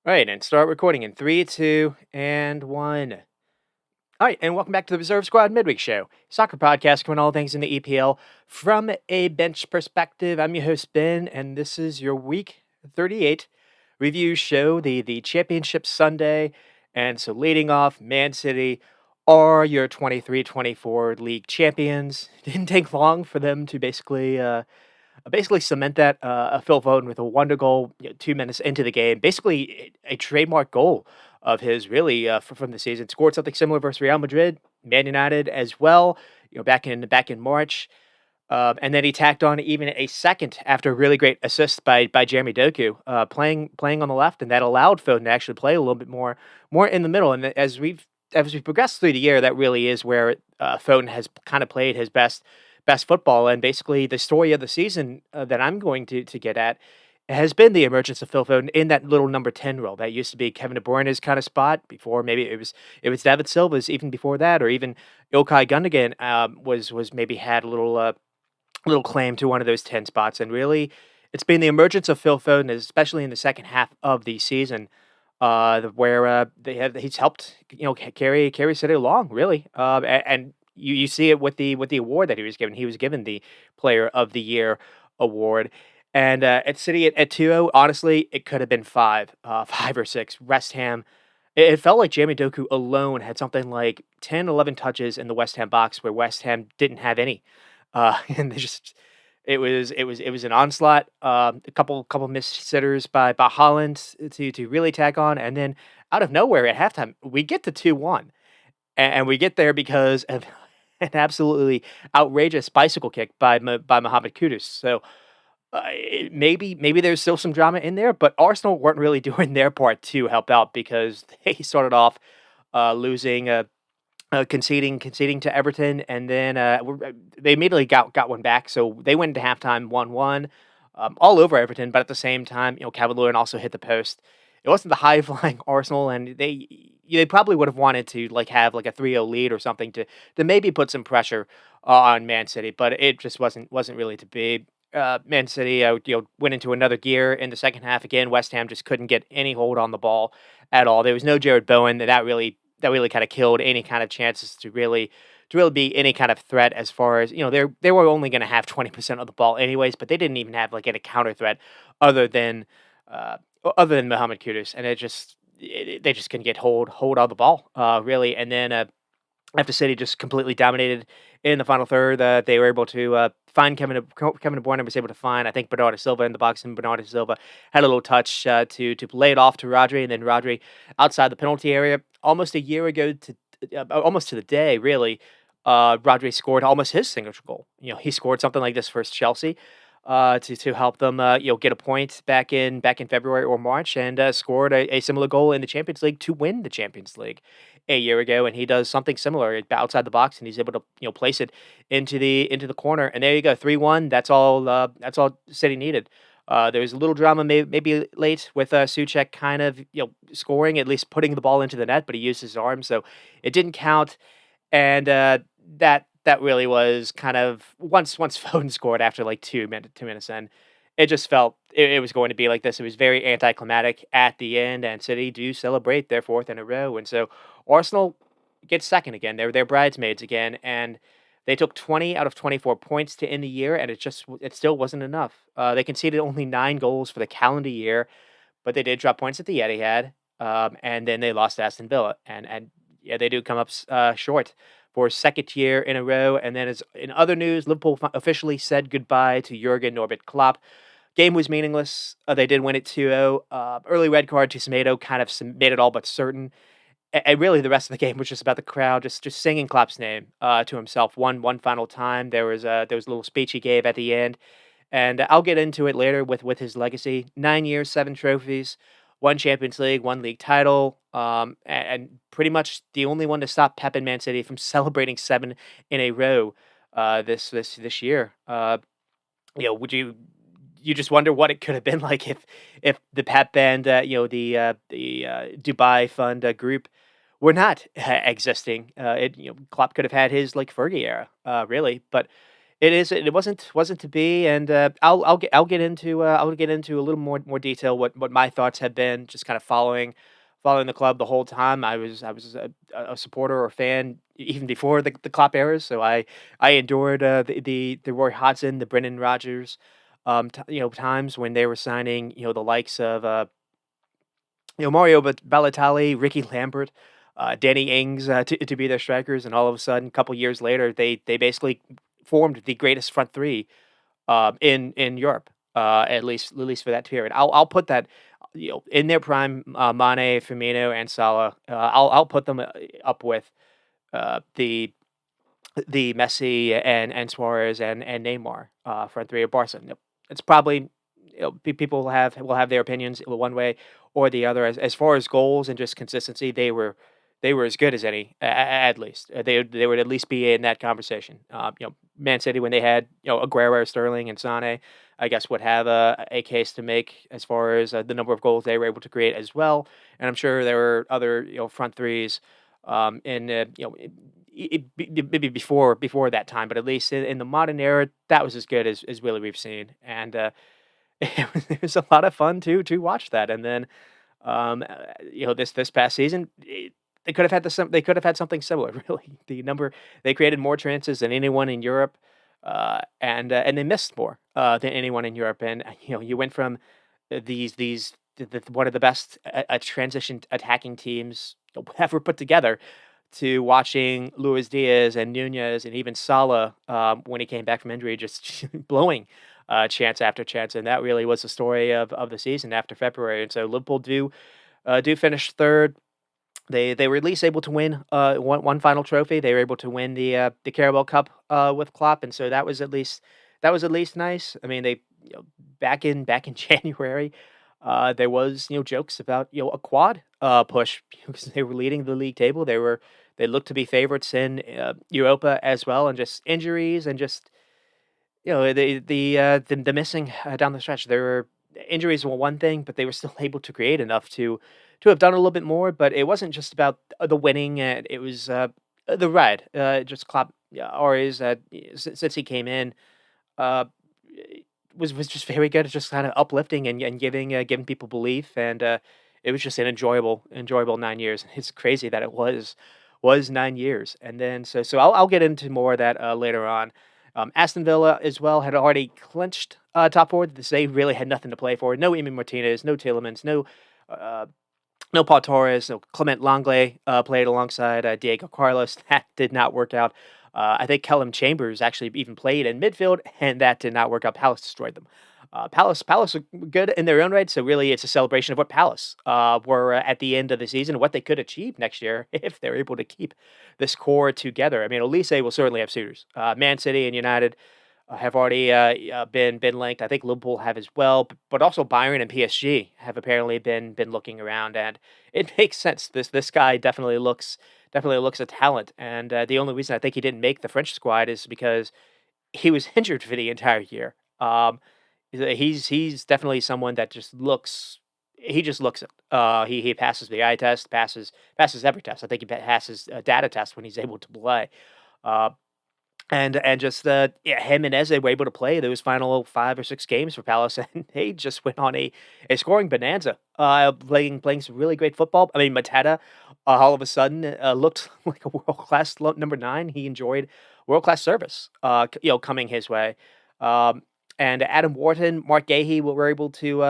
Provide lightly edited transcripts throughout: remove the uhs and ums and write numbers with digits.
All right, and start recording in three, two, and one. All right, and welcome back to the Reserve Squad Midweek Show, soccer podcast covering all things in the EPL from a bench perspective. I'm your host Ben, and this is your week 38 review show, the Championship Sunday. And so, leading off, Man City are your 23-24 league champions. Didn't take long for them to basically cement that. Phil Foden with a wonder goal, 2 minutes into the game, basically a trademark goal of his, really, from the season. Scored something similar versus Real Madrid, Man United as well. Back in March, and then he tacked on even a second after a really great assist by Jeremy Doku, playing on the left, and that allowed Foden to actually play a little bit more in the middle. And as we progress through the year, that really is where Foden has kind of played his best football. And basically, the story of the season that I'm going to get at has been the emergence of Phil Foden in that little number 10 role. That used to be Kevin De Bruyne's kind of spot before. Maybe it was David Silva's even before that, or even Ilkay Gundogan was maybe had a little claim to one of those 10 spots. And really, it's been the emergence of Phil Foden, especially in the second half of the season, where he's helped carry City along, really. And you see it with the award that he was given. He was given the Player of the Year award. And at City at 2-0, honestly, it could have been five, five or six. West Ham, it felt like Jamie Doku alone had something like 10, 11 touches in the West Ham box where West Ham didn't have any. And they just it was an onslaught. A couple missed sitters by Holland to really tack on, and then out of nowhere at halftime we get to 2-1, and we get there because of an absolutely outrageous bicycle kick by Mohamed Kudus. So maybe there's still some drama in there, but Arsenal weren't really doing their part to help out because they started off losing. Conceding to Everton, and then they immediately got one back, so they went into halftime 1-1, all over Everton. But at the same time, Calvert-Lewin also hit the post. It wasn't the high flying Arsenal, and they probably would have wanted to have like a 3-0 lead or something to maybe put some pressure on Man City, but it just wasn't really to be. Man City, went into another gear in the second half again. West Ham just couldn't get any hold on the ball at all. There was no Jared Bowen. That really kind of killed any kind of chances to really be any kind of threat, as far as they were only going to have 20% of the ball anyways, but they didn't even have like any counter threat other than uh, other than Mohamed Kudus, and they just couldn't get hold of the ball, really. And then after City just completely dominated in the final third, they were able to find Kevin De Bruyne was able to find, I think, Bernardo Silva in the box, and Bernardo Silva had a little touch to lay it off to Rodri, and then Rodri outside the penalty area almost a year ago almost to the day, really. Rodri scored almost his signature goal. He scored something like this versus Chelsea. To help them, get a point back in February or March, and scored a similar goal in the Champions League to win the Champions League a year ago. And he does something similar outside the box, and he's able to place it into the corner. And there you go, 3-1. That's all City needed. There was a little drama maybe late with Souček kind of scoring, at least putting the ball into the net, but he used his arm, so it didn't count. And that really was kind of once Foden scored after like 2 minutes in, it just felt it was going to be like this. It was very anticlimactic at the end, and City do celebrate their fourth in a row, and so Arsenal gets second again. They're bridesmaids again, and they took 20 out of 24 points to end the year, and it still wasn't enough. They conceded only 9 goals for the calendar year, but they did drop points at the Etihad, and then they lost to Aston Villa, and yeah, they do come up short for a second year in a row. And then, as in other news, Liverpool officially said goodbye to Jurgen Norbert Klopp. Game was meaningless. They did win it 2-0. Early red card to Semedo kind of made it all but certain. And really, the rest of the game was just about the crowd just singing Klopp's name to himself one final time. There was a little speech he gave at the end, and I'll get into it later with his legacy. 9 years, 7 trophies, one Champions League, one league title, and pretty much the only one to stop Pep and Man City from celebrating seven in a row this year. Would you just wonder what it could have been like if the Pep and the Dubai Fund group were not existing. Klopp could have had his like Fergie era, really, but It is. It wasn't to be, and I'll get into a little more detail what my thoughts have been, just kind of following the club the whole time. I was a supporter or fan even before the Klopp eras, so I endured the Roy Hodgson, the Brendan Rodgers, times when they were signing the likes of Mario Balotelli, Ricky Lambert, Danny Ings to be their strikers, and all of a sudden, a couple years later, they basically formed the greatest front three in Europe, at least for that period. I'll put that in their prime, Mane, Firmino, and Salah. I'll put them up with the Messi and Suarez and Neymar front three of Barca. Yep. It's probably people will have their opinions one way or the other. As far as goals and just consistency, they were as good as any, at least. They would at least be in that conversation. Man City when they had Aguero, Sterling, and Sane, I guess would have a case to make as far as the number of goals they were able to create as well. And I'm sure there were other front threes in maybe before that time, but at least in the modern era, that was as good as really we've seen, and it was a lot of fun to watch that. And then this past season, they could have had they could have had something similar. Really, the number they created more chances than anyone in Europe, and they missed more than anyone in Europe. And you went from one of the best transition attacking teams ever put together to watching Luis Diaz and Nunez and even Salah, when he came back from injury, just blowing chance after chance, and that really was the story of the season after February. And so Liverpool do finish third. They were at least able to win one final trophy. They were able to win the Carabao Cup with Klopp, and so that was at least nice. I mean, they back in January, there was jokes about a quad push because they were leading the league table. They looked to be favorites in Europa as well, and just injuries and just the missing down the stretch. There were injuries were one thing, but they were still able to create enough to have done a little bit more. But it wasn't just about the winning; it was the ride. Just Klopp, or is since he came in, uh, was just very good at just kind of uplifting and giving people belief, and it was just an enjoyable 9 years. It's crazy that it was 9 years, and then so I'll get into more of that later on. Aston Villa as well had already clinched top four. They really had nothing to play for. No Emi Martinez, no Tielemans, uh, no Paul Torres, no Clement Langley played alongside Diego Carlos. That did not work out. I think Kellum Chambers actually even played in midfield, and that did not work out. Palace destroyed them. Palace are good in their own right, so really it's a celebration of what Palace were at the end of the season, what they could achieve next year if they're able to keep this core together. I mean, Elise will certainly have suitors. Man City and United have already been linked. I think Liverpool have as well, but also Bayern and PSG have apparently been looking around, and it makes sense. This guy definitely looks a talent, and the only reason I think he didn't make the French squad is because he was injured for the entire year. He's definitely someone that just looks it. He passes the eye test, passes every test. I think he passes a data test when he's able to play. Uh, and just, yeah, him and Eze were able to play those final 5 or 6 games for Palace, and they just went on a scoring bonanza, playing some really great football. I mean, Mateta, all of a sudden, looked like a world-class number 9. He enjoyed world-class service, coming his way. Um, and Adam Wharton, Mark Gahey were able to,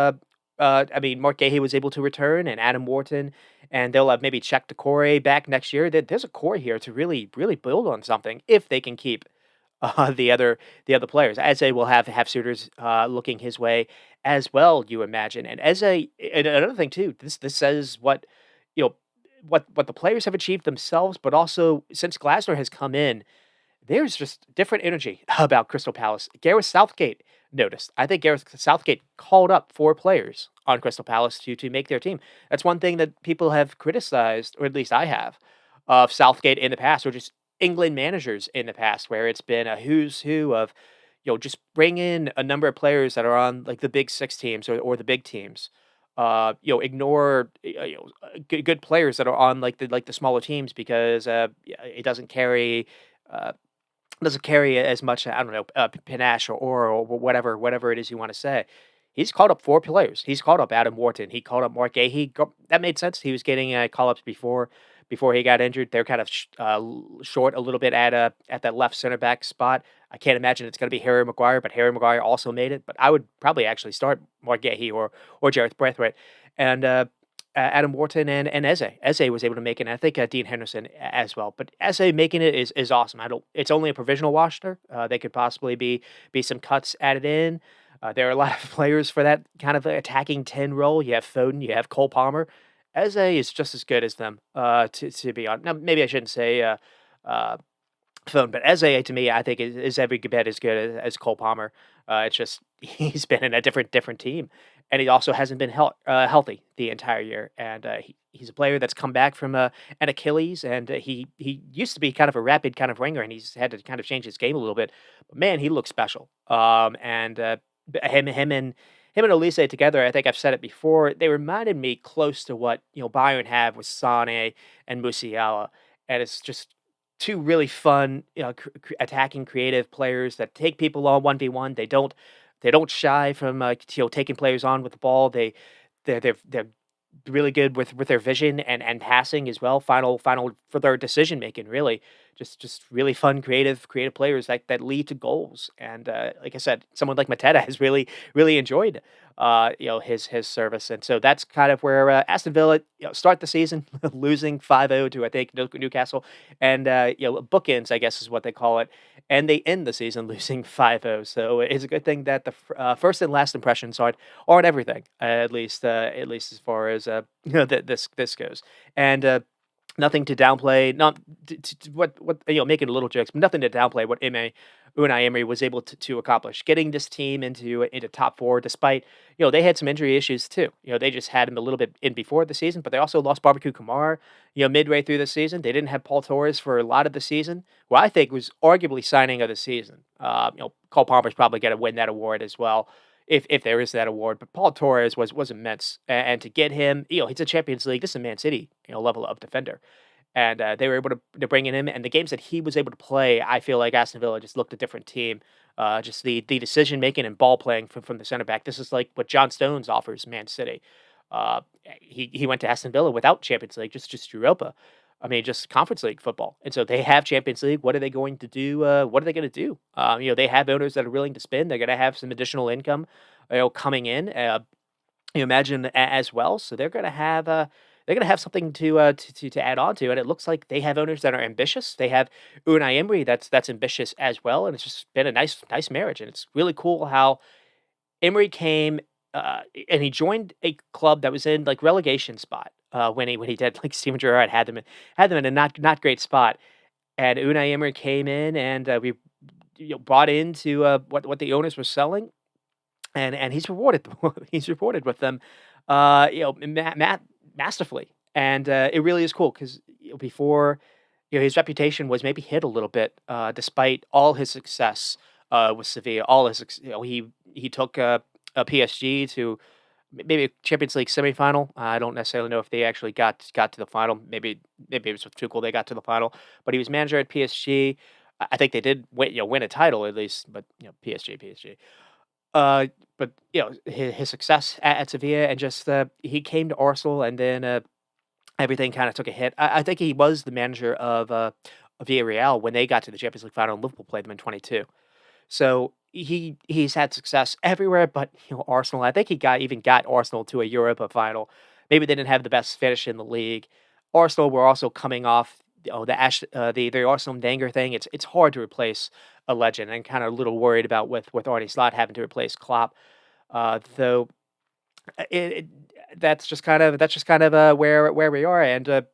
I mean, Mark Gahey was able to return, and Adam Wharton, and they'll have maybe Czech Decore back next year. There's a core here to really build on something if they can keep the other players. Eze will have suitors looking his way as well, you imagine. And another thing too, this says you know what the players have achieved themselves, but also since Glasner has come in, there's just different energy about Crystal Palace. Gareth Southgate noticed. I think Gareth Southgate called up 4 players on Crystal Palace to make their team. That's one thing that people have criticized, or at least I have, of Southgate in the past, or just England managers in the past, where it's been a who's who of, just bring in a number of players that are on like the big 6 teams or the big teams. Ignore good players that are on like the smaller teams because yeah, it doesn't carry. Uh, doesn't carry as much, I don't know, panache or whatever it is you wanna say. He's called up 4 players. He's called up Adam Wharton. He called up Mark Gahey. That made sense. He was getting, call-ups before he got injured. They're kind of short a little bit at that left center back spot. I can't imagine it's gonna be Harry Maguire, but Harry Maguire also made it. But I would probably actually start Mark Gahey or Jareth Braithwaite. And, Adam Wharton and Eze. Eze was able to make it, and I think, Dean Henderson as well. But Eze making it is awesome. I don't It's only a provisional roster. They could possibly be some cuts added in. There are a lot of players for that kind of attacking 10 role. You have Foden, you have Cole Palmer. Eze is just as good as them, to be honest. Now, maybe I shouldn't say, uh Phone, but Eze to me, I think is every bit as good as Cole Palmer. It's just he's been in a different team, and he also hasn't been healthy the entire year. And he's a player that's come back from an Achilles, and he used to be kind of a rapid kind of ringer, and he's had to kind of change his game a little bit. But man, he looks special. And him and Elise together, I think I've said it before. They reminded me close to what Bayern have with Sane and Musiala, and it's just two really fun, attacking creative players that take people on 1v1. They don't shy from taking players on with the ball. They're really good with their vision and passing as well. Final for their decision making, really. Just really fun, creative players that lead to goals. And like I said, someone like Mateta has really enjoyed his service. And so that's kind of where Aston Villa start the season losing 5-0 to, I think, Newcastle, and bookends, I guess is what they call it, and they end the season losing 5-0. So it's a good thing that the first and last impressions aren't everything, at least as far as this goes. And nothing to downplay, not what making little jokes, but nothing to downplay what Unai Emery was able to accomplish, getting this team into top four, despite they had some injury issues too. They just had him a little bit in before the season, but they also lost Barbecue Kamar. Midway through the season, they didn't have Paul Torres for a lot of the season, who I think was arguably signing of the season. Cole Palmer's probably going to win that award as well, if there is that award. But Paul Torres was immense, and to get him, he's a Champions League. This is a Man City, level of defender, and they were able to bring in him. And the games that he was able to play, I feel like Aston Villa just looked a different team. Just the decision making and ball playing from the center back. This is like what John Stones offers Man City. He went to Aston Villa without Champions League, just Europa. I mean, just Conference League football. And so they have Champions League. What are they going to do? What are they going to do? They have owners that are willing to spend. They're going to have some additional income, coming in. You imagine as well. So they're going to have something to add on to, and it looks like they have owners that are ambitious. They have Unai Emery that's ambitious as well, and it's just been a nice marriage. And it's really cool how Emery came, and he joined a club that was in like relegation spot when he did. Like Steven Gerrard had them in a not great spot, and Unai Emery came in, and we bought into what the owners were selling, and he's rewarded he's rewarded with them, masterfully. And it really is cool because before, his reputation was maybe hit a little bit, despite all his success with Sevilla. All his, he took a PSG to maybe a Champions League semifinal. I don't necessarily know if they actually got to the final. Maybe it was with Tuchel they got to the final. But he was manager at PSG. I think they did win a title at least. But PSG. Uh, but his success at Sevilla, and just he came to Arsenal, and then everything kind of took a hit. I think he was the manager of Villarreal when they got to the Champions League final, and Liverpool played them in 22. So he's had success everywhere, but Arsenal. I think he got Arsenal to a Europa final. Maybe they didn't have the best finish in the league. Arsenal were also coming off the Arsenal Wenger thing. It's hard to replace a legend, and kind of a little worried about with Arne Slot having to replace Klopp. Though it that's just kind of where we are. And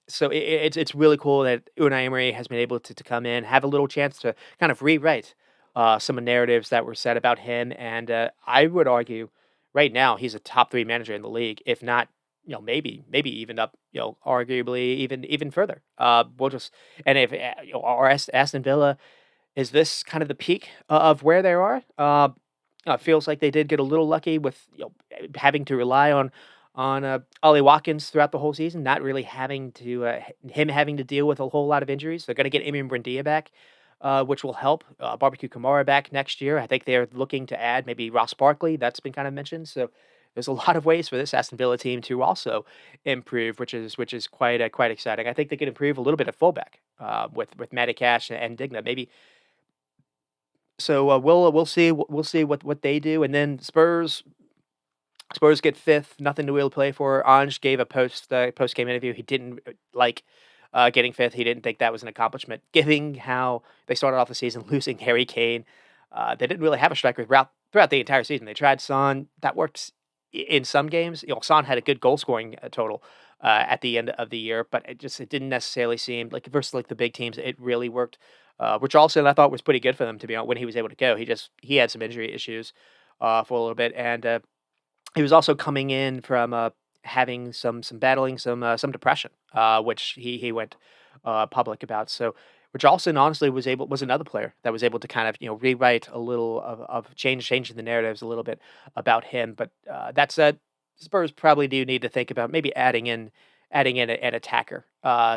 so it's really cool that Unai Emery has been able to come in, have a little chance to kind of rewrite some of the narratives that were said about him. And I would argue right now he's a top three manager in the league, if not, maybe even up, arguably even further. We'll just and if our Aston Villa, is this kind of the peak of where they are? It feels like they did get a little lucky with having to rely on Ollie Watkins throughout the whole season, not really having to him having to deal with a whole lot of injuries. They're going to get Imi Buendia back. which will help. Barbecue Kamara back next year. I think they're looking to add maybe Ross Barkley. That's been kind of mentioned. So there's a lot of ways for this Aston Villa team to also improve, which is quite exciting. I think they could improve a little bit at fullback with Matty Cash and Digna maybe. So we'll see what they do, and then Spurs get fifth, nothing to really play for. Ange gave a post game interview. He didn't like getting fifth. He didn't think that was an accomplishment, given how they started off the season losing Harry Kane. They didn't really have a striker throughout the entire season. They tried Son. That worked in some games. Son had a good goal scoring total at the end of the year, but it didn't necessarily seem like versus like the big teams. It really worked. Richarlison I thought was pretty good for them to be on when he was able to go. He had some injury issues for a little bit, and he was also coming in from having some battling some depression, which he went public about. So Richarlison honestly was another player that was able to kind of rewrite a little of changing the narratives a little bit about him. But that said, Spurs probably do need to think about maybe adding in an attacker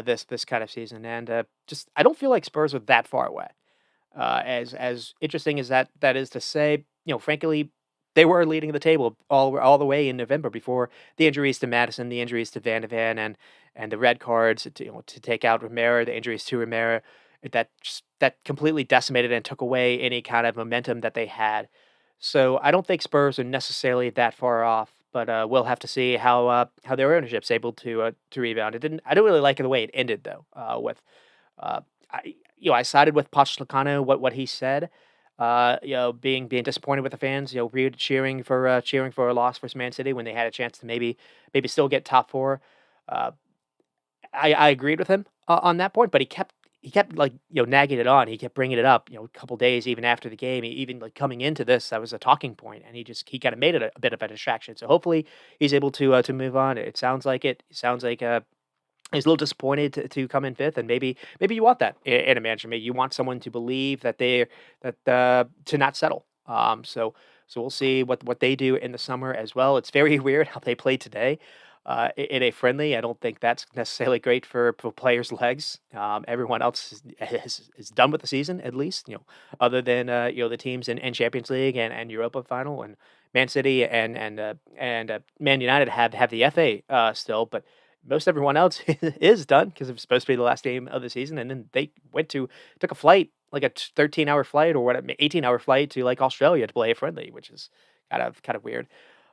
this kind of season. And just I don't feel like Spurs are that far away. As interesting as that is to say, frankly, they were leading the table all the way in November before the injuries to Madison, the injuries to Van de Ven, and the red cards to take out Romero, the injuries to Romero, that completely decimated and took away any kind of momentum that they had. So I don't think Spurs are necessarily that far off, but we'll have to see how their ownership's able to rebound. It didn't. I don't really like the way it ended though. With uh, I sided with Pochettino what he said. Being disappointed with the fans. Cheering for a loss for Man City when they had a chance to maybe still get top four. Uh, I agreed with him on that point, but he kept like nagging it on. He kept bringing it up. A couple days even after the game, even like coming into this, that was a talking point, and he kind of made it a bit of a distraction. So hopefully he's able to move on. It sounds like it. It sounds like he's a little disappointed to come in fifth, and maybe you want that in a manager. Maybe you want someone to believe that to not settle. So we'll see what they do in the summer as well. It's very weird how they played today. In a friendly, I don't think that's necessarily great for players' legs. Everyone else is done with the season, at least, other than the teams in Champions League and Europa final, and Man City and Man United have the FA still, but most everyone else is done because it was supposed to be the last game of the season, and then they took a flight, like a 13-hour flight or what, 18-hour flight to like Australia to play a friendly, which is kind of weird.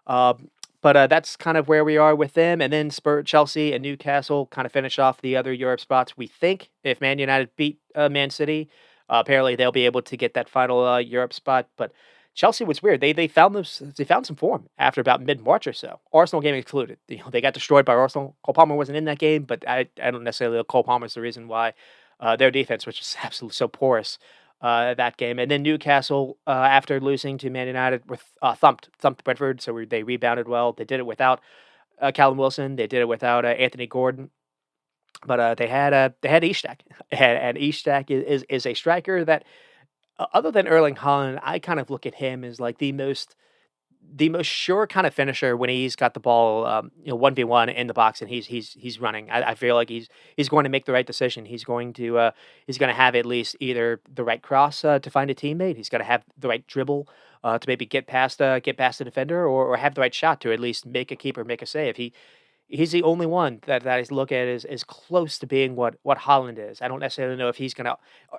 Um, but that's kind of where we are with them, and then Chelsea and Newcastle kind of finish off the other Europe spots. We think if Man United beat Man City, apparently they'll be able to get that final Europe spot, but. Chelsea was weird. They found some form after about mid March or so. Arsenal game excluded. They got destroyed by Arsenal. Cole Palmer wasn't in that game, but I don't necessarily know Cole Palmer's the reason why their defense was just absolutely so porous that game. And then Newcastle after losing to Man United with thumped Brentford, so they rebounded well. They did it without Callum Wilson. They did it without Anthony Gordon. But they had Ishak, and Ishak is a striker that other than Erling Haaland, I kind of look at him as like the most sure kind of finisher when he's got the ball, 1v1 in the box and he's running. I feel like he's going to make the right decision. He's going to have at least either the right cross to find a teammate. He's going to have the right dribble to maybe get past the defender, or have the right shot to at least make a keeper make a save. He's the only one that I look at as close to being what Holland is. I don't necessarily know if he's gonna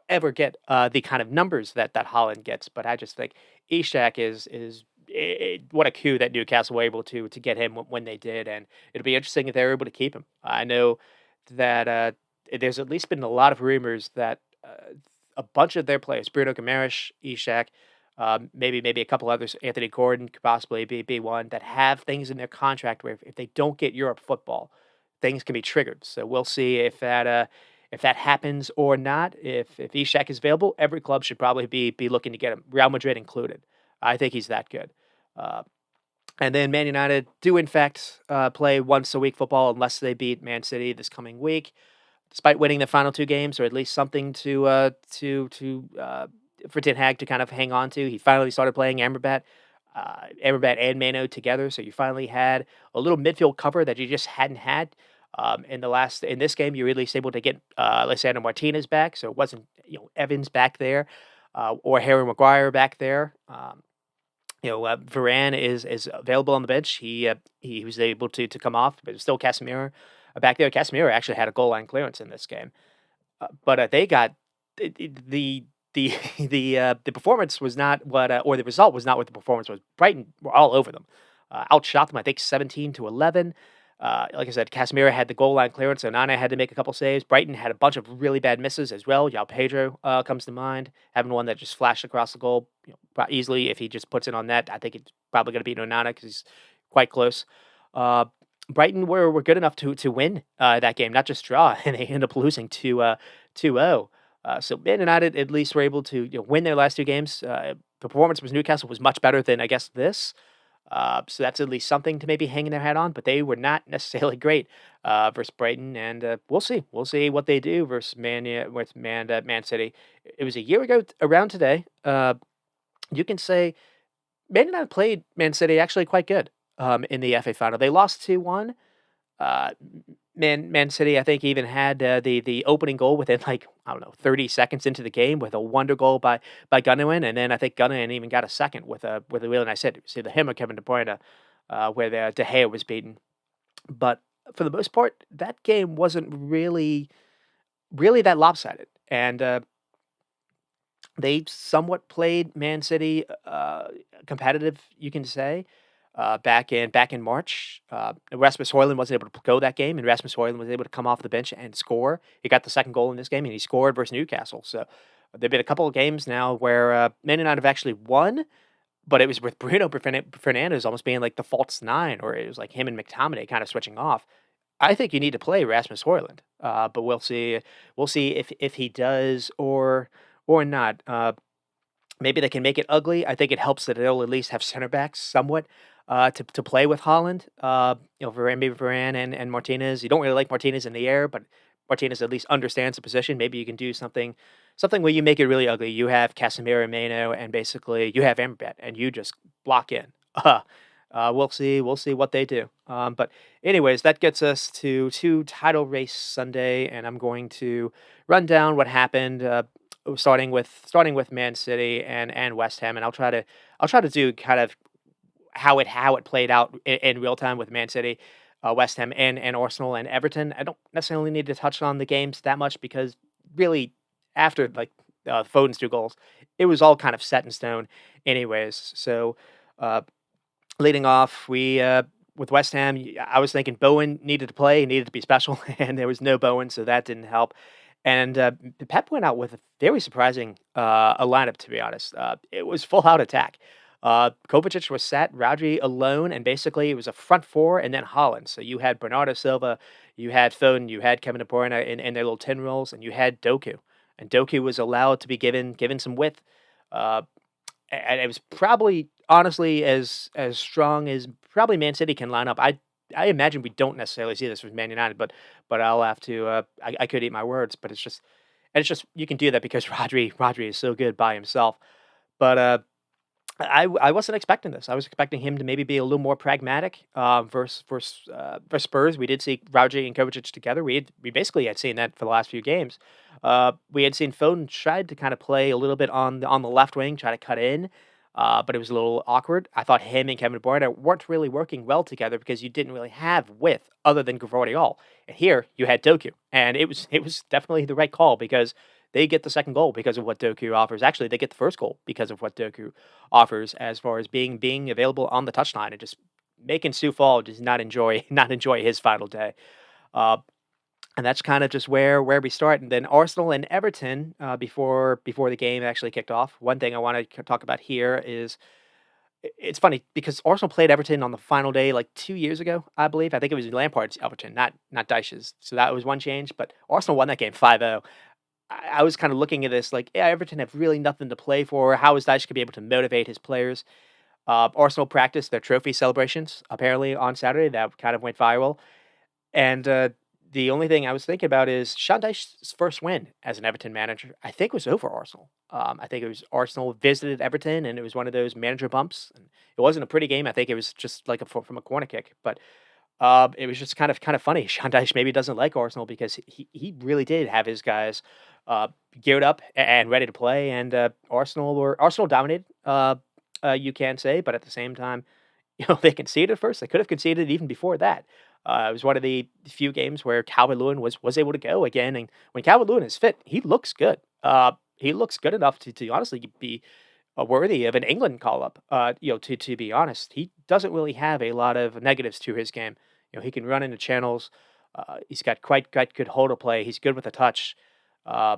ever get the kind of numbers that Holland gets, but I just think Ishak is what a coup that Newcastle were able to get him when they did, and it'll be interesting if they're able to keep him. I know that there's at least been a lot of rumors that a bunch of their players, Bruno Guimaraes, Ishak, maybe a couple others. Anthony Gordon could possibly be one that have things in their contract where if they don't get Europe football, things can be triggered. So we'll see if that happens or not. If Ishak is available, every club should probably be looking to get him, Real Madrid included. I think he's that good. Uh, and then Man United do in fact play once a week football unless they beat Man City this coming week, despite winning the final two games, or at least something for Ten Hag to kind of hang on to. He finally started playing Amrabat and Mano together, so you finally had a little midfield cover that you just hadn't had In this game, you were at least able to get Lisandro Martinez back, so it wasn't Evans back there, or Harry Maguire back there. Varane is available on the bench. He was able to come off, but it was still Casemiro back there. Casemiro actually had a goal line clearance in this game, but they got the the performance was not what or the result was not what the performance was. Brighton were all over them, outshot them. I think 17-11. Like I said, Casemiro had the goal line clearance, so Nane had to make a couple saves. Brighton had a bunch of really bad misses as well. Yao Pedro comes to mind, having one that just flashed across the goal easily. If he just puts it on net, I think it's probably going to be Onana because he's quite close. Uh, Brighton were good enough to win that game, not just draw, and they ended up losing to 2-0. So Man United at least were able to win their last two games. The performance was Newcastle was much better than I guess this. So that's at least something to maybe hanging their hat on, but they were not necessarily great versus Brighton, and we'll see. We'll see what they do versus Man City. It was a year ago around today. You can say Man United played Man City actually quite good in the FA final. They lost 2-1. Uh, Man City, I think, even had the opening goal within like I don't know 30 seconds into the game with a wonder goal by Gundogan, and then I think Gundogan even got a second with a really nice hit. See the him or Kevin De Bruyne, where the De Gea was beaten. But for the most part, that game wasn't really that lopsided, and they somewhat played Man City competitive, you can say. Back in March, Rasmus Højlund wasn't able to go that game, and Rasmus Højlund was able to come off the bench and score. He got the second goal in this game, and he scored versus Newcastle. So there've been a couple of games now where Man United have actually won, but it was with Bruno Fernandes almost being like the false nine, or it was like him and McTominay kind of switching off. I think you need to play Rasmus Højlund, but we'll see. We'll see if he does or not. Maybe they can make it ugly. I think it helps that they'll at least have center backs somewhat to play with Holland. Varane, maybe Varane and Martinez. You don't really like Martinez in the air, but Martinez at least understands the position. Maybe you can do something where you make it really ugly. You have Casemiro and Mano, and basically you have Amrabat, and you just block in. We'll see. We'll see what they do. But anyways, that gets us to title race Sunday, and I'm going to run down what happened. Starting with Man City and West Ham, and I'll try to do kind of how it played out in real time with Man City, West Ham, and Arsenal and Everton. I don't necessarily need to touch on the games that much because really after like Foden's two goals, it was all kind of set in stone, anyways. So uh, leading off, we with West Ham, I was thinking Bowen needed to play, he needed to be special, and there was no Bowen, so that didn't help. And Pep went out with a very surprising a lineup, to be honest. It was full out attack. Kovacic was sat, Rodri alone, and basically it was a front four and then Holland. So you had Bernardo Silva, you had Foden, you had Kevin De Bruyne in their little 10 roles, and you had Doku. And Doku was allowed to be given some width. Uh, and it was probably honestly as strong as probably Man City can line up. I imagine we don't necessarily see this with Man United, but I'll have to. I could eat my words, but it's just you can do that because Rodri is so good by himself. But I wasn't expecting this. I was expecting him to maybe be a little more pragmatic versus Spurs. We did see Rodri and Kovacic together. We basically had seen that for the last few games. We had seen Foden tried to kind of play a little bit on the left wing, try to cut in, but it was a little awkward. I thought him and Kevin De Bruyne weren't really working well together because you didn't really have width other than Gvardiol. And here you had Doku, and it was definitely the right call because they get the second goal because of what Doku offers. Actually, they get the first goal because of what Doku offers as far as being available on the touchline and just making Sioux Fall just not enjoy not enjoy his final day. Uh, and that's kind of just where we start. And then Arsenal and Everton before the game actually kicked off. One thing I want to talk about here is it's funny because Arsenal played Everton on the final day like 2 years ago, I believe. I think it was Lampard's Everton, not Dyche's. So that was one change. But Arsenal won that game 5-0. I was kind of looking at this like, yeah, Everton have really nothing to play for. How is Dyche going to be able to motivate his players? Arsenal practiced their trophy celebrations apparently on Saturday. That kind of went viral. And the only thing I was thinking about is Sean Dyche's first win as an Everton manager, I think, was over Arsenal. I think it was Arsenal visited Everton, and it was one of those manager bumps. And it wasn't a pretty game. I think it was just like from a corner kick. But It was just kind of funny. Sean Dyche maybe doesn't like Arsenal because he really did have his guys geared up and ready to play, and Arsenal dominated. You can say, but at the same time, they conceded first. They could have conceded even before that. It was one of the few games where Calvert-Lewin was able to go again, and when Calvert-Lewin is fit, he looks good. He looks good enough to honestly be worthy of an England call up. To be honest, he doesn't really have a lot of negatives to his game. He can run into channels. He's got quite good hold of play. He's good with a touch. Uh,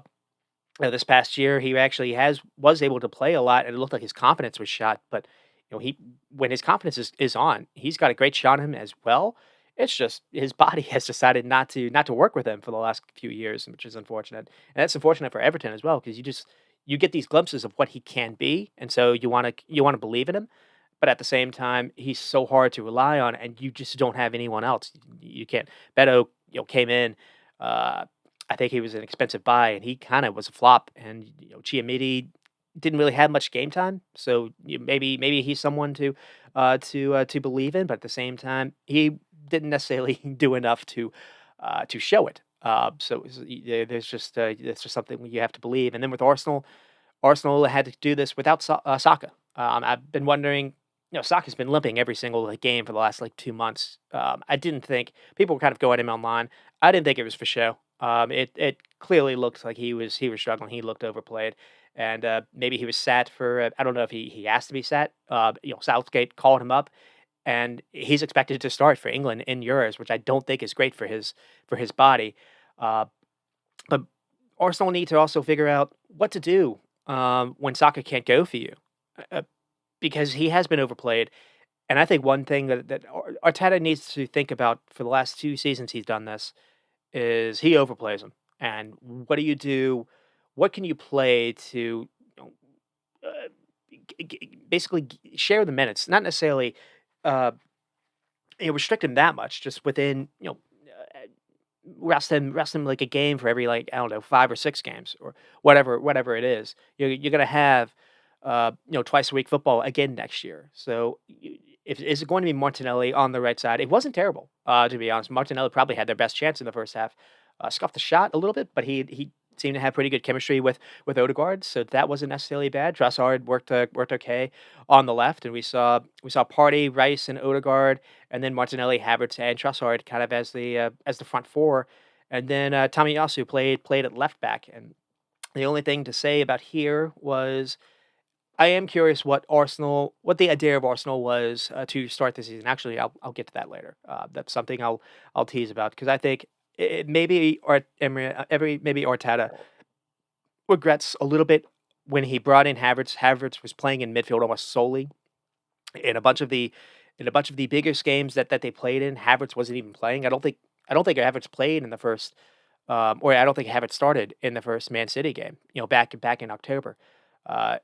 this past year, he actually was able to play a lot, and it looked like his confidence was shot. But he when his confidence is on, he's got a great shot on him as well. It's just his body has decided not to work with him for the last few years, which is unfortunate. And that's unfortunate for Everton as well because you get these glimpses of what he can be, and so you want to believe in him. But at the same time, he's so hard to rely on, and you just don't have anyone else. You can't. Beto, came in. Uh, I think he was an expensive buy, and he kind of was a flop. And Chiamiti didn't really have much game time, so maybe he's someone to believe in. But at the same time, he didn't necessarily do enough to show it. There's just something you have to believe. And then with Arsenal had to do this without Saka. I've been wondering. Saka's been limping every single game for the last 2 months. I didn't think people were kind of going at him online. I didn't think it was for show. It clearly looked like he was struggling. He looked overplayed, and maybe he was sat for. I don't know if he asked to be sat. Southgate called him up, and he's expected to start for England in Euros, which I don't think is great for his body. Uh, but Arsenal need to also figure out what to do when Saka can't go for you, uh, because he has been overplayed. And I think one thing that Arteta needs to think about for the last 2 seasons he's done this is he overplays him. And what do you do? What can you play to uh, basically share the minutes? Not necessarily uh, restrict him that much, just within rest him like a game for every I don't know 5 or 6 games or whatever it is. You're gonna have twice a week football again next year. So if is it going to be Martinelli on the right side? It wasn't terrible, to be honest. Martinelli probably had their best chance in the first half. Scuffed the shot a little bit, but he seemed to have pretty good chemistry with Odegaard, so that wasn't necessarily bad. Trossard worked okay on the left, and we saw Party, Rice, and Odegaard, and then Martinelli, Havertz, and Trossard kind of as the front four, and then Tomiyasu played at left back. And the only thing to say about here was I am curious what the idea of Arsenal was to start the season. Actually, I'll get to that later. That's something I'll tease about because I think maybe maybe Arteta regrets a little bit when he brought in Havertz. Havertz was playing in midfield almost solely in a bunch of the biggest games that they played in. Havertz wasn't even playing. I don't think Havertz played in the first, or I don't think Havertz started in the first Man City game. Back in October.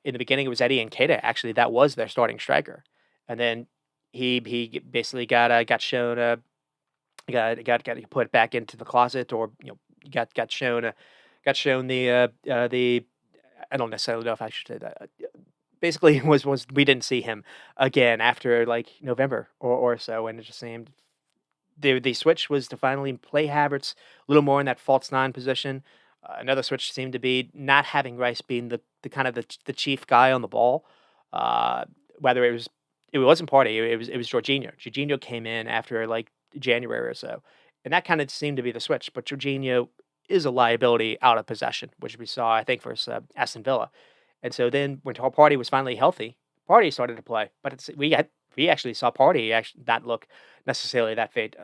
In the beginning, it was Eddie and Keita. Actually, that was their starting striker, and then he basically got shown got put back into the closet, or got shown the I don't necessarily know if I should say that. Basically, was we didn't see him again after November or so, and it just seemed the switch was to finally play Havertz a little more in that false nine position. Another switch seemed to be not having Rice being the kind of the chief guy on the ball. Uh, Whether it wasn't Party, it was Jorginho. Jorginho came in after January or so, and that kind of seemed to be the switch. But Jorginho is a liability out of possession, which we saw I think versus Aston Villa. And so then when Party was finally healthy, Party started to play. But we actually saw Party actually not look necessarily that fit.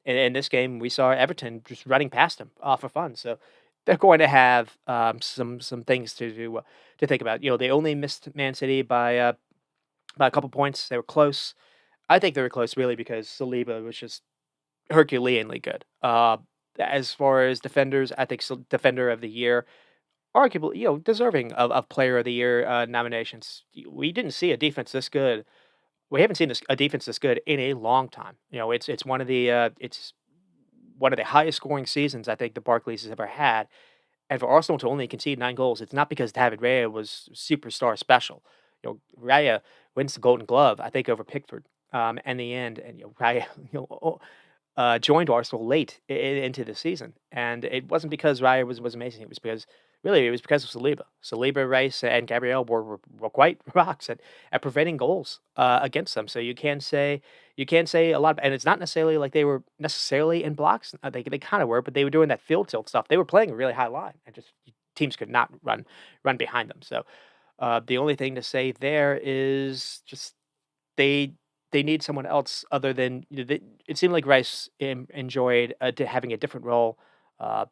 In this game, we saw Everton just running past him for fun. So they're going to have some things to think about. They only missed Man City by a couple points. They were close. I think they were close really because Saliba was just Herculeanly good. As far as defenders, I think defender of the year, arguably, deserving of player of the year nominations. We didn't see a defense this good. We haven't seen a defense this good in a long time. It's one of the highest scoring seasons I think the Barclays has ever had. And for Arsenal to only concede 9 goals, it's not because David Raya was superstar special. Raya wins the Golden Glove, I think, over Pickford in the end. And Raya, joined Arsenal late into the season, and it wasn't because Raya was amazing. It was because really it was because of Saliba. Saliba, Rice, and Gabriel were quite rocks at preventing goals against them. So you can say a lot, and it's not necessarily like they were necessarily in blocks. They kind of were, but they were doing that field tilt stuff. They were playing a really high line, and just teams could not run behind them. So the only thing to say there is just they they need someone else other than it seemed like Rice enjoyed having a different role,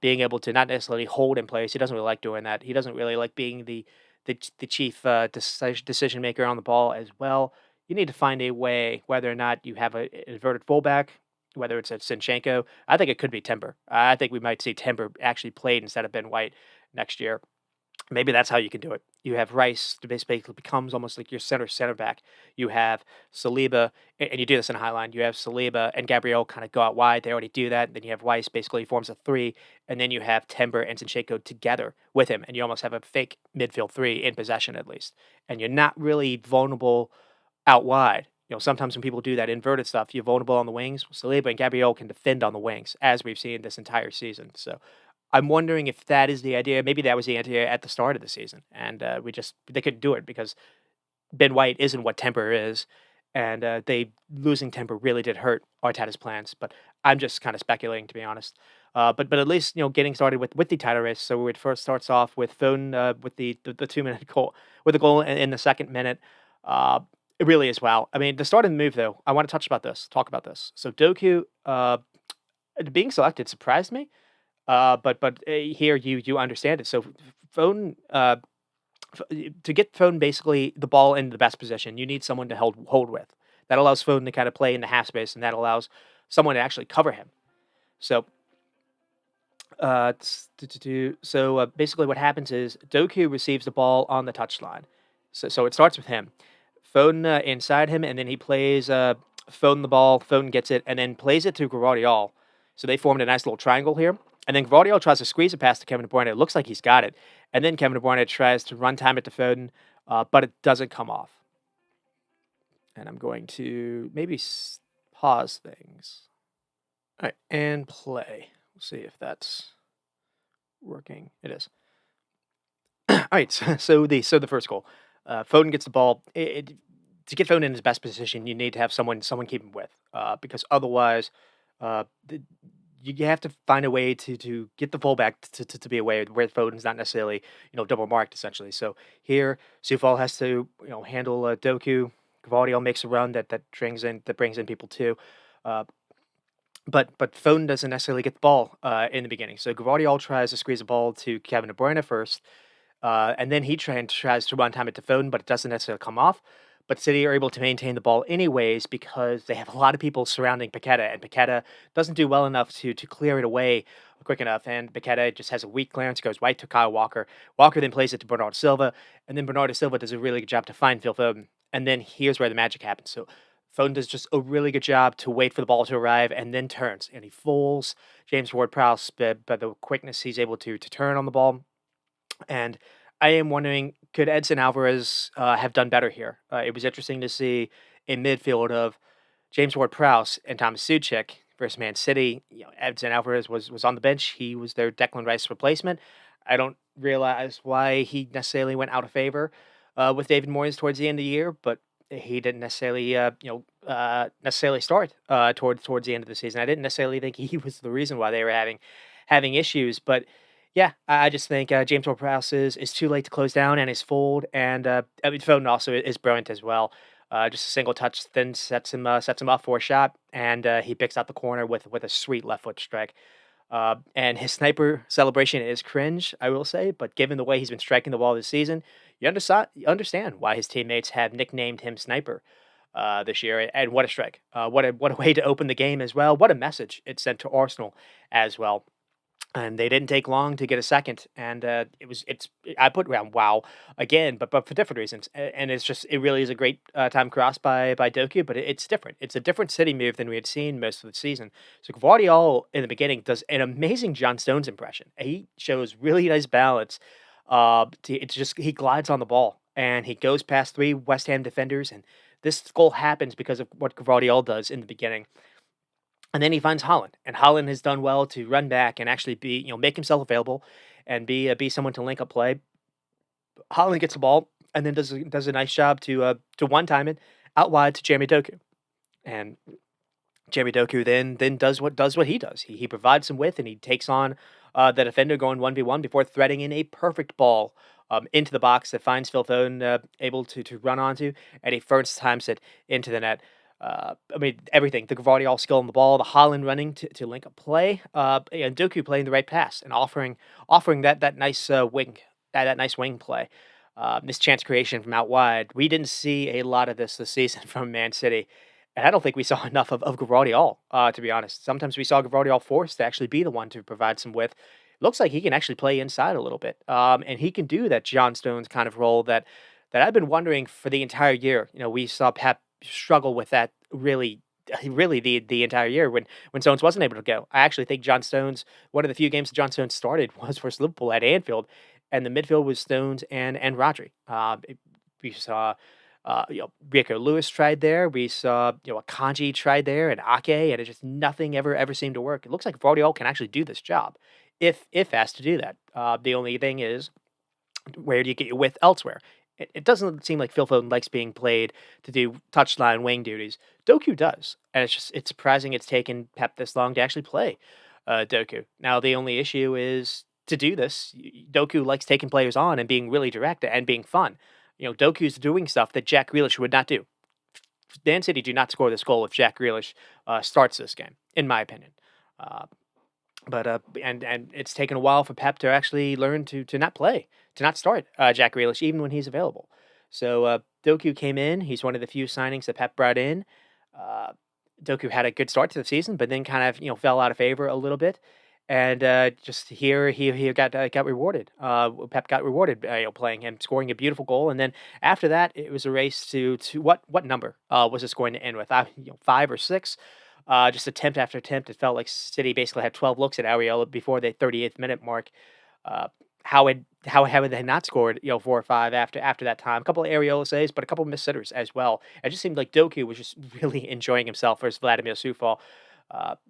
being able to not necessarily hold in place. He doesn't really like doing that. He doesn't really like being the chief decision maker on the ball as well. You need to find a way, whether or not you have an inverted fullback, whether it's a Sinchenko. I think it could be Timber. I think we might see Timber actually played instead of Ben White next year. Maybe that's how you can do it. You have Rice to basically becomes almost like your center back. You have Saliba, and you do this in a high line. You have Saliba and Gabriel kind of go out wide. They already do that. Then you have Rice basically forms a three, and then you have Timber and Zinchenko together with him, and you almost have a fake midfield three in possession at least. And you're not really vulnerable out wide. Sometimes when people do that inverted stuff, you're vulnerable on the wings. Saliba and Gabriel can defend on the wings, as we've seen this entire season. So I'm wondering if that is the idea. Maybe that was the idea at the start of the season, and they couldn't do it because Ben White isn't what Temper is, and they losing Temper really did hurt Arteta's plans. But I'm just kind of speculating, to be honest. But at least getting started with the title race. So it first starts off with Foden with the 2 minute goal with the goal in the second minute. It really is wow. I mean, the start of the move though. I want to talk about this. So Doku being selected surprised me. But here you understand it. So phone to get phone basically the ball in the best position, you need someone to hold with. That allows phone to kind of play in the half space, and that allows someone to actually cover him. So basically what happens is Doku receives the ball on the touchline. So it starts with him. Foden inside him, and then he plays Foden the ball. Foden gets it, and then plays it to Gvardiol. So they formed a nice little triangle here. And then Gvardiol tries to squeeze it past to Kevin De Bruyne. It looks like he's got it. And then Kevin De Bruyne tries to run time it to Foden, but it doesn't come off. And I'm going to maybe pause things. All right, and play. We'll see if that's working. It is. All right, so the first goal. Foden gets the ball. To get Foden in his best position, you need to have someone keep him with, because otherwise, you have to find a way to get the fullback to be away where Foden's not necessarily double marked essentially. So here, Sufal has to handle Doku. Gvardiol makes a run that brings in people too. But Foden doesn't necessarily get the ball in the beginning. So Gvardiol tries to squeeze the ball to Kevin De Bruyne first, and then he tries to run time it to Foden, but it doesn't necessarily come off. But City are able to maintain the ball anyways because they have a lot of people surrounding Paqueta, and Paqueta doesn't do well enough to clear it away quick enough. And Paqueta just has a weak clearance, goes right to Kyle Walker. Walker then plays it to Bernardo Silva, and then Bernardo Silva does a really good job to find Phil Foden. And then here's where the magic happens. So Foden does just a really good job to wait for the ball to arrive and then turns. And he fools James Ward-Prowse by the quickness he's able to turn on the ball. And I am wondering, could Edson Alvarez have done better here? It was interesting to see in midfield of James Ward-Prowse and Thomas Suchek versus Man City. Edson Alvarez was on the bench. He was their Declan Rice replacement. I don't realize why he necessarily went out of favor with David Moyes towards the end of the year, but he didn't necessarily necessarily start towards the end of the season. I didn't necessarily think he was the reason why they were having issues, but yeah, I just think James Ward-Prowse is too late to close down and is fooled, and Foden also is brilliant as well. Just a single touch then sets him up for a shot, and he picks out the corner with a sweet left foot strike. And his sniper celebration is cringe, I will say, but given the way he's been striking the ball this season, you understand why his teammates have nicknamed him Sniper this year. And what a strike! What a way to open the game as well. What a message it sent to Arsenal as well. And they didn't take long to get a second, and I put around wow again, but for different reasons, and it really is a great time cross by Doku, but it's different. It's a different City move than we had seen most of the season. So Gvardiol in the beginning does an amazing John Stones impression. He shows really nice balance. He glides on the ball and he goes past three West Ham defenders, and this goal happens because of what Gvardiol does in the beginning. And then he finds Holland, and Holland has done well to run back and actually be, make himself available and be someone to link up play. Holland gets the ball and then does a nice job to one time it out wide to Jeremy Doku, and Jeremy Doku then does what he does. He provides some width and he takes on the defender going 1v1 before threading in a perfect ball into the box that finds Phil Foden able to run onto, and he first times it into the net. I mean, everything, the Gvardiol skill on the ball, the Holland running to link up play, and Doku playing the right pass and offering that nice wing, that nice wing play. This chance creation from out wide. We didn't see a lot of this season from Man City. And I don't think we saw enough of Gvardiol, to be honest. Sometimes we saw Gvardiol forced to actually be the one to provide some width. Looks like he can actually play inside a little bit, and he can do that John Stones kind of role that I've been wondering for the entire year. We saw Pep struggle with that really the entire year when Stones wasn't able to go. I actually think John Stones, one of the few games that John Stones started was versus Liverpool at Anfield, and the midfield was Stones and Rodri. We saw Rico Lewis tried there. We saw, Akanji tried there and Ake, and it just nothing ever seemed to work. It looks like Guardiola can actually do this job if asked to do that. The only thing is, where do you get your width elsewhere? It doesn't seem like Phil Foden likes being played to do touchline wing duties. Doku does, and it's surprising it's taken Pep this long to actually play Doku. Now the only issue is to do this. Doku likes taking players on and being really direct and being fun. Doku's doing stuff that Jack Grealish would not do. Man City do not score this goal if Jack Grealish starts this game, in my opinion. Uh, but it's taken a while for Pep to actually learn to not play, to not start Jack Grealish even when he's available. So Doku came in. He's one of the few signings that Pep brought in. Uh, Doku had a good start to the season, but then kind of fell out of favor a little bit. And just here, he got rewarded. Pep got rewarded, playing him, scoring a beautiful goal, and then after that, it was a race to what number was this going to end with? 5 or 6. Just attempt after attempt. It felt like City basically had 12 looks at Areola before the 38th minute mark. Uh, how had they not scored 4 or 5 after that time? A couple of Areola saves, but a couple of missed sitters as well. It just seemed like Doku was just really enjoying himself versus Vladimir Sufal.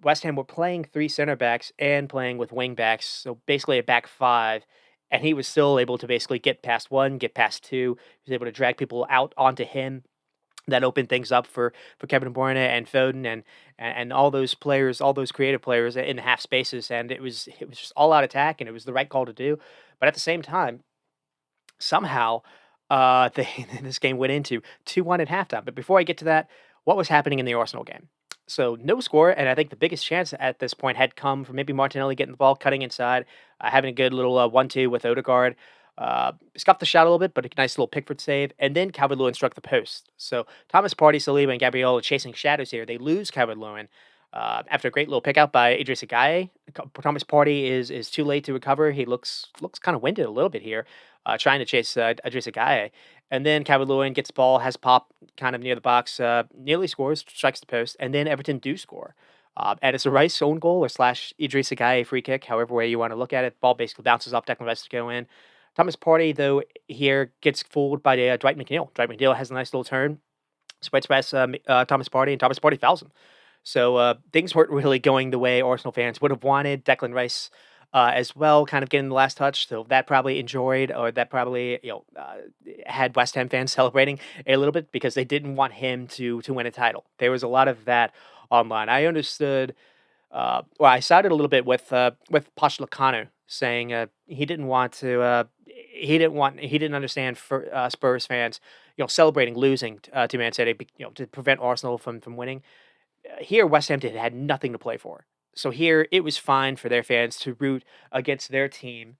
West Ham were playing 3 center backs and playing with wing backs, so basically a back 5, and he was still able to basically get past 1, get past 2. He was able to drag people out onto him. That opened things up for Kevin De Bruyne and Foden and all those players, all those creative players in the half spaces, and it was just all out attack, and it was the right call to do. But at the same time, somehow, this game went into 2-1 at halftime. But before I get to that, what was happening in the Arsenal game? So no score, and I think the biggest chance at this point had come from maybe Martinelli getting the ball, cutting inside, having a good little 1-2 with Odegaard. Scuffed the shot a little bit, but a nice little Pickford save, and then Calvert-Lewin struck the post. So Thomas Partey, Saliba, and Gabriel are chasing shadows here. They lose Calvert-Lewin after a great little pick out by Idris Gueye. Thomas Partey is too late to recover. He looks kind of winded a little bit here, trying to chase Idris Gueye. And then Calvert-Lewin gets the ball, has pop kind of near the box, nearly scores, strikes the post, and then Everton do score. And it's a Rice own goal or slash Idris Gueye free kick, however way you want to look at it. Ball basically bounces off Declan Rice to go in. Thomas Partey, though, here gets fooled by Dwight McNeil. Dwight McNeil has a nice little turn, spreads past Thomas Partey, and Thomas Partey fouls him. So things weren't really going the way Arsenal fans would have wanted. Declan Rice as well, kind of getting the last touch. So that probably had West Ham fans celebrating a little bit because they didn't want him to win a title. There was a lot of that online. I understood. I sided a little bit with Pochettino saying he didn't want to. He didn't understand for Spurs fans, celebrating losing to Man City, to prevent Arsenal from winning. Here, West Ham had nothing to play for. So here, it was fine for their fans to root against their team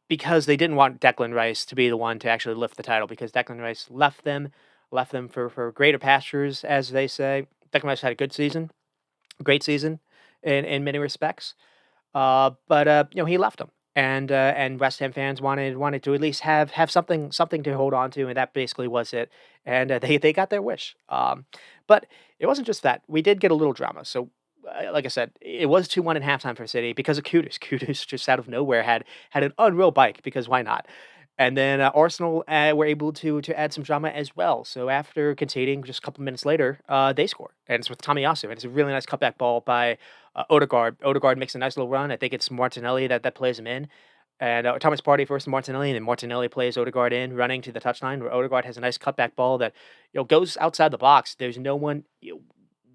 because they didn't want Declan Rice to be the one to actually lift the title because Declan Rice left them for greater pastures, as they say. Declan Rice had a good season, great season in many respects. But he left them, and West Ham fans wanted to at least have something to hold on to, and that basically was it. And they got their wish. But it wasn't just that. We did get a little drama. So, like I said, it was 2-1 at halftime for City because of Kudus. Kudus just out of nowhere had an unreal bike because why not? And then Arsenal were able to add some drama as well. So after conceding, just a couple minutes later, they score, and it's with Tomiyasu, and it's a really nice cutback ball by Odegaard. Odegaard makes a nice little run. I think it's Martinelli that plays him in, and Thomas Partey first to Martinelli, and then Martinelli plays Odegaard in, running to the touchline where Odegaard has a nice cutback ball that goes outside the box. There's no one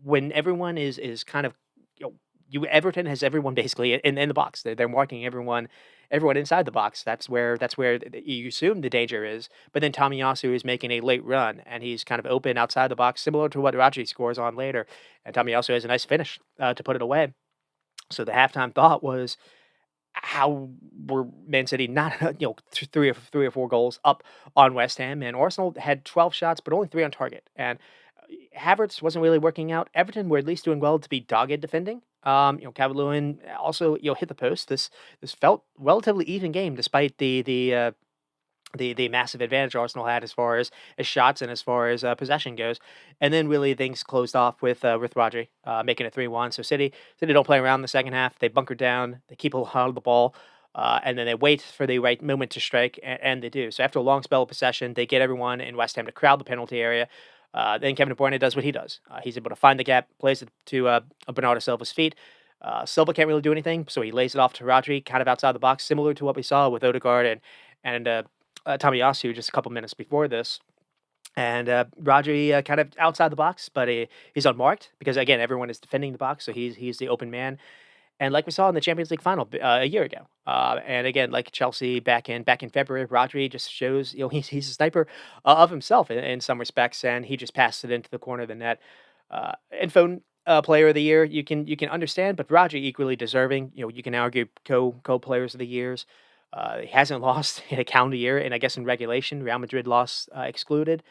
when everyone is kind of you know, Everton has everyone basically in the box. They're marking everyone inside the box. That's where you assume the danger is. But then Tomiyasu is making a late run, and he's kind of open outside the box, similar to what Raji scores on later. And Tomiyasu has a nice finish to put it away. So the halftime thought was, how were Man City not three or four goals up on West Ham, and Arsenal had 12 shots but only three on target, and Havertz wasn't really working out. Everton were at least doing well to be dogged defending. Calvert-Lewin also hit the post. This felt relatively even game despite the massive advantage Arsenal had as far as shots and as far as possession goes. And then really things closed off with Rodri making it 3-1. So City don't play around in the second half. They bunker down. They keep a hold of the ball. And then they wait for the right moment to strike, and they do. So after a long spell of possession, they get everyone in West Ham to crowd the penalty area. Then Kevin De Bruyne does what he does. He's able to find the gap, plays it to Bernardo Silva's feet. Silva can't really do anything, so he lays it off to Rodri, kind of outside the box, similar to what we saw with Odegaard and Tomiyasu just a couple minutes before this. And Rodri kind of outside the box, but he's unmarked because again everyone is defending the box, so he's the open man. And like we saw in the Champions League final a year ago, and again like Chelsea back in February, Rodri just shows he's a sniper of himself in some respects, and he just passed it into the corner of the net. And phone player of the year, you can understand, but Rodri equally deserving. You can argue co players of the years. He hasn't lost in a calendar year, and I guess in regulation, Real Madrid lost excluded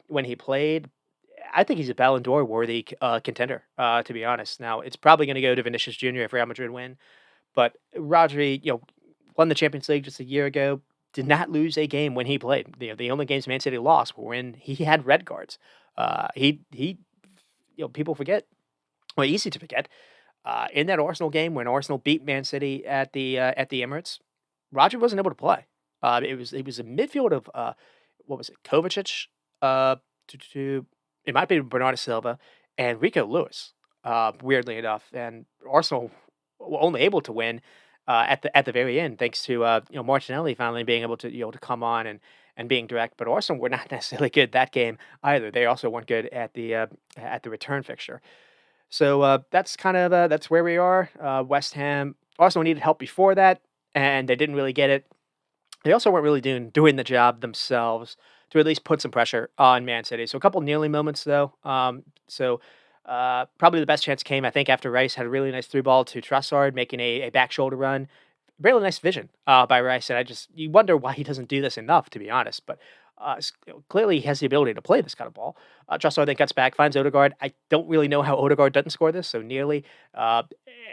when he played. I think he's a Ballon d'Or worthy contender, to be honest. Now it's probably going to go to Vinicius Jr. if Real Madrid win, but Rodri, won the Champions League just a year ago. Did not lose a game when he played. The only games Man City lost were when he had red cards. He people forget, well, easy to forget. In that Arsenal game when Arsenal beat Man City at the Emirates, Roger wasn't able to play. It was a midfield of what was it, Kovacic, to it might be Bernardo Silva and Rico Lewis. Weirdly enough, and Arsenal were only able to win at the very end thanks to Martinelli finally being able to to come on and being direct. But Arsenal were not necessarily good that game either. They also weren't good at the return fixture. So that's kind of that's where we are. West Ham also needed help before that, and they didn't really get it. They also weren't really doing the job themselves to at least put some pressure on Man City. So a couple nearly moments though. Probably the best chance came, I think, after Rice had a really nice through ball to Trossard, making a back shoulder run. Really nice vision by Rice, and you wonder why he doesn't do this enough, to be honest. But clearly he has the ability to play this kind of ball. Trossard then cuts back, finds Odegaard. I don't really know how Odegaard doesn't score this, so nearly.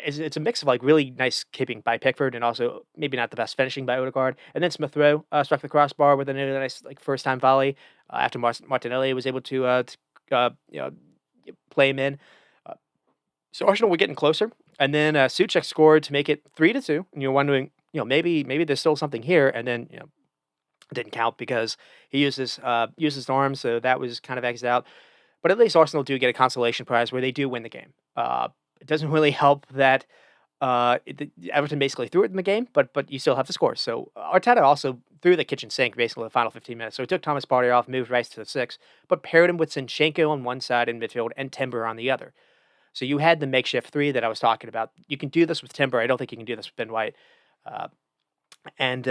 It's a mix of like really nice keeping by Pickford and also maybe not the best finishing by Odegaard. And then Smith Rowe struck the crossbar with a nice like first time volley after Martinelli was able to play him in. So Arsenal were getting closer, and then Souček scored to make it 3-2. And you're wondering, maybe there's still something here, and then it didn't count because he used his arm, so that was kind of X'd out. But at least Arsenal do get a consolation prize where they do win the game. It doesn't really help that Everton basically threw it in the game, but you still have to score. So Arteta also threw the kitchen sink basically the final 15 minutes. So he took Thomas Partey off, moved Rice to the 6, but paired him with Zinchenko on one side in midfield and Timber on the other. So you had the makeshift three that I was talking about. You can do this with Timber. I don't think you can do this with Ben White. And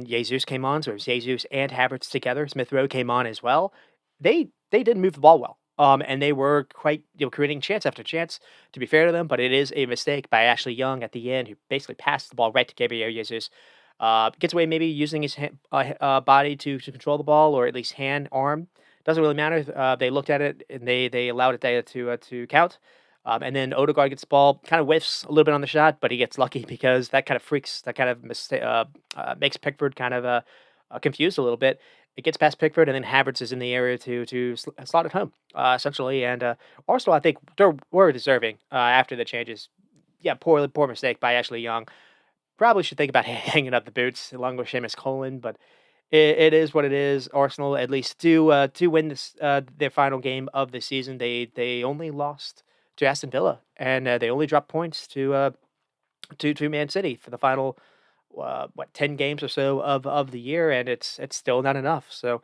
Jesus came on, so it was Jesus and Havertz together. Smith Rowe came on as well. They didn't move the ball well. And they were quite creating chance after chance, to be fair to them, but it is a mistake by Ashley Young at the end, who basically passed the ball right to Gabriel Jesus. Gets away maybe using his body to control the ball, or at least hand, arm. Doesn't really matter. They looked at it and they allowed it to count. And then Odegaard gets the ball, kind of whiffs a little bit on the shot, but he gets lucky because that kind of makes Pickford kind of confused a little bit. It gets past Pickford, and then Havertz is in the area to slot it home, essentially. And Arsenal, I think, were deserving after the changes. Yeah, poor mistake by Ashley Young. probably should think about hanging up the boots along with Seamus Coleman, but it is what it is. Arsenal at least do win this their final game of the season. They only lost to Aston Villa, and they only dropped points to Man City for the final 10 games or so of the year, and it's still not enough. So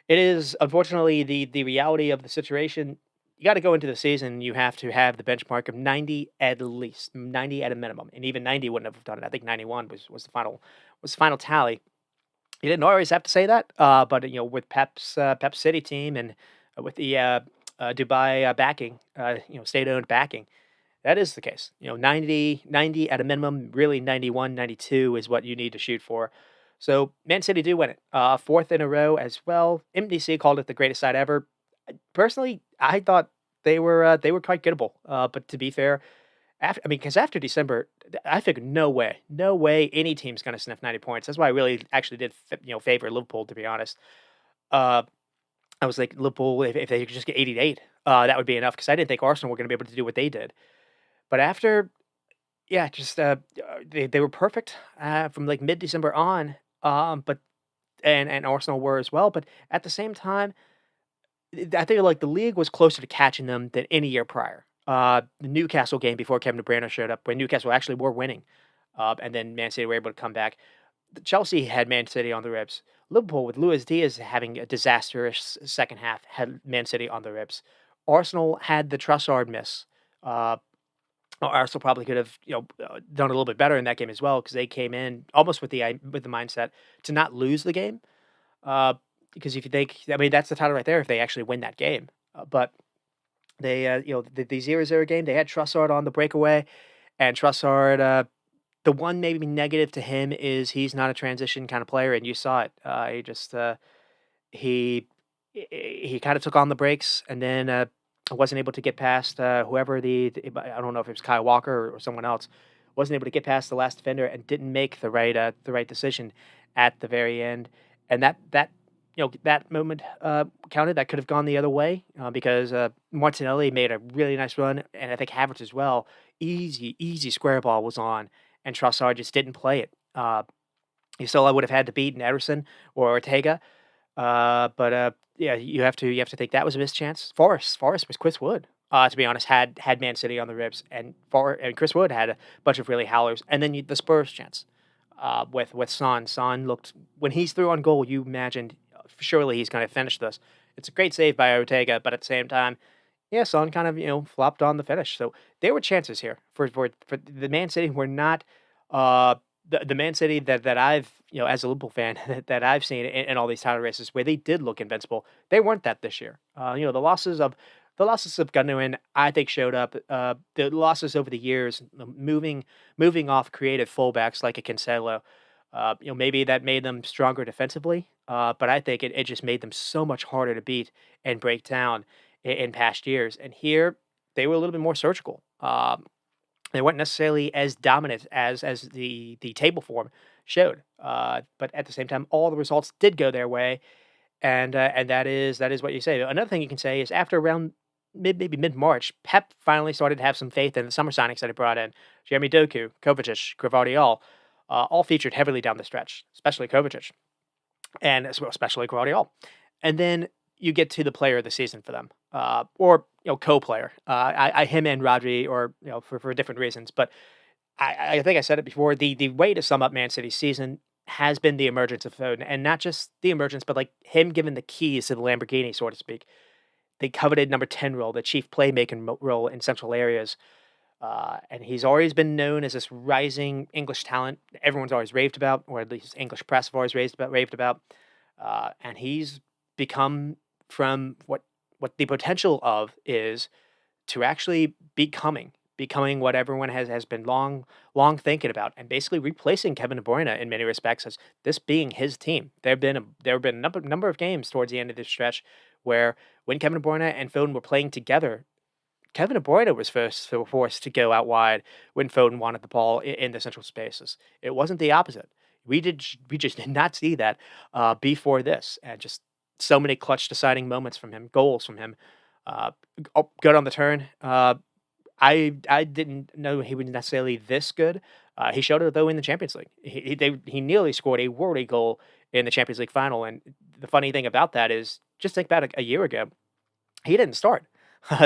it is unfortunately the reality of the situation. You got to go into the season. You have to have the benchmark of 90 at least, 90 at a minimum, and even 90 wouldn't have done it. I think 91 was the final tally. You didn't always have to say that, but with Pep's City team and with the Dubai backing, state-owned backing, that is the case. 90 at a minimum, really 91, 92 is what you need to shoot for. So Man City do win it, fourth in a row as well. MDC called it the greatest side ever. Personally, I thought they were quite gettable. But to be fair, because after December, I figured no way any team's going to sniff 90 points. That's why I really actually did favor Liverpool, to be honest. Uh, I was like Liverpool, if they could just get 80 to 8, that would be enough because I didn't think Arsenal were going to be able to do what they did. But after, yeah, just they were perfect from like mid December on. But and Arsenal were as well. But at the same time, I think like the league was closer to catching them than any year prior. The Newcastle game before Kevin De Bruyne showed up, when Newcastle actually were winning, and then Man City were able to come back. Chelsea had Man City on the ribs. Liverpool, with Luis Diaz having a disastrous second half, had Man City on the ribs. Arsenal had the Trossard miss. Arsenal probably could have, done a little bit better in that game as well because they came in almost with the mindset to not lose the game. Uh, because if you think, I mean, that's the title right there if they actually win that game. But they, the 0-0 game, they had Trossard on the breakaway, and Trossard, the one maybe negative to him is he's not a transition kind of player, and you saw it. He just he he kind of took on the brakes, and then wasn't able to get past whoever I don't know if it was Kyle Walker or someone else, wasn't able to get past the last defender and didn't make the right decision at the very end, and that moment counted. That could have gone the other way because Martinelli made a really nice run, and I think Havertz as well. Easy square ball was on, and Trossard just didn't play it. You still would have had to beat Ederson or Ortega, but yeah, you have to think that was a missed chance. Forrest was Chris Wood. To be honest, had Man City on the ribs, and Chris Wood had a bunch of really howlers, and then the Spurs chance with Son. Son looked when he's through on goal. You imagined surely he's going to finish this. It's a great save by Ortega, but at the same time, yeah, Son kind of flopped on the finish. So there were chances here for the Man City were not the Man City that I've as a Liverpool fan that I've seen in all these title races where they did look invincible. They weren't that this year. The losses of Gundogan, I think, showed up. The losses over the years, moving off creative fullbacks like a Cancelo, maybe that made them stronger defensively. But I think it just made them so much harder to beat and break down in past years. And here they were a little bit more surgical. They weren't necessarily as dominant as the table form showed. But at the same time, all the results did go their way, and that is what you say. Another thing you can say is after around maybe mid March, Pep finally started to have some faith in the summer signings that he brought in. Jeremy Doku, Kovacic, Gvardiol, all featured heavily down the stretch, especially Kovacic, and especially Gvardiol. And then you get to the player of the season for them, or co-player. Him and Rodri, or for different reasons. But I think I said it before. The way to sum up Man City's season has been the emergence of Foden, and not just the emergence, but like him given the keys to the Lamborghini, so to speak. The coveted number 10 role, the chief playmaking role in central areas. And he's always been known as this rising English talent everyone's always raved about, or at least English press have always raved about. And he's become from what the potential of is to actually becoming what everyone has been long thinking about, and basically replacing Kevin De Bruyne in many respects as this being his team. There have been a number of games towards the end of this stretch where when Kevin De Bruyne and Foden were playing together, Kevin De Bruyne was forced to go out wide when Foden wanted the ball in the central spaces. It wasn't the opposite. We just did not see that before this, and just so many clutch deciding moments from him, goals from him. Good on the turn. I didn't know he was necessarily this good. He showed it though in the Champions League. He nearly scored a worldy goal in the Champions League final. And the funny thing about that is, just think about a year ago, he didn't start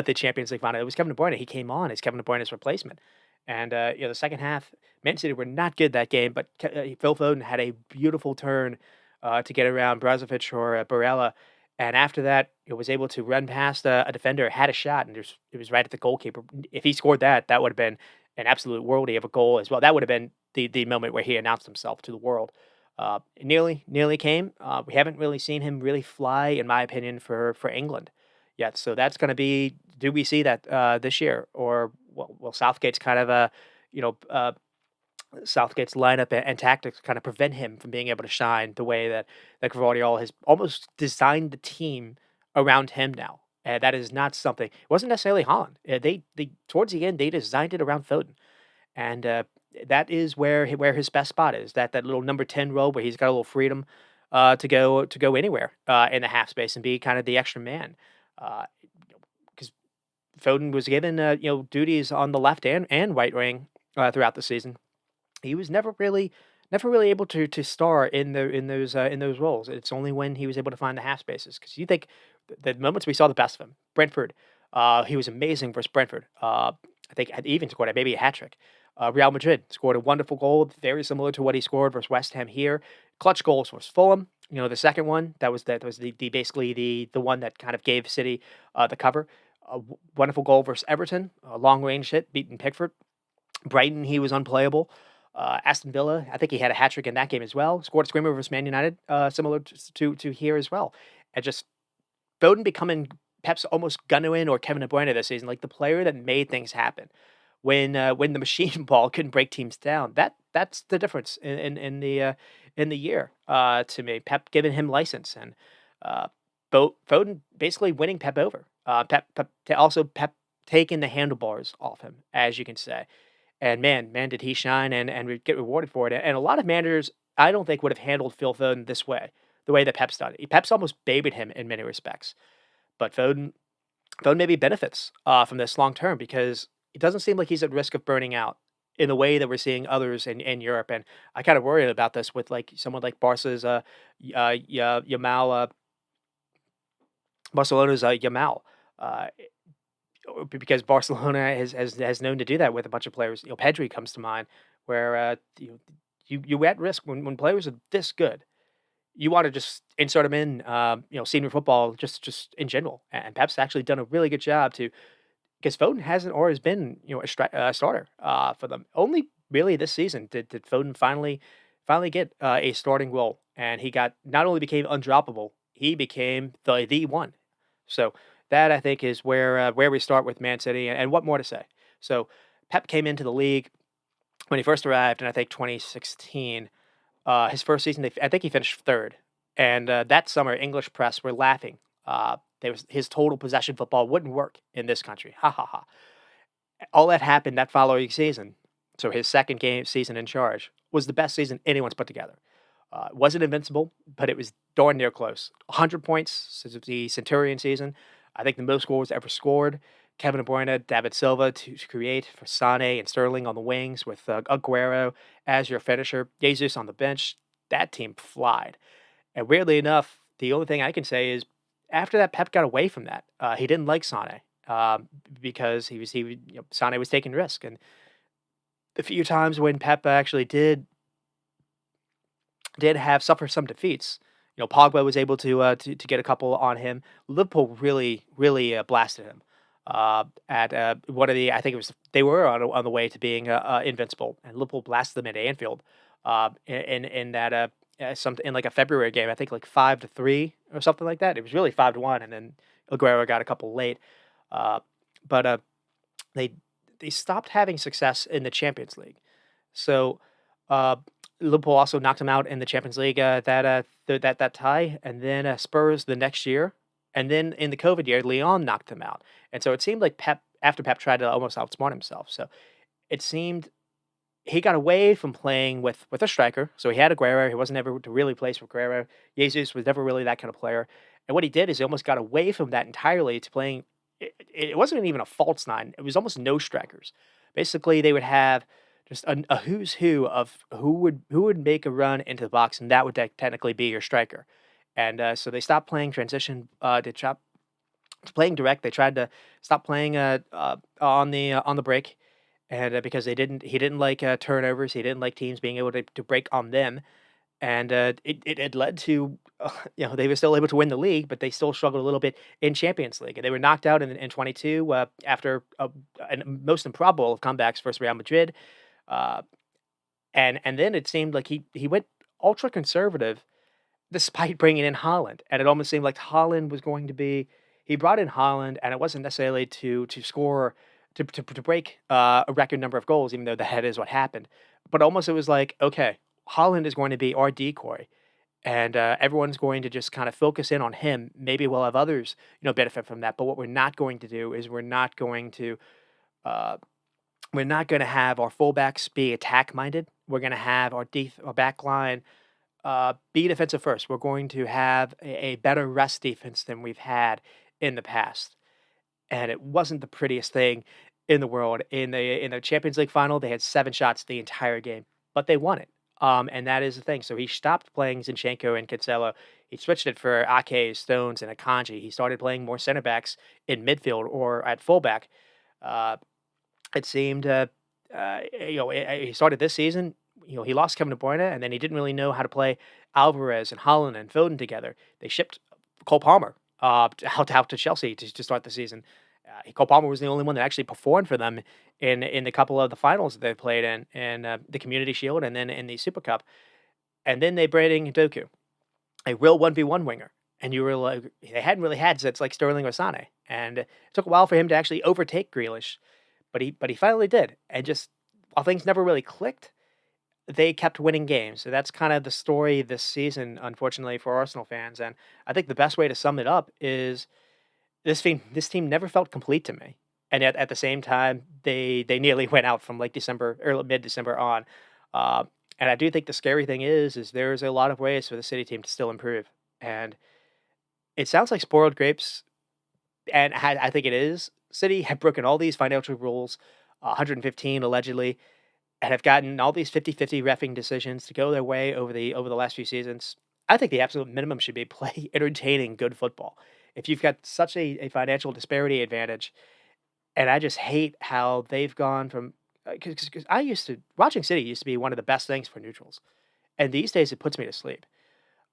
the Champions League final. It was Kevin De Bruyne. He came on as Kevin De Bruyne's replacement. And the second half, Man City were not good that game, but Phil Foden had a beautiful turn to get around Brozovic or Barella. And after that, he was able to run past a defender, had a shot, and it was right at the goalkeeper. If he scored that, that would have been an absolute worldie of a goal as well. That would have been the moment where he announced himself to the world. Nearly came. We haven't really seen him really fly, in my opinion, for England yet. So that's going to be. Do we see that this year, or will Southgate's kind of you know, uh, Southgate's lineup and tactics kind of prevent him from being able to shine the way that Guardiola has almost designed the team around him now. And that is not something. It wasn't necessarily Holland. They towards the end they designed it around Foden, and that is where his best spot is. That little number 10 role where he's got a little freedom to go anywhere in the half space and be kind of the extra man. Because Foden was given duties on the left and right wing throughout the season. He was never really able to star in those roles. It's only when he was able to find the half spaces. Because you think the moments we saw the best of him, Brentford, he was amazing versus Brentford. I think had even scored maybe a hat trick. Real Madrid scored a wonderful goal, very similar to what he scored versus West Ham here. Clutch goals versus Fulham. The second one that was the basically the one that kind of gave City the cover. Wonderful goal versus Everton, a long range hit, beating Pickford. Brighton, he was unplayable. Aston Villa, I think he had a hat trick in that game as well. Scored a screamer versus Man United, similar to here as well. And just Foden becoming Pep's almost Gundogan or Kevin De Bruyne this season, like the player that made things happen. When the machine ball couldn't break teams down, that's the difference in the year to me. Pep giving him license and uh, Foden basically winning Pep over. Pep taking the handlebars off him, as you can say. And man, did he shine and get rewarded for it. And a lot of managers, I don't think, would have handled Phil Foden this way, the way that Pep's done it. Pep's almost babied him in many respects. But Foden maybe benefits from this long term because it doesn't seem like he's at risk of burning out in the way that we're seeing others in Europe. And I kind of worry about this with like someone like Barca's Yamal, Barcelona's Yamal. Uh, because Barcelona has known to do that with a bunch of players. Pedri comes to mind, where you at risk when players are this good. You want to just insert them in, senior football, just in general. And Pep's actually done a really good job to because Foden hasn't always been a starter for them. Only really this season did Foden finally get a starting role, and he got not only became undroppable, he became the one. So that I think is where we start with Man City, and what more to say. So Pep came into the league when he first arrived in I think 2016. His first season, I think he finished third, and that summer English press were laughing. His total possession football wouldn't work in this country. Ha ha ha! All that happened that following season. So his second game season in charge was the best season anyone's put together. It wasn't invincible, but it was darn near close. 100 points since the Centurion season. I think the most goals ever scored. Kevin De Bruyne, David Silva to create for Sane and Sterling on the wings with Aguero as your finisher. Jesus on the bench. That team flied. And weirdly enough, the only thing I can say is after that, Pep got away from that. He didn't like Sane because Sane was taking risk. And the few times when Pep actually did have suffer some defeats. Pogba was able to get a couple on him. Liverpool really blasted him at one of the. I think it was they were on the way to being invincible, and Liverpool blasted them at Anfield in that something in like a February game. I think like 5-3 or something like that. It was really 5-1, and then Aguero got a couple late. But they they stopped having success in the Champions League. So uh, Liverpool also knocked them out in the Champions League that tie, and then Spurs the next year, and then in the COVID year, Lyon knocked them out. And so it seemed like Pep tried to almost outsmart himself. So it seemed he got away from playing with a striker. So he had Aguero. He wasn't ever to really place with Aguero. Jesus was never really that kind of player. And what he did is he almost got away from that entirely to playing it wasn't even a false nine. It was almost no strikers. Basically, they would have just a who's who of who would make a run into the box, and that would technically be your striker. And so they stopped playing transition. They stopped playing direct. They tried to stop playing on the break, and because he didn't like turnovers. He didn't like teams being able to break on them, and it had led to they were still able to win the league, but they still struggled a little bit in Champions League, and they were knocked out in 22 after a most improbable of comebacks versus Real Madrid, uh, and then it seemed like he went ultra conservative despite bringing in Holland, and it almost seemed like Holland was going to be. He brought in Holland, and it wasn't necessarily to score to break a record number of goals, even though that is what happened. But almost it was like, okay, Holland is going to be our decoy, and everyone's going to just kind of focus in on him. Maybe we'll have others, benefit from that. But what we're not going to do is uh, we're not going to have our fullbacks be attack minded. We're going to have our back line be defensive first. We're going to have a better rest defense than we've had in the past, and it wasn't the prettiest thing in the world. In the Champions League final, they had 7 shots the entire game, but they won it. And that is the thing. So he stopped playing Zinchenko and Cancelo. He switched it for Ake, Stones, and Akanji. He started playing more center backs in midfield or at fullback. Uh, it seemed, he started this season. He lost Kevin De Bruyne, and then he didn't really know how to play Alvarez and Holland and Foden together. They shipped Cole Palmer out to Chelsea to start the season. Cole Palmer was the only one that actually performed for them in the couple of the finals that they played in the Community Shield and then in the Super Cup. And then they brought in Doku, a real 1v1 winger. And you were like, they hadn't really had sets like Sterling or Sane. And it took a while for him to actually overtake Grealish, but he finally did. And just while things never really clicked, they kept winning games. So that's kind of the story this season, unfortunately, for Arsenal fans. And I think the best way to sum it up is this team never felt complete to me. And at the same time, they nearly went out from late December or mid December on. Uh, and I do think the scary thing is there's a lot of ways for the City team to still improve. And it sounds like spoiled grapes, and I think it is. City have broken all these financial rules, 115 allegedly, and have gotten all these 50-50 refing decisions to go their way over the last few seasons. I think the absolute minimum should be play entertaining good football. If you've got such a financial disparity advantage, and I just hate how they've gone from because I used to watching City used to be one of the best things for neutrals, and these days it puts me to sleep.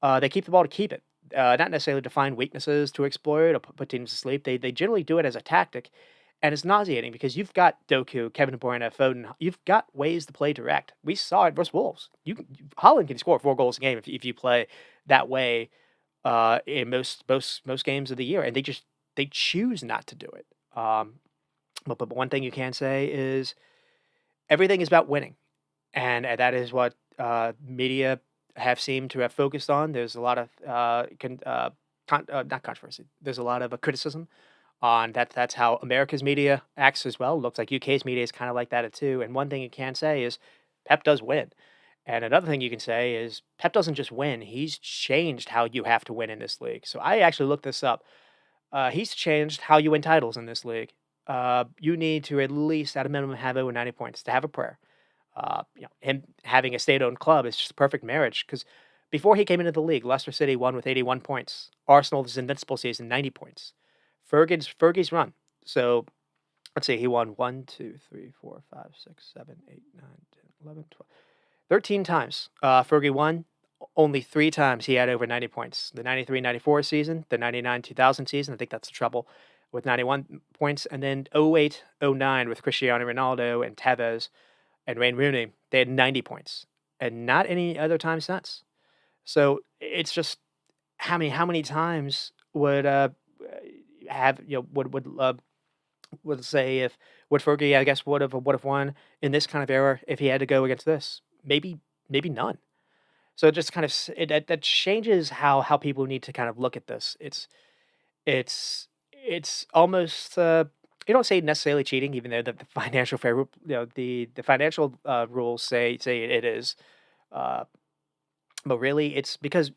They keep the ball to keep it, not necessarily to find weaknesses to exploit or put teams to sleep. They generally do it as a tactic, and it's nauseating because you've got Doku, Kevin De Bruyne, Foden. You've got ways to play direct. We saw it versus Wolves. Holland can score 4 goals a game if you play that way in most games of the year, and they choose not to do it. But one thing you can say is everything is about winning, and that is what media have seemed to have focused on. There's a lot of not controversy. There's a lot of criticism on that. That's how America's media acts as well. Looks like UK's media is kind of like that too. And one thing you can say is Pep does win. And another thing you can say is Pep doesn't just win; he's changed how you have to win in this league. So I actually looked this up. He's changed how you win titles in this league. You need to at least, at a minimum, have over 90 points to have a prayer. Him having a state-owned club is just a perfect marriage because before he came into the league, Leicester City won with 81 points. Arsenal's invincible season, 90 points. Fergie's run. So let's see, he won 1, 2, 3, 4, 5, 6, 7, 8, 9, 10, 11, 12, 13 times. Fergie won. Only 3 times he had over 90 points. The 93-94 season, the 99-2000 season. I think that's the trouble with 91 points. And then 08-09 with Cristiano Ronaldo and Tevez and Wayne Rooney, they had 90 points, and not any other time since. So it's just how many times would have would say if would Fergie, I guess, would have won in this kind of era if he had to go against this? Maybe none. So it just kind of that changes how people need to kind of look at this. It's almost you don't say necessarily cheating, even though the financial the financial rules say it is, uh, but really it's because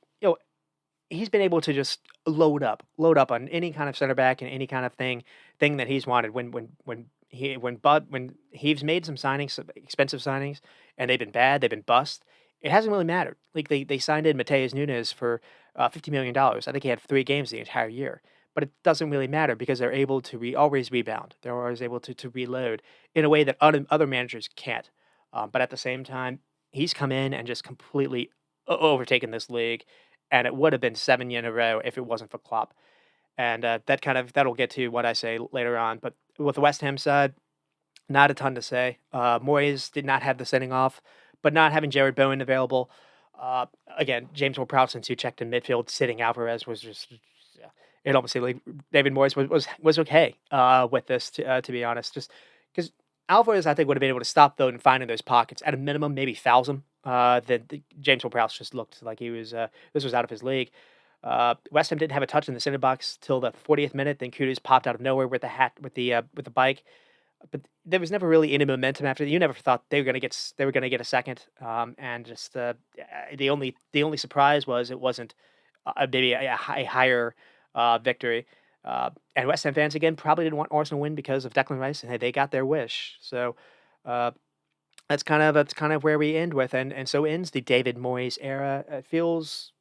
he's been able to just load up on any kind of center back and any kind of thing that he's wanted. When he's made some signings, some expensive signings, and they've been bad, they've been bust. It hasn't really mattered. Like they signed in Mateus Nunes for $50 million. I think he had 3 games the entire year, but it doesn't really matter because they're able to always rebound. They're always able to reload in a way that other managers can't. But at the same time, he's come in and just completely overtaken this league, and it would have been 7 in a row if it wasn't for Klopp. And that'll get to what I say later on. But with the West Ham side, not a ton to say. Moyes did not have the sending off, but not having Jared Bowen available. Uh, Again, James Ward-Prowse and Suchek in midfield, sitting Alvarez was just. Yeah, it almost seemed like David Moyes was okay with this, to be honest. Just because Alvarez, I think, would have been able to stop though and finding those pockets at a minimum, maybe fouls him. That James Ward-Prowse just looked like he was this was out of his league. West Ham didn't have a touch in the center box till the 40th minute. Then Kudus popped out of nowhere with the bike, but there was never really any momentum after that. You never thought they were gonna get a second. And just the only surprise was it wasn't maybe a higher victory. And West Ham fans again probably didn't want Arsenal to win because of Declan Rice, and hey, they got their wish. So uh, that's kind of where we end with, and so ends the David Moyes era. It feels,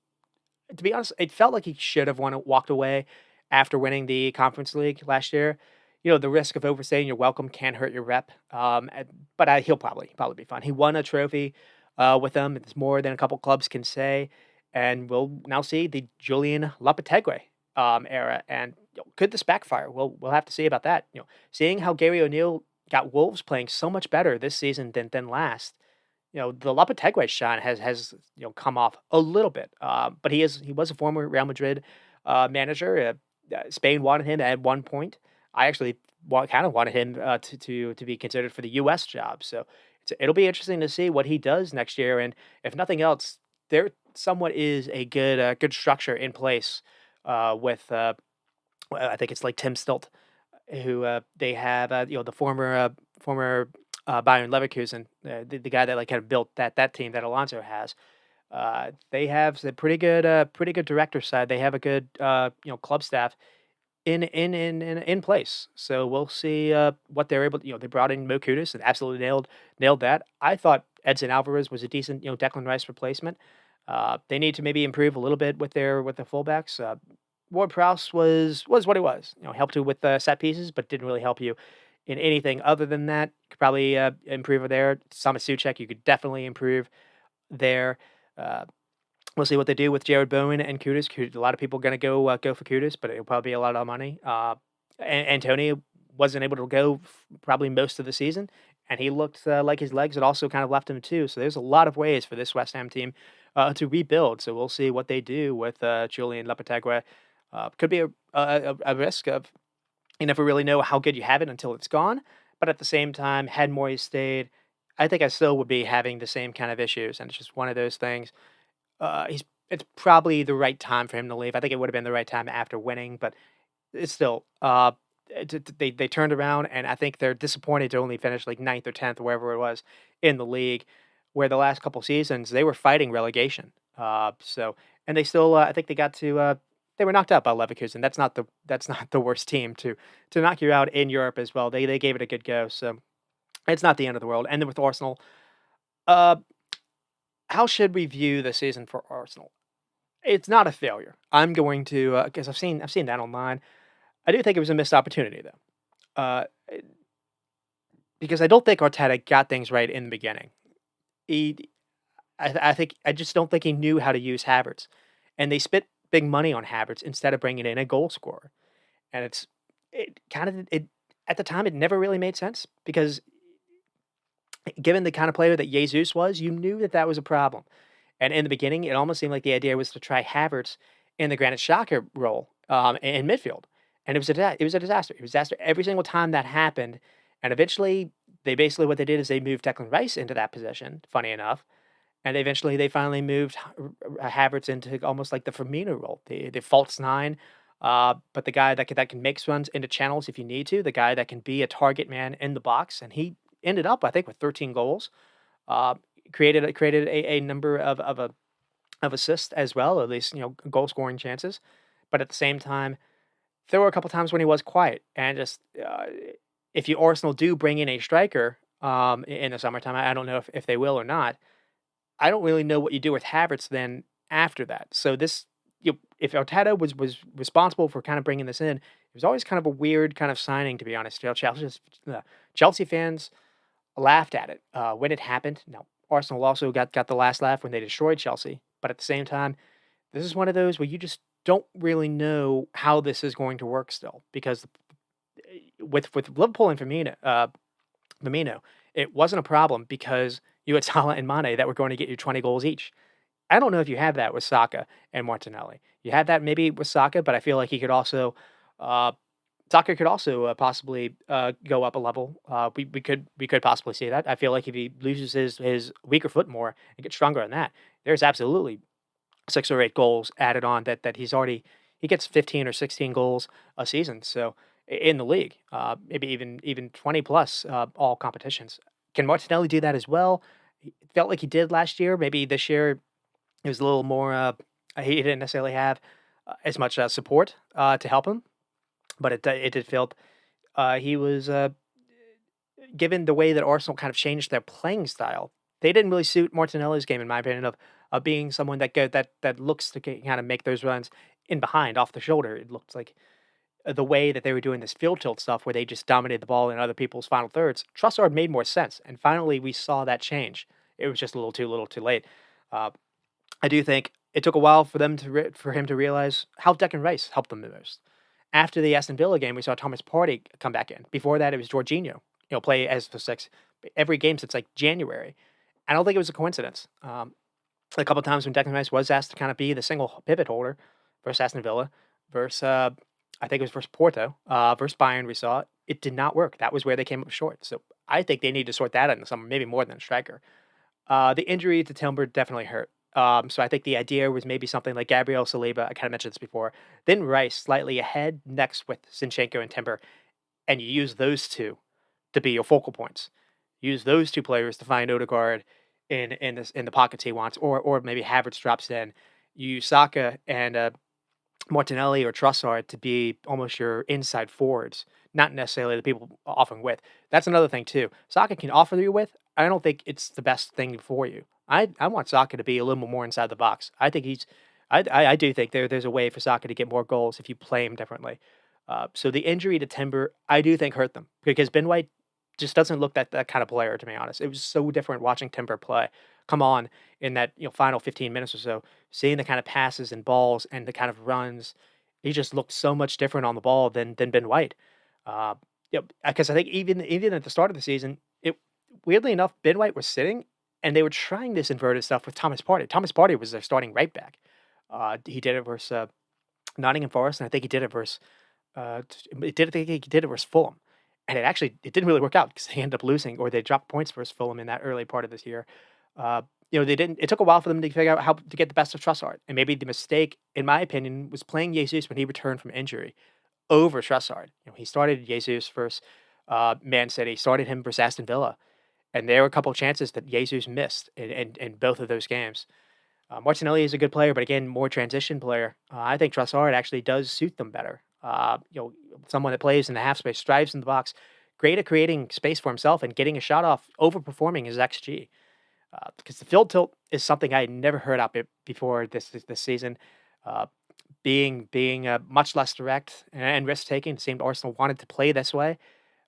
to be honest, it felt like he should have walked away after winning the Conference League last year. The risk of overstaying your welcome can hurt your rep. But he'll probably be fine. He won a trophy with them. It's more than a couple clubs can say, and we'll now see the Julian Lopetegui era. And could this backfire? We'll have to see about that. Seeing how Gary O'Neill got Wolves playing so much better this season than last, the Lopetegui shine has come off a little bit. But he was a former Real Madrid manager. Spain wanted him at one point. I actually kind of wanted him to be considered for the U.S. job. So it'll be interesting to see what he does next year. And if nothing else, there somewhat is a good structure in place with I think it's like Tim Stilt, who they have the former Bayern Leverkusen, the guy that like kind of built that team that Alonso has. They have a pretty good director side. They have a good club staff in place. So we'll see what they're able to. They brought in Mo Kudus and absolutely nailed that. I thought Edson Alvarez was a decent Declan Rice replacement. They need to maybe improve a little bit with the fullbacks. Ward Prowse was what he was. Helped you with the set pieces, but didn't really help you in anything other than that. Could probably improve there. Sama Suchek, you could definitely improve there. Uh, we'll see what they do with Jared Bowen and Kudus. A lot of people are going to go for Kudus, but it'll probably be a lot of money. Antonio wasn't able to go probably most of the season, and he looked like his legs had also kind of left him too. So there's a lot of ways for this West Ham team to rebuild. So we'll see what they do with Julian Lopetegui. Could be a risk of you never really know how good you have it until it's gone. But at the same time, had Moyes stayed, I think I still would be having the same kind of issues. And it's just one of those things. It's probably the right time for him to leave. I think it would have been the right time after winning, but it's still they turned around, and I think they're disappointed to only finish like ninth or 10th, wherever it was in the league, where the last couple seasons they were fighting relegation. And they still I think they were knocked out by Leverkusen. That's not the worst team to knock you out in Europe as well. They gave it a good go, so it's not the end of the world. And then with Arsenal, uh, how should we view the season for Arsenal? It's not a failure. I'm going to because I've seen that online. I do think it was a missed opportunity though, because I don't think Arteta got things right in the beginning. He, I just don't think he knew how to use Havertz, and they spent big money on Havertz instead of bringing in a goal scorer. And it kind of it at the time it never really made sense because given the kind of player that Jesus was, you knew that was a problem. And in the beginning, it almost seemed like the idea was to try Havertz in the Granit Xhaka role in midfield, and it was a disaster. It was a disaster every single time that happened. And eventually, what they did is they moved Declan Rice into that position. Funny enough, and eventually they finally moved Havertz into almost like the Firmino role, the false nine, but the guy that can make runs into channels if you need to, the guy that can be a target man in the box, and he ended up I think with 13 goals. Uh, created a number of assists as well, at least, goal scoring chances. But at the same time, there were a couple times when he was quiet and just if you Arsenal do bring in a striker in the summertime, I don't know if they will or not. I don't really know what you do with Havertz then after that. So this, if Arteta was responsible for kind of bringing this in, it was always kind of a weird kind of signing, to be honest. Chelsea fans laughed at it when it happened. Now Arsenal also got the last laugh when they destroyed Chelsea, but at the same time, this is one of those where you just don't really know how this is going to work still because with Liverpool and Firmino, it wasn't a problem because you had Salah and Mane that were going to get you 20 goals each. I don't know if you have that with Saka and Martinelli. You had that maybe with Saka, but I feel like he could also, uh, Saka could also possibly go up a level. We could possibly see that. I feel like if he loses his weaker foot more and gets stronger on that, there's absolutely 6 or 8 goals added on that he gets 15 or 16 goals a season. So in the league, maybe even 20 plus all competitions. Can Martinelli do that as well? It felt like he did last year. Maybe this year it was a little more. He didn't necessarily have as much support to help him, but it did feel he was given the way that Arsenal kind of changed their playing style. They didn't really suit Martinelli's game, in my opinion, of being someone that looks to kind of make those runs in behind off the shoulder. It looked like the way that they were doing this field tilt stuff where they just dominated the ball in other people's final thirds. Trossard made more sense, and finally we saw that change. It was just a little too late. Uh, I do think it took a while for them for him to realize how Declan Rice helped them the most. After the Aston Villa game, we saw Thomas Partey come back in. Before that, it was Jorginho, play as the six every game since like January. I don't think it was a coincidence. A couple times when Declan Rice was asked to kind of be the single pivot holder versus Aston Villa, versus I think it was versus Porto, versus Bayern, we saw it did not work. That was where they came up short. So I think they need to sort that out in the summer, maybe more than a striker. The injury to Timber definitely hurt. So I think the idea was maybe something like Gabriel Saliba. I kind of mentioned this before. Then Rice slightly ahead, next with Zinchenko and Timber, and you use those two to be your focal points. Use those two players to find Odegaard in the pockets he wants, or maybe Havertz drops in. You use Saka and Martinelli or Trossard to be almost your inside forwards, not necessarily the people offering width. That's another thing too. Saka can offer you width. I don't think it's the best thing for you. I want Saka to be a little more inside the box. I think I do think there's a way for Saka to get more goals if you play him differently. So the injury to Timber, I do think hurt them because Ben White just doesn't look that kind of player, to be honest. It was so different watching Timber play. Come on, in that final 15 minutes or so, seeing the kind of passes and balls and the kind of runs, he just looked so much different on the ball than Ben White. Uh, because I think even at the start of the season, it weirdly enough, Ben White was sitting and they were trying this inverted stuff with Thomas Partey. Thomas Partey was their starting right back. He did it versus Nottingham Forest, and I think he did it versus I think he did it versus Fulham, and it didn't really work out because they ended up losing or they dropped points versus Fulham in that early part of this year. They didn't. It took a while for them to figure out how to get the best of Trossard, and maybe the mistake, in my opinion, was playing Jesus when he returned from injury over Trossard. He started Jesus versus Man City, started him versus Aston Villa, and there were a couple of chances that Jesus missed in both of those games. Martinelli is a good player, but again, more transition player. I think Trossard actually does suit them better. Someone that plays in the half space, strives in the box, great at creating space for himself and getting a shot off, overperforming his XG. Because the field tilt is something I had never heard of before this season. Uh, being much less direct and risk taking, it seemed Arsenal wanted to play this way.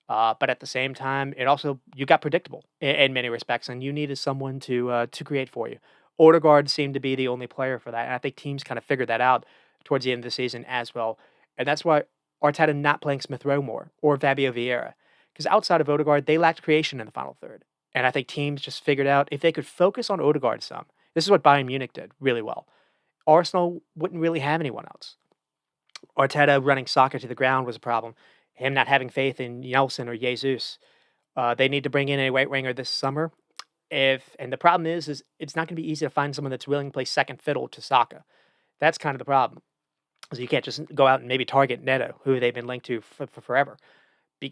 But at the same time, you got predictable in many respects, and you needed someone to create for you. Odegaard seemed to be the only player for that, and I think teams kind of figured that out towards the end of the season as well. And that's why Arteta not playing Smith Rowe more or Fabio Vieira, because outside of Odegaard, they lacked creation in the final third. And I think teams just figured out if they could focus on Odegaard some. This is what Bayern Munich did really well. Arsenal wouldn't really have anyone else. Arteta running Saka to the ground was a problem. Him not having faith in Nelson or Jesus. They need to bring in a right winger this summer. And the problem is it's not going to be easy to find someone that's willing to play second fiddle to Saka. That's kind of the problem. So you can't just go out and maybe target Neto, who they've been linked to for forever,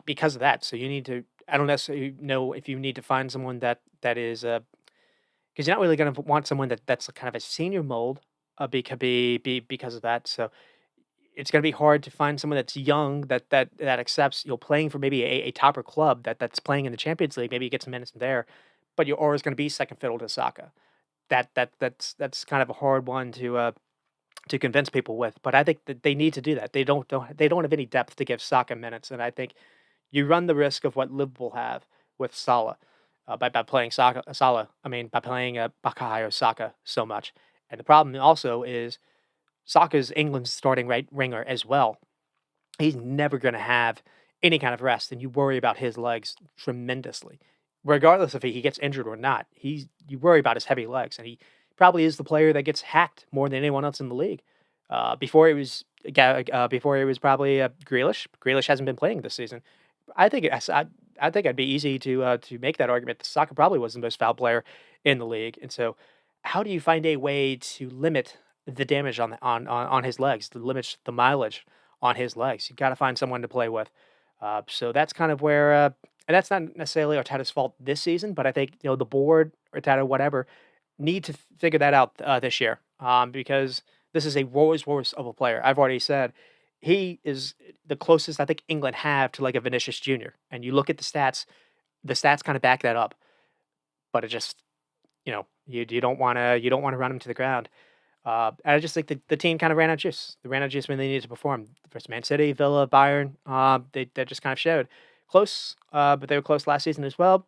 because of that. So you need to. I don't necessarily know if you need to find someone that is 'cause you're not really gonna want someone that's kind of a senior mold, because of that, so it's gonna be hard to find someone that's young that accepts, playing for maybe a topper club that's playing in the Champions League, maybe you get some minutes there, but you're always gonna be second fiddle to Saka. That's kind of a hard one to convince people with, but I think that they need to do that. They don't have any depth to give Saka minutes, and I think you run the risk of what Liverpool have with Salah, by playing Salah. I mean, by playing Bukayo Saka so much, and the problem also is Saka's England's starting right winger as well. He's never going to have any kind of rest, and you worry about his legs tremendously, regardless if he gets injured or not. You worry about his heavy legs, and he probably is the player that gets hacked more than anyone else in the league. Before it was probably Grealish. Grealish hasn't been playing this season. I think I'd be easy to make that argument. Saka probably was the most foul player in the league, and so how do you find a way to limit the damage on his legs, to limit the mileage on his legs? You got to find someone to play with. So that's kind of where, and that's not necessarily Arteta's fault this season, but I think the board, Arteta, whatever, need to figure that out this year, because this is a Rolls Royce of a player. I've already said he is the closest I think England have to like a Vinicius Junior. And you look at the stats kind of back that up, but it just you don't want to run him to the ground. And I just think the team kind of ran out of juice. They ran out of juice when they needed to perform. First, Man City, Villa, Bayern, they just kind of showed close, but they were close last season as well.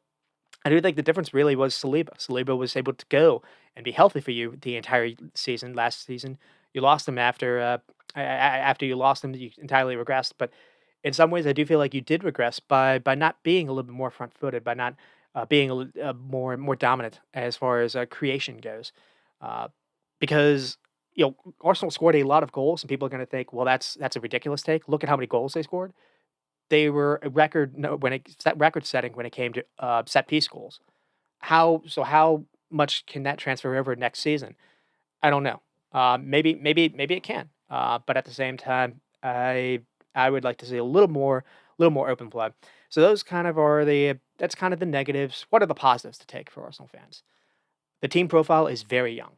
I do think the difference really was Saliba. Saliba was able to go and be healthy for you the entire season. Last season, you lost him after you lost him, you entirely regressed. But in some ways, I do feel like you did regress by not being a little bit more front footed, by not being more dominant as far as creation goes. Uh, because Arsenal scored a lot of goals, and people are going to think, well, that's a ridiculous take. Look at how many goals they scored. They were a record no, when it set record setting when it came to set piece goals. How much can that transfer over next season? I don't know. Maybe it can. But at the same time, I would like to see a little more open play. So those kind of are that's kind of the negatives. What are the positives to take for Arsenal fans? The team profile is very young.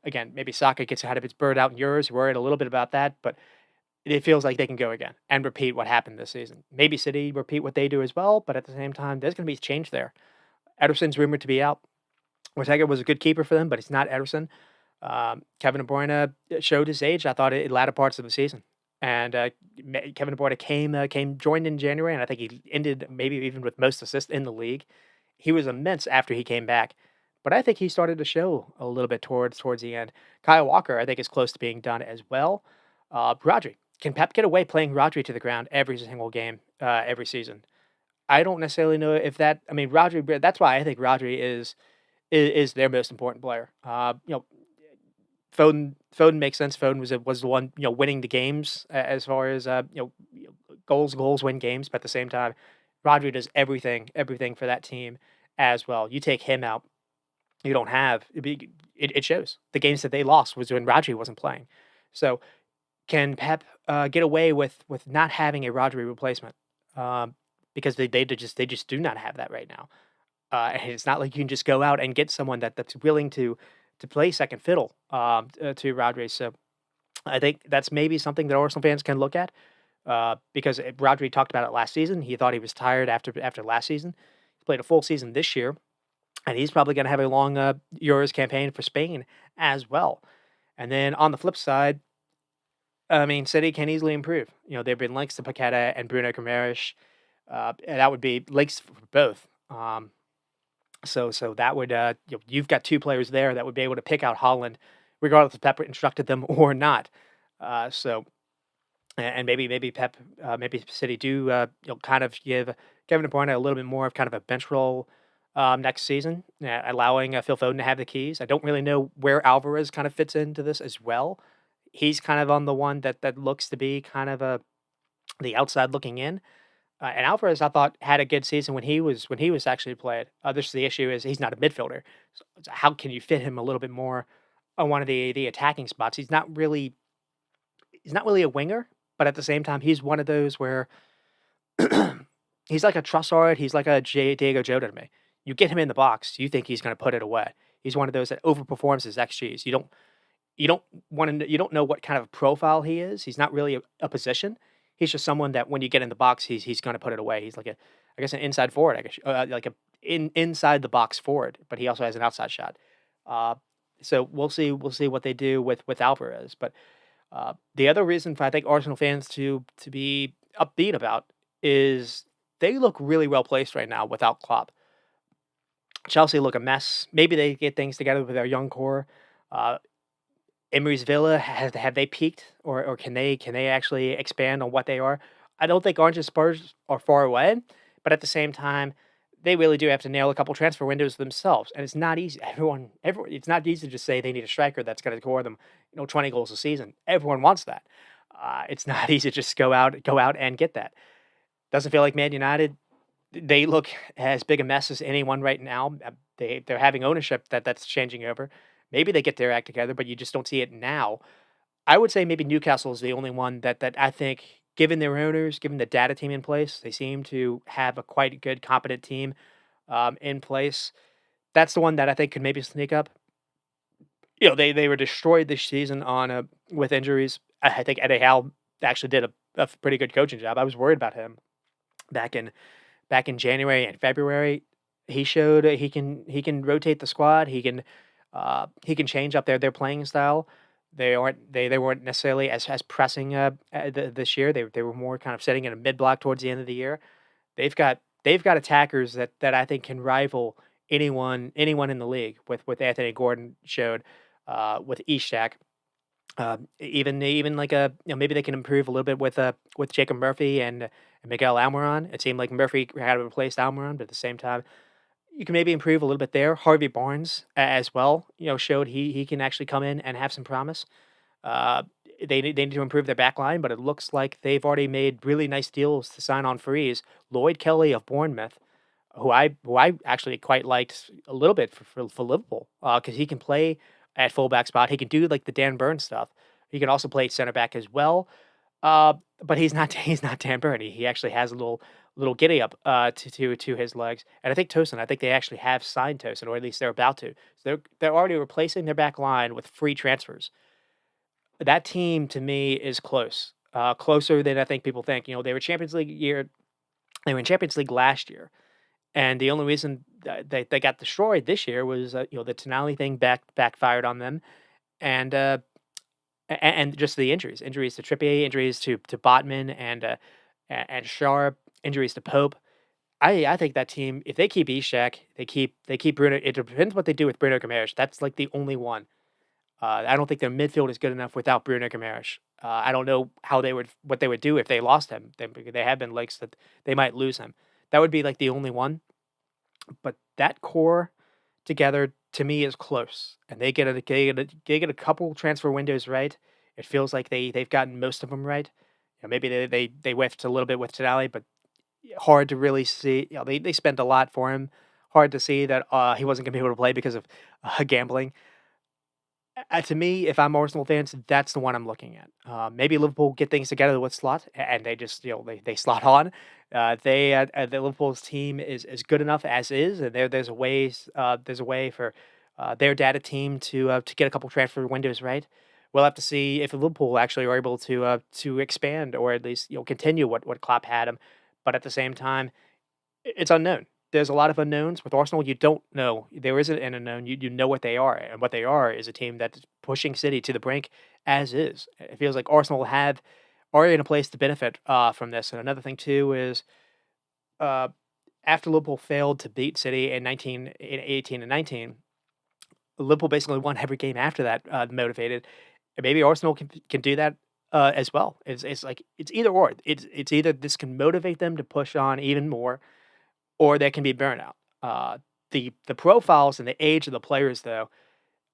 Again, maybe Saka gets ahead of its bird out in Euros. Worried a little bit about that, but it feels like they can go again and repeat what happened this season. Maybe City repeat what they do as well, but at the same time, there's going to be change there. Ederson's rumored to be out. Ortega was a good keeper for them, but it's not Ederson. Kevin De Bruyne showed his age, I thought, in latter parts of the season. And Kevin De Bruyne joined in January, and I think he ended maybe even with most assists in the league. He was immense after he came back, but I think he started to show a little bit towards the end. Kyle Walker, I think, is close to being done as well. Rodri, can Pep get away playing Rodri to the ground every single game, every season? I don't necessarily know if that. I mean, Rodri. That's why I think Rodri is their most important player. Foden makes sense. Foden was the one winning the games as far as goals win games. But at the same time, Rodri does everything for that team as well. You take him out, you don't have it shows. The games that they lost was when Rodri wasn't playing. So can Pep get away with not having a Rodri replacement? Because they just do not have that right now. And it's not like you can just go out and get someone that's willing to play second fiddle to Rodri. So I think that's maybe something that Arsenal fans can look at, because Rodri talked about it last season. He thought he was tired after last season. He played a full season this year, and he's probably going to have a long Euros campaign for Spain as well. And then on the flip side, I mean, City can easily improve. There have been links to Paqueta and Bruno Guimaraes, and that would be links for both. So that would you've got two players there that would be able to pick out Holland, regardless if Pep instructed them or not. So and maybe Pep, maybe City do kind of give Kevin De Bruyne a little bit more of kind of a bench role next season, allowing Phil Foden to have the keys. I don't really know where Alvarez kind of fits into this as well. He's kind of on the one that looks to be kind of the outside looking in. And Alvarez, I thought, had a good season when he was actually played. This the issue is he's not a midfielder. So how can you fit him a little bit more on one of the attacking spots? He's not really a winger, but at the same time, he's one of those where he's like a Trussard. He's like a Diego Jota to me. You get him in the box, you think he's going to put it away. He's one of those that overperforms his XGs. You don't know what kind of profile he is. He's not really a position. He's just someone that when you get in the box, he's going to put it away. He's like I guess an inside forward. I guess like inside the box forward, but he also has an outside shot. Uh, so we'll see what they do with Alvarez. But the other reason for I think Arsenal fans to be upbeat about is they look really well placed right now without Klopp. Chelsea look a mess. Maybe they get things together with their young core. Uh, Emery's Villa have they peaked, or can they actually expand on what they are? I don't think Orange Spurs are far away, but at the same time, they really do have to nail a couple transfer windows themselves, and it's not easy. Everyone, it's not easy to just say they need a striker that's going to score them, 20 goals a season. Everyone wants that. It's not easy to just go out and get that. Doesn't feel like Man United. They look as big a mess as anyone right now. They're having ownership that's changing over. Maybe they get their act together, but you just don't see it now. I would say maybe Newcastle is the only one that I think, given their owners, given the data team in place, they seem to have a quite good, competent team in place. That's the one that I think could maybe sneak up. They were destroyed this season on with injuries. I think Eddie Howe actually did a pretty good coaching job. I was worried about him back in January and February. He showed he can rotate the squad. He can change up their playing style. They weren't necessarily as pressing this year. They were more kind of setting in a mid block towards the end of the year. They've got attackers that I think can rival anyone in the league with Anthony Gordon showed with Ishak. Even like maybe they can improve a little bit with Jacob Murphy and Miguel Almiron. It seemed like Murphy had replaced Almiron, but at the same time, you can maybe improve a little bit there. Harvey Barnes as well, showed he can actually come in and have some promise. Uh, they need to improve their back line, but it looks like they've already made really nice deals to sign on freeze. Lloyd Kelly of Bournemouth, who I actually quite liked a little bit for Liverpool, because he can play at fullback spot. He can do like the Dan Burns stuff. He can also play center back as well. Uh, but he's not he's not Dan Burn. He actually has a little giddy up to his legs. And I think Tosin. I think they actually have signed Tosin, or at least they're about to. So they're already replacing their back line with free transfers. That team to me is close, closer than I think people think. They were Champions League year. They were in Champions League last year, and the only reason that they got destroyed this year was the Tonali thing backfired on them, and and just the injuries to Trippier, injuries to Botman and Sharp, injuries to Pope. I think that team, if they keep Ishak, they keep Bruno. It depends what they do with Bruno Guimaraes. That's like the only one. I don't think their midfield is good enough without Bruno Guimaraes. I don't know what they would do if they lost him. They have been leaks that they might lose him. That would be like the only one. But that core together to me is close, and they get a couple transfer windows right. It feels like they've gotten most of them right. Maybe they whiffed a little bit with Tonali, but hard to really see. They spent a lot for him. Hard to see that he wasn't going to be able to play because of gambling. To me, if I'm Arsenal fans, that's the one I'm looking at. Maybe Liverpool get things together with Slot, and they just they slot on. The Liverpool's team is good enough as is, and there's a way for their data team to get a couple transfer windows right. We'll have to see if Liverpool actually are able to expand, or at least continue what Klopp had them. But at the same time, it's unknown. There's a lot of unknowns. With Arsenal, you don't know. There isn't an unknown. You know what they are, and what they are is a team that's pushing City to the brink as is. It feels like Arsenal are in a place to benefit from this. And another thing too is uh, after Liverpool failed to beat City in 18 and 19, Liverpool basically won every game after that, motivated. And maybe Arsenal can do that as well. It's like it's either or. It's either this can motivate them to push on even more, or there can be burnout. The profiles and the age of the players, though,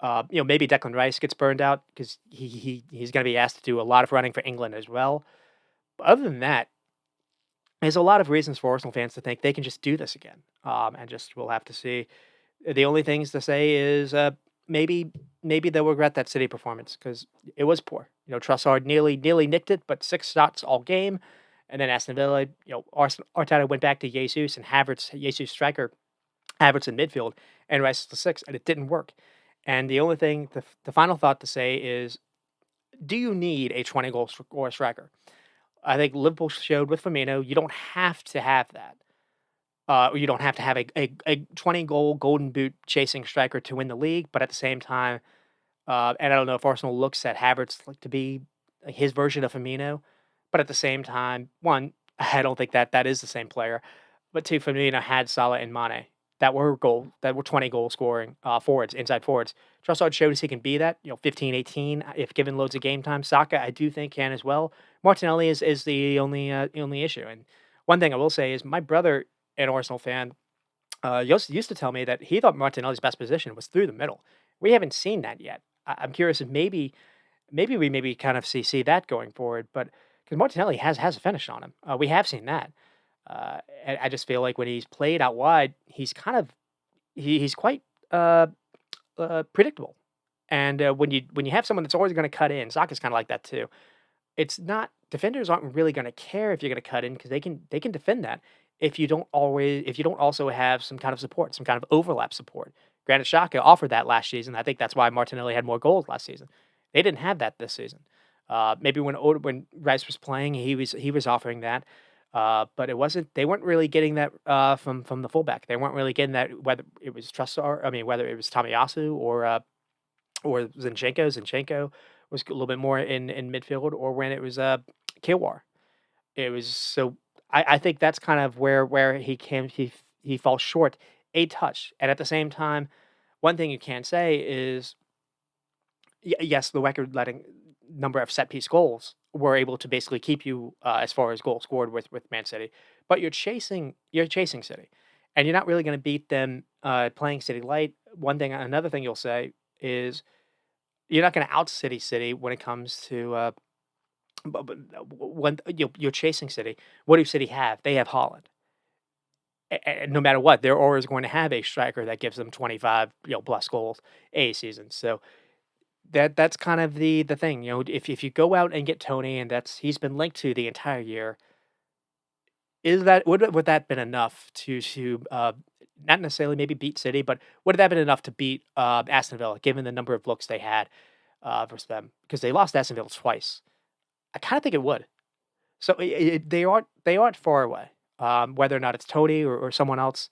maybe Declan Rice gets burned out because he's going to be asked to do a lot of running for England as well. But other than that, there's a lot of reasons for Arsenal fans to think they can just do this again. And just we'll have to see. The only things to say is maybe they'll regret that City performance because it was poor. Trossard nearly nicked it, but 6 shots all game. And then Aston Villa, Arteta went back to Jesus and Havertz, Jesus striker, Havertz in midfield and Rice the six, and it didn't work. And the only thing, the final thought to say is, do you need a 20 goal score striker? I think Liverpool showed with Firmino, you don't have to have that. Or you don't have to have a 20 goal golden boot chasing striker to win the league, but at the same time, and I don't know if Arsenal looks at Havertz like to be like his version of Firmino, but at the same time, one, I don't think that that is the same player. But two, Firmino had Salah and Mane that were 20 goal scoring forwards, inside forwards. Trossard showed us he can be that, 15, 18 if given loads of game time. Saka, I do think can as well. Martinelli is the only issue. And one thing I will say is my brother, an Arsenal fan, used to tell me that he thought Martinelli's best position was through the middle. We haven't seen that yet. I'm curious if maybe we maybe kind of see that going forward, but because Martinelli has a finish on him, we have seen that. And I just feel like when he's played out wide, he's kind of he's quite predictable. And when you have someone that's always going to cut in, Saka's kind of like that too. It's not defenders aren't really going to care if you're going to cut in because they can defend that if you don't also have some kind of support, some kind of overlap support. Granted, Xhaka offered that last season. I think that's why Martinelli had more goals last season. They didn't have that this season. Maybe when Rice was playing, he was offering that, but it wasn't. They weren't really getting that from the fullback. They weren't really getting that whether it was Trussard. I mean, whether it was Tomiyasu or Zinchenko. Zinchenko was a little bit more in midfield, or when it was Kilwar. It was so I think that's kind of where he falls short a touch. And at the same time, one thing you can say is yes, the record letting number of set piece goals were able to basically keep you as far as goals scored with Man City, but you're chasing City, and you're not really going to beat them playing City light. Another thing you'll say is you're not going to out City when it comes to when you're chasing City. What do City have? They have Holland. And no matter what, they're always going to have a striker that gives them 25 plus goals a season. So that's kind of the thing. If you go out and get Tony, and that's he's been linked to the entire year, is that would that been enough to not necessarily maybe beat City, but would that been enough to beat Aston Villa, given the number of looks they had versus them? Because they lost Aston Villa twice. I kind of think it would. So they aren't far away. Whether or not it's Tony or someone else,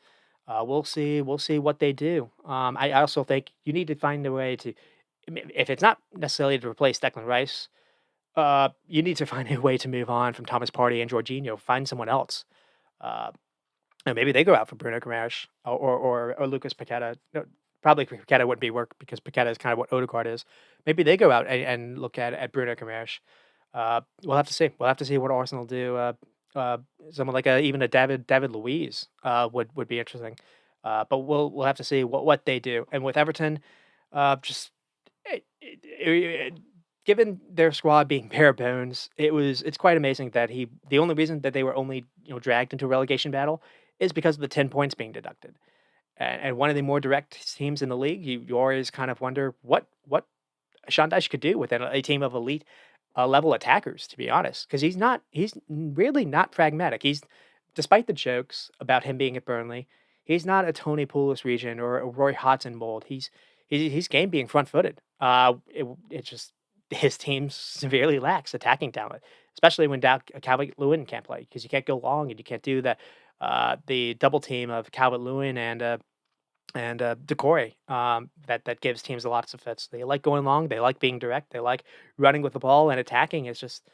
we'll see. We'll see what they do. I also think you need to find a way to, if it's not necessarily to replace Declan Rice, you need to find a way to move on from Thomas Partey and Jorginho. Find someone else. Uh, and maybe they go out for Bruno Guimaraes or Lucas Paqueta. No, probably Paqueta wouldn't be work because Paqueta is kind of what Odegaard is. Maybe they go out and look at Bruno Guimaraes. We'll have to see. We'll have to see what Arsenal do. Uh, Someone like even a David Luiz would be interesting. But we'll have to see what they do. And with Everton, just it, given their squad being bare bones, it's quite amazing that the only reason that they were only dragged into a relegation battle is because of the 10 points being deducted. And one of the more direct teams in the league, you always kind of wonder what Sean Dyche could do with a team of elite level attackers, to be honest, because he's really not pragmatic. Despite the jokes about him being at Burnley, he's not a Tony Pulis region or a Roy Hodgson mold. He's game being front footed. It just his team severely lacks attacking talent, especially when Calvert Lewin can't play because you can't go long and you can't do the double team of Calvert Lewin and Decore, that gives teams a lot of fits. They like going long, they like being direct, they like running with the ball and attacking. It's just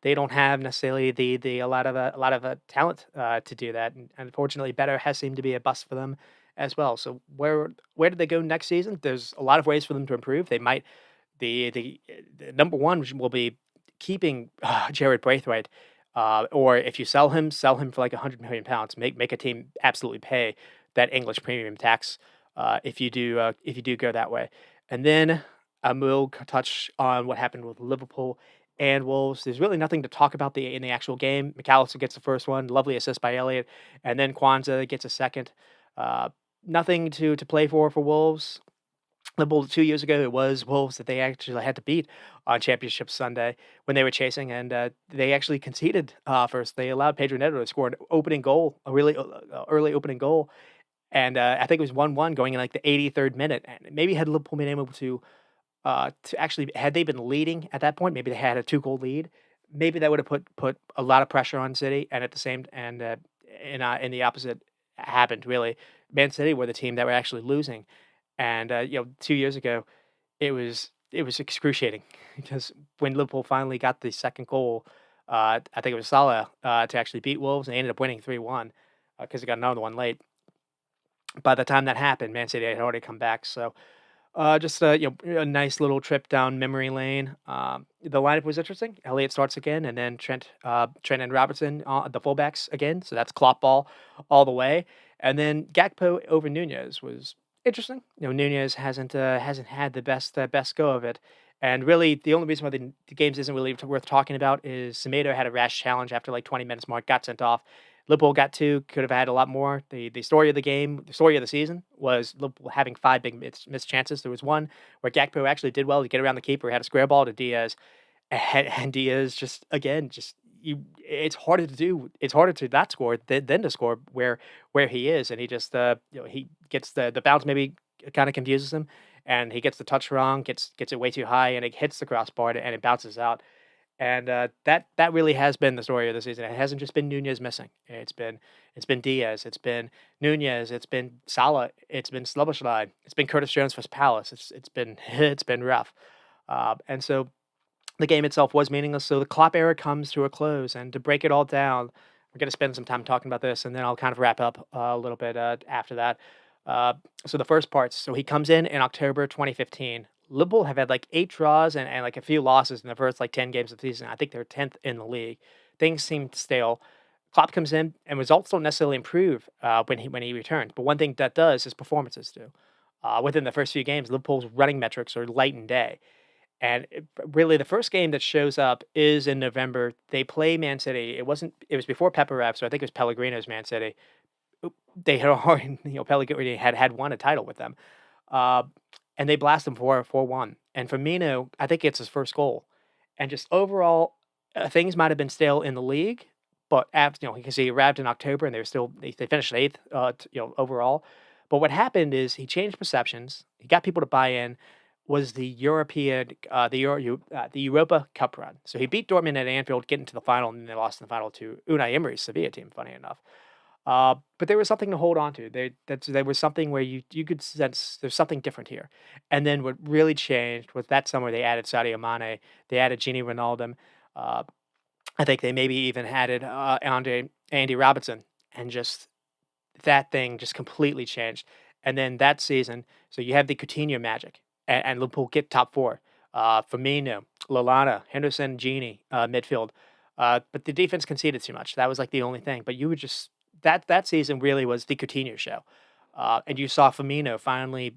they don't have necessarily the a lot of talent to do that. And unfortunately, better has seemed to be a bust for them as well. So where do they go next season? There's a lot of ways for them to improve. They might the number one will be keeping Jared Braithwaite. Or if you sell him for like £100 million. Make a team absolutely pay that English premium tax if you do go that way. And then we'll touch on what happened with Liverpool and Wolves. There's really nothing to talk about in the actual game. McAllister gets the first one, lovely assist by Elliott, and then Kwanzaa gets a second. Nothing to play for Wolves. Liverpool 2 years ago, it was Wolves that they actually had to beat on Championship Sunday when they were chasing, and they actually conceded first. They allowed Pedro Neto to score an opening goal, a really early opening goal, and I think it was 1-1 going in like the 83rd minute, and maybe had Liverpool been able to actually had they been leading at that point, maybe they had a 2-goal lead, maybe that would have put a lot of pressure on City, and at the same and the opposite happened really. Man City were the team that were actually losing, and 2 years ago, it was excruciating because when Liverpool finally got the second goal, I think it was Salah, to actually beat Wolves, and they ended up winning 3-1, because they got another one late. By the time that happened, Man City had already come back, so just a nice little trip down memory lane. The lineup was interesting. Elliott starts again, and then Trent and Robertson, the fullbacks again. So that's Klopp ball all the way. And then Gakpo over Nunez was interesting. Nunez hasn't had the best go of it. And really, the only reason why the games isn't really worth talking about is Semedo had a rash challenge after like 20 minutes mark, got sent off. Liverpool got two, could have had a lot more. The story of the game, the story of the season was Liverpool having five big missed chances. There was one where Gakpo actually did well to get around the keeper, had a square ball to Diaz, and Diaz just again just you. It's harder to do. It's harder to not score than to score where he is, and he just he gets the bounce maybe kind of confuses him, and he gets the touch wrong, gets it way too high, and it hits the crossbar and it bounces out. And that really has been the story of the season. It hasn't just been Nunez missing. It's been Diaz. It's been Nunez. It's been Salah. It's been Sloboshlai. It's been Curtis Jones for Palace. It's been it's been rough. And so the game itself was meaningless. So the Klopp era comes to a close, and to break it all down, we're going to spend some time talking about this, and then I'll kind of wrap up a little bit after that. Uh, so the first parts. So he comes in October 2015. Liverpool have had like 8 draws and like a few losses in the first like 10 games of the season. I think they're 10th in the league. Things seem stale. Klopp comes in and results don't necessarily improve when he returns. But one thing that does is performances do. Within the first few games, Liverpool's running metrics are light and day. And really, the first game that shows up is in November. They play Man City. It was before Pep arrived, so I think it was Pellegrino's Man City. They had already, Pellegrini had won a title with them. Uh, and they blast him for 4-1. And Firmino, I think it's his first goal. And just overall, things might have been stale in the league, but because he arrived in October and they finished eighth, overall. But what happened is he changed perceptions. He got people to buy in. Was the the Europa Cup run? So he beat Dortmund at Anfield, getting to the final, and then they lost in the final to Unai Emery's Sevilla team. Funny enough. But there was something to hold on to. There was something where you could sense there's something different here. And then what really changed was that summer they added Sadio Mane, they added Gini Wijnaldum. Uh, I think they maybe even added Andy Robertson, and just that thing just completely changed. And then that season, so you have the Coutinho magic, and Liverpool get top four. Firmino, Lallana, Henderson, Gini, midfield. But the defense conceded too much. That was like the only thing. But you would just that season really was the Coutinho show, and you saw Firmino finally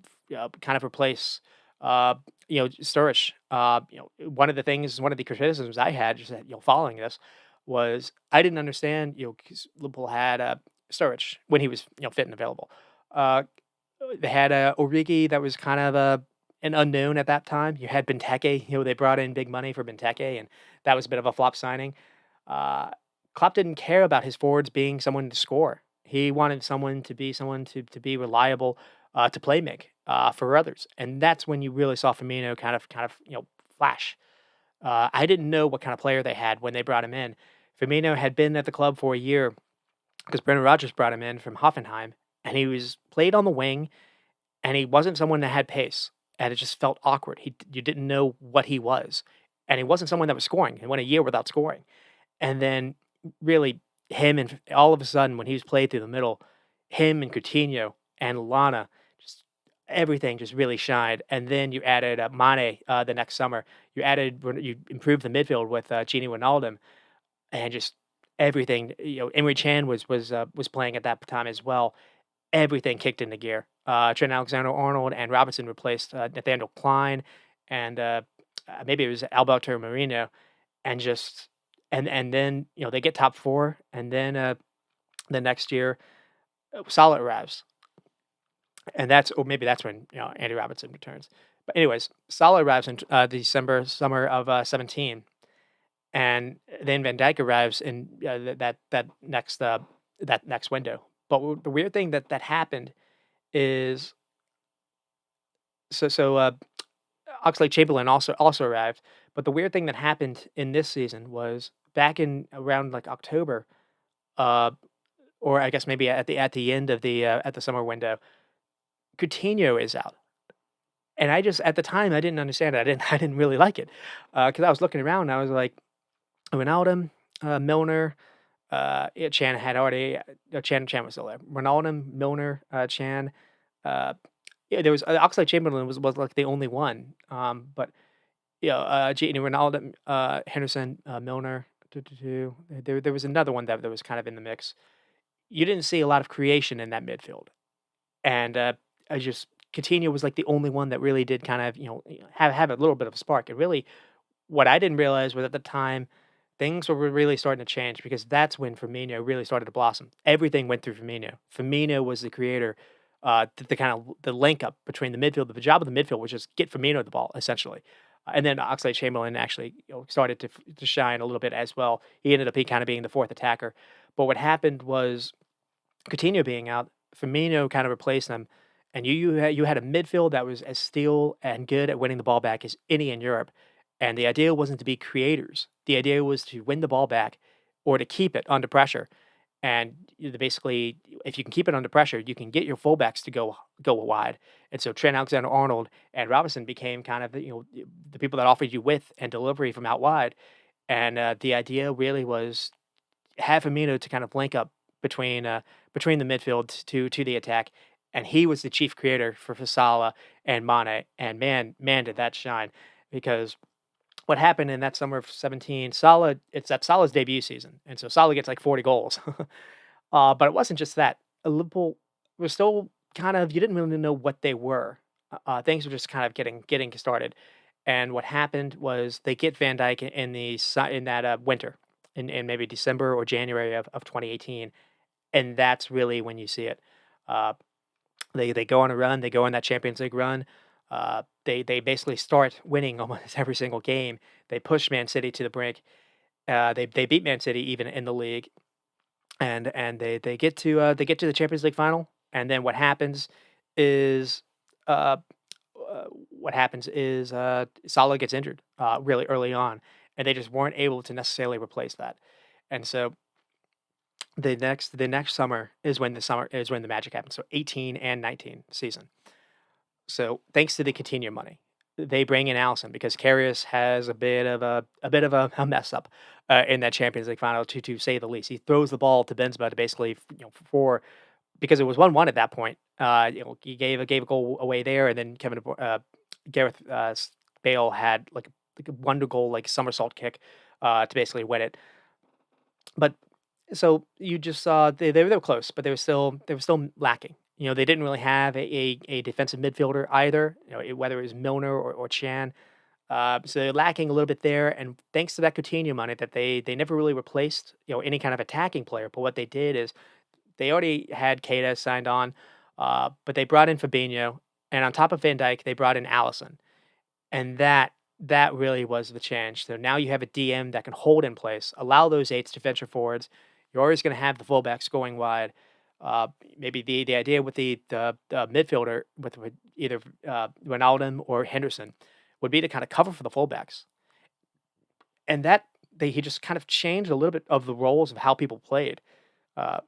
kind of replace. Sturridge. One of the criticisms I had just following this was I didn't understand, because Liverpool had Sturridge when he was fit and available. Uh, they had Origi that was kind of an unknown at that time. You had Benteke. They brought in big money for Benteke, and that was a bit of a flop signing. Uh, Klopp didn't care about his forwards being someone to score. He wanted someone to be reliable, to play make for others, and that's when you really saw Firmino kind of flash. I didn't know what kind of player they had when they brought him in. Firmino had been at the club for a year because Brendan Rodgers brought him in from Hoffenheim, and he was played on the wing, and he wasn't someone that had pace, and it just felt awkward. You didn't know what he was, and he wasn't someone that was scoring. He went a year without scoring, and then really him and all of a sudden when he was played through the middle, him and Coutinho and Lana, just everything just really shined. And then you added Mane the next summer. You improved the midfield with Gini Wijnaldum, and just everything. Emre Can was playing at that time as well. Everything kicked into gear. Trent Alexander-Arnold and Robinson replaced Nathaniel Klein, and maybe it was Alberto Marino, and just and then they get top four, and then the next year Salah arrives, and maybe that's when Andy Robertson returns. But anyways, Salah arrives in summer of 17, and then Van Dijk arrives in that next window. But the weird thing that happened is so Oxlade-Chamberlain also arrived, but the weird thing that happened in this season was back in around, like, October, uh, or I guess maybe at the end of the at the summer window, Coutinho is out, and I just at the time, I didn't understand it. I didn't really like it, because I was looking around and I was like, Ronaldo, Milner, yeah, Chan had already Chan was still there. Ronaldo, Milner, Chan, uh, yeah, there was Oxlade-Chamberlain was, like, the only one, but yeah, Gini Ronaldo, Henderson, Milner, there was another one that was kind of in the mix. You didn't see a lot of creation in that midfield, and, I just Coutinho was, like, the only one that really did kind of, have a little bit of a spark, and really, what I didn't realize was at the time, things were really starting to change because that's when Firmino really started to blossom. Everything went through Firmino. Firmino was the creator, the kind of the link up between the midfield. The job of the midfield was just get Firmino the ball essentially, and then Oxlade-Chamberlain actually started to shine a little bit as well. He ended up kind of being the fourth attacker. But what happened was Coutinho being out, Firmino kind of replaced them, and you had a midfield that was as steel and good at winning the ball back as any in Europe. And the idea wasn't to be creators. The idea was to win the ball back or to keep it under pressure. And basically, if you can keep it under pressure, you can get your fullbacks to go wide. And so Trent Alexander-Arnold and Robinson became kind of the people that offered you width and delivery from out wide. And the idea really was have Firmino to kind of link up between the midfield to the attack, and he was the chief creator for Salah and Mane, and man, did that shine because what happened in that summer of 17, Salah it's that Salah's debut season, and so Salah gets like 40 goals. But it wasn't just that. Liverpool were still kind of you didn't really know what they were. Things were just kind of getting started, and what happened was they get Van Dijk in that winter in maybe December or January of 2018, and that's really when you see it. Uh, they go on a run. They go on that Champions League run. They basically start winning almost every single game. They push Man City to the brink. They beat Man City even in the league, and they get to the Champions League final. And then is uh, what happens is Salah gets injured really early on, and they just weren't able to necessarily replace that. And so the next summer is when the magic happens. So 18 and 19 season. So thanks to the Coutinho money, they bring in Allison because Karius has a mess up in that Champions League final to say the least. He throws the ball to Benzema to basically for because it was 1-1 at that point. He gave a goal away there, and then Gareth Bale had like a wonder goal like somersault kick to basically win it. But so you just saw they were close, but they were still lacking. They didn't really have a defensive midfielder either. Whether it was Milner or Chan. So they're lacking a little bit there, and thanks to that Coutinho money that they never really replaced any kind of attacking player. But what they did is they already had Keita signed on, but they brought in Fabinho, and on top of Van Dijk, they brought in Allison, and that really was the change. So now you have a DM that can hold in place, allow those eights to venture forwards. You're always going to have the fullbacks going wide. Maybe the idea with the midfielder with either Ronaldo or Henderson would be to kind of cover for the fullbacks, and he just kind of changed a little bit of the roles of how people played. Uh,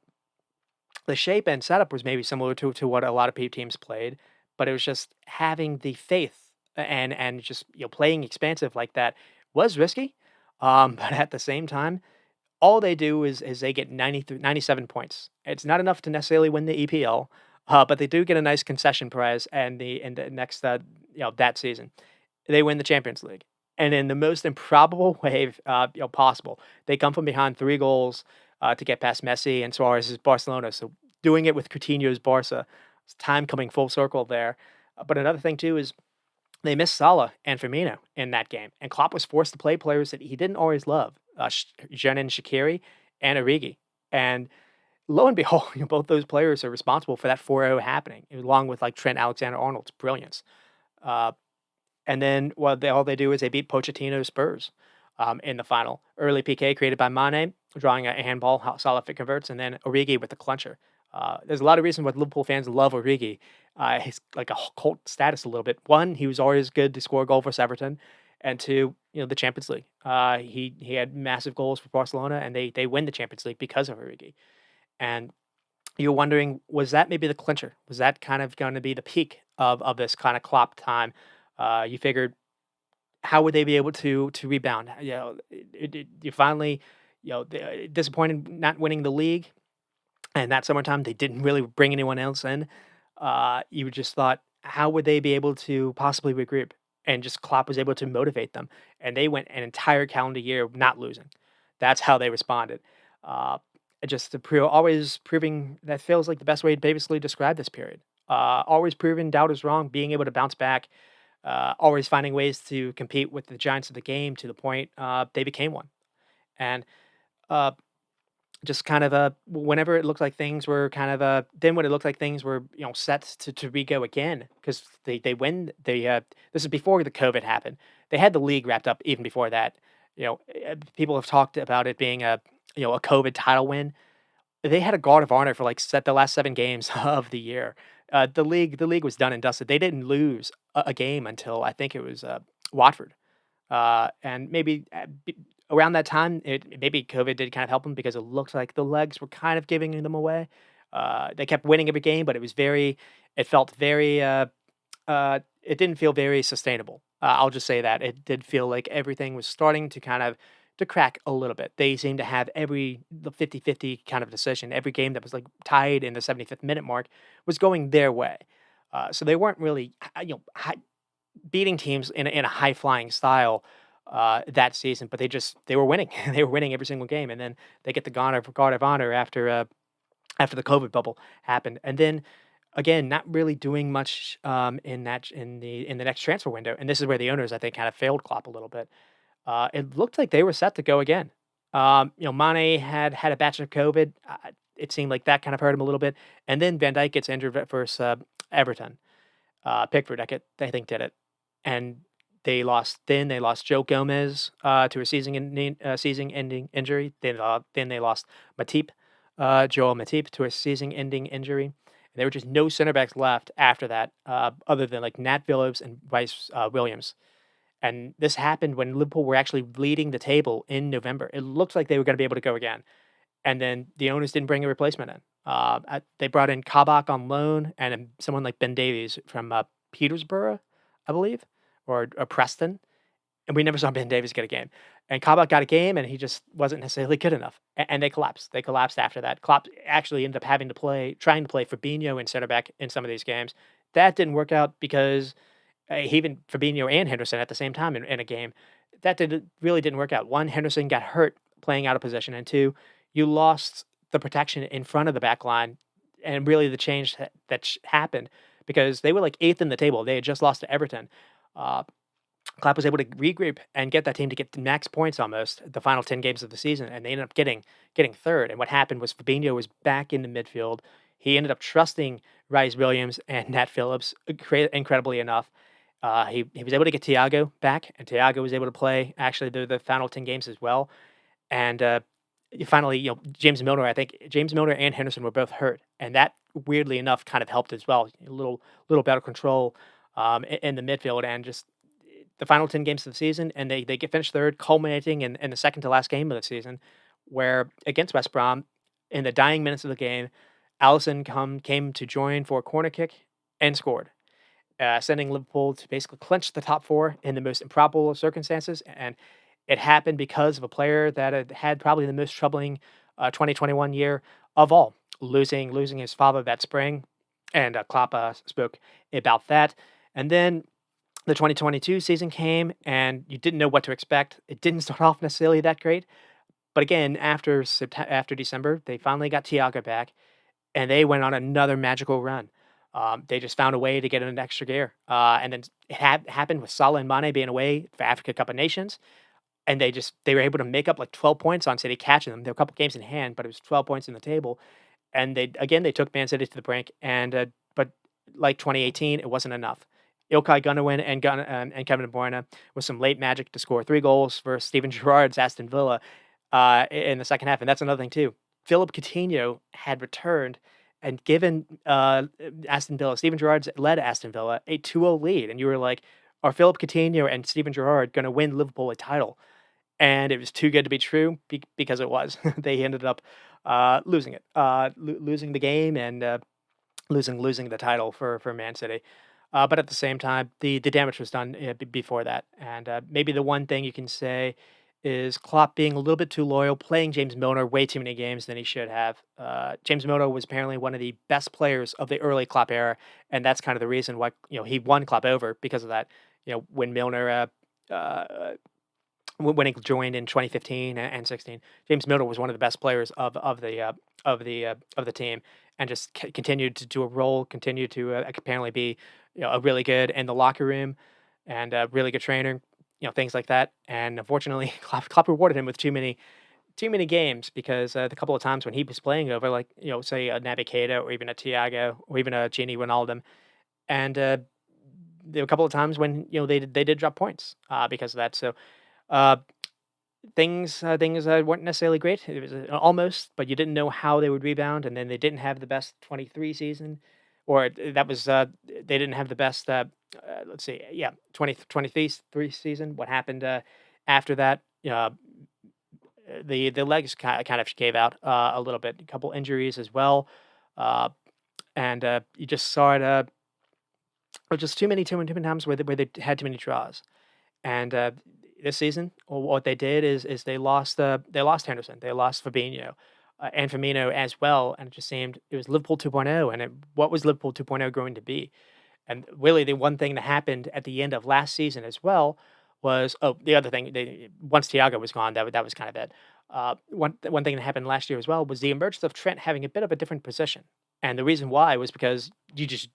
the shape and setup was maybe similar to what a lot of teams played, but it was just having the faith and just playing expansive like that was risky. But at the same time, all they do is they get 97 points. It's not enough to necessarily win the EPL, but they do get a nice concession prize and the next that season. They win the Champions League. And in the most improbable way possible, they come from behind 3 goals to get past Messi and Suarez's Barcelona. So doing it with Coutinho's Barca, it's time coming full circle there. But another thing too is they missed Salah and Firmino in that game, and Klopp was forced to play players that he didn't always love, Xherdan Shaqiri and Origi. And lo and behold, both those players are responsible for that 4-0 happening, along with like Trent Alexander-Arnold's brilliance. Uh, and then all they do is they beat Pochettino's Spurs in the final. Early PK created by Mane, drawing a handball, how Salah converts, and then Origi with the cluncher. There's a lot of reasons why Liverpool fans love Origi. His like a cult status a little bit. One, he was always good to score a goal for Everton, and two, the Champions League. He had massive goals for Barcelona, and they win the Champions League because of Origi. And you're wondering, was that maybe the clincher? Was that kind of going to be the peak of this kind of Klopp time? You figured, how would they be able to rebound? You finally, disappointed not winning the league, and that summertime they didn't really bring anyone else in. You just thought, how would they be able to possibly regroup? And just Klopp was able to motivate them, and they went an entire calendar year not losing. That's how they responded. Uh, just to always proving that feels like the best way to basically describe this period. Always proving doubters wrong, being able to bounce back, always finding ways to compete with the giants of the game to the point they became one. And uh, just kind of whenever it looked like things were kind of then when it looked like things were set to re-go again because they win this is before the COVID happened. They had the league wrapped up even before that. People have talked about it being a COVID title win. They had a guard of honor for like set the last 7 games of the year. The league was done and dusted. They didn't lose a game until I think it was Watford. And maybe around that time, maybe COVID did kind of help them because it looked like the legs were kind of giving them away. They kept winning every game, but it felt very, it didn't feel very sustainable. I'll just say that it did feel like everything was starting to kind of to crack a little bit. They seemed to have the 50-50 kind of decision. Every game that was like tied in the 75th minute mark was going their way. So they weren't really, beating teams in a high flying style that season, but they were winning. They were winning every single game, and then they get the guard of honor after the COVID bubble happened, and then again, not really doing much in the next transfer window. And this is where the owners, I think, kind of failed Klopp a little bit. It looked like they were set to go again. Mane had a batch of COVID. It seemed like that kind of hurt him a little bit, and then Van Dijk gets injured versus Everton. Pickford, I think, did it, and they lost Joe Gomez to a season-ending injury. Then they lost Matip, Joel Matip, to a season-ending injury. And there were just no center backs left after that, other than like Nat Phillips and Rice Williams. And this happened when Liverpool were actually leading the table in November. It looked like they were going to be able to go again, and then the owners didn't bring a replacement in. They brought in Kabak on loan and someone like Ben Davies from Petersburg, I believe, or Preston, and we never saw Ben Davies get a game. And Kabak got a game, and he just wasn't necessarily good enough, and they collapsed. They collapsed after that. Klopp actually ended up trying to play Fabinho in center back in some of these games. That didn't work out because even Fabinho and Henderson at the same time in a game. That really didn't work out. One, Henderson got hurt playing out of position, and two, you lost the protection in front of the back line, and really the change that happened because they were like eighth in the table. They had just lost to Everton. Uh, Klopp was able to regroup and get that team to get to max points almost the final 10 games of the season, and they ended up getting third. And what happened was Fabinho was back in the midfield. He ended up trusting Rice Williams and Nat Phillips incredibly enough. He was able to get Thiago back, and Thiago was able to play actually the final 10 games as well. And finally, James Milner. I think James Milner and Henderson were both hurt, and that weirdly enough kind of helped as well. A little better control in the midfield, and just the final 10 games of the season, and they get finished third, culminating in the second to last game of the season, where against West Brom, in the dying minutes of the game, Allison came to join for a corner kick and scored, sending Liverpool to basically clinch the top four in the most improbable of circumstances. And it happened because of a player that had probably the most troubling 2021 year of all, losing his father that spring. And Klopp spoke about that. And then the 2022 season came, and you didn't know what to expect. It didn't start off necessarily that great. But again, after December, they finally got Thiago back, and they went on another magical run. They just found a way to get in an extra gear. And then it happened with Salah and Mane being away for Africa Cup of Nations. And they were able to make up like 12 points on City catching them. There were a couple games in hand, but it was 12 points in the table. And they took Man City to the brink. And but like 2018, it wasn't enough. Ilkay Gundogan and Kevin De Bruyne with some late magic to score 3 goals for Steven Gerrard's Aston Villa in the second half. And that's another thing too. Philip Coutinho had returned, and given Aston Villa, Steven Gerrard's led Aston Villa a 2-0 lead, and you were like, "Are Philip Coutinho and Steven Gerrard going to win Liverpool a title?" And it was too good to be true because it was. They ended up losing it, losing the game, and losing the title for Man City. But at the same time, the damage was done before that. And maybe the one thing you can say is Klopp being a little bit too loyal, playing James Milner way too many games than he should have. James Milner was apparently one of the best players of the early Klopp era, and that's kind of the reason why he won Klopp over because of that. When Milner when he joined in 2015 and 16, James Milner was one of the best players of the team, and just continued to do a role, continued to apparently be a really good in the locker room, and a really good trainer, things like that. And unfortunately, Klopp rewarded him with too many games because the couple of times when he was playing over, like say a Naby Keita or even a Thiago or even a Gini Wijnaldum, and there were a couple of times when they did drop points because of that. So uh, things weren't necessarily great. It was almost, but you didn't know how they would rebound, and then they didn't have the best 23 season, or that was they didn't have the best. Let's see, yeah, 2023 season. What happened after that? The legs kind of gave out a little bit. A couple injuries as well, uh, and you just saw it. Just too many times where they had too many draws. And this season, what they did is they lost Henderson, they lost Fabinho, and Firmino as well, and it just seemed it was Liverpool 2.0, and what was Liverpool 2.0 going to be? And really, the one thing that happened at the end of last season as well was the other thing. Once Thiago was gone, that was kind of it. One thing that happened last year as well was the emergence of Trent having a bit of a different position, and the reason why was because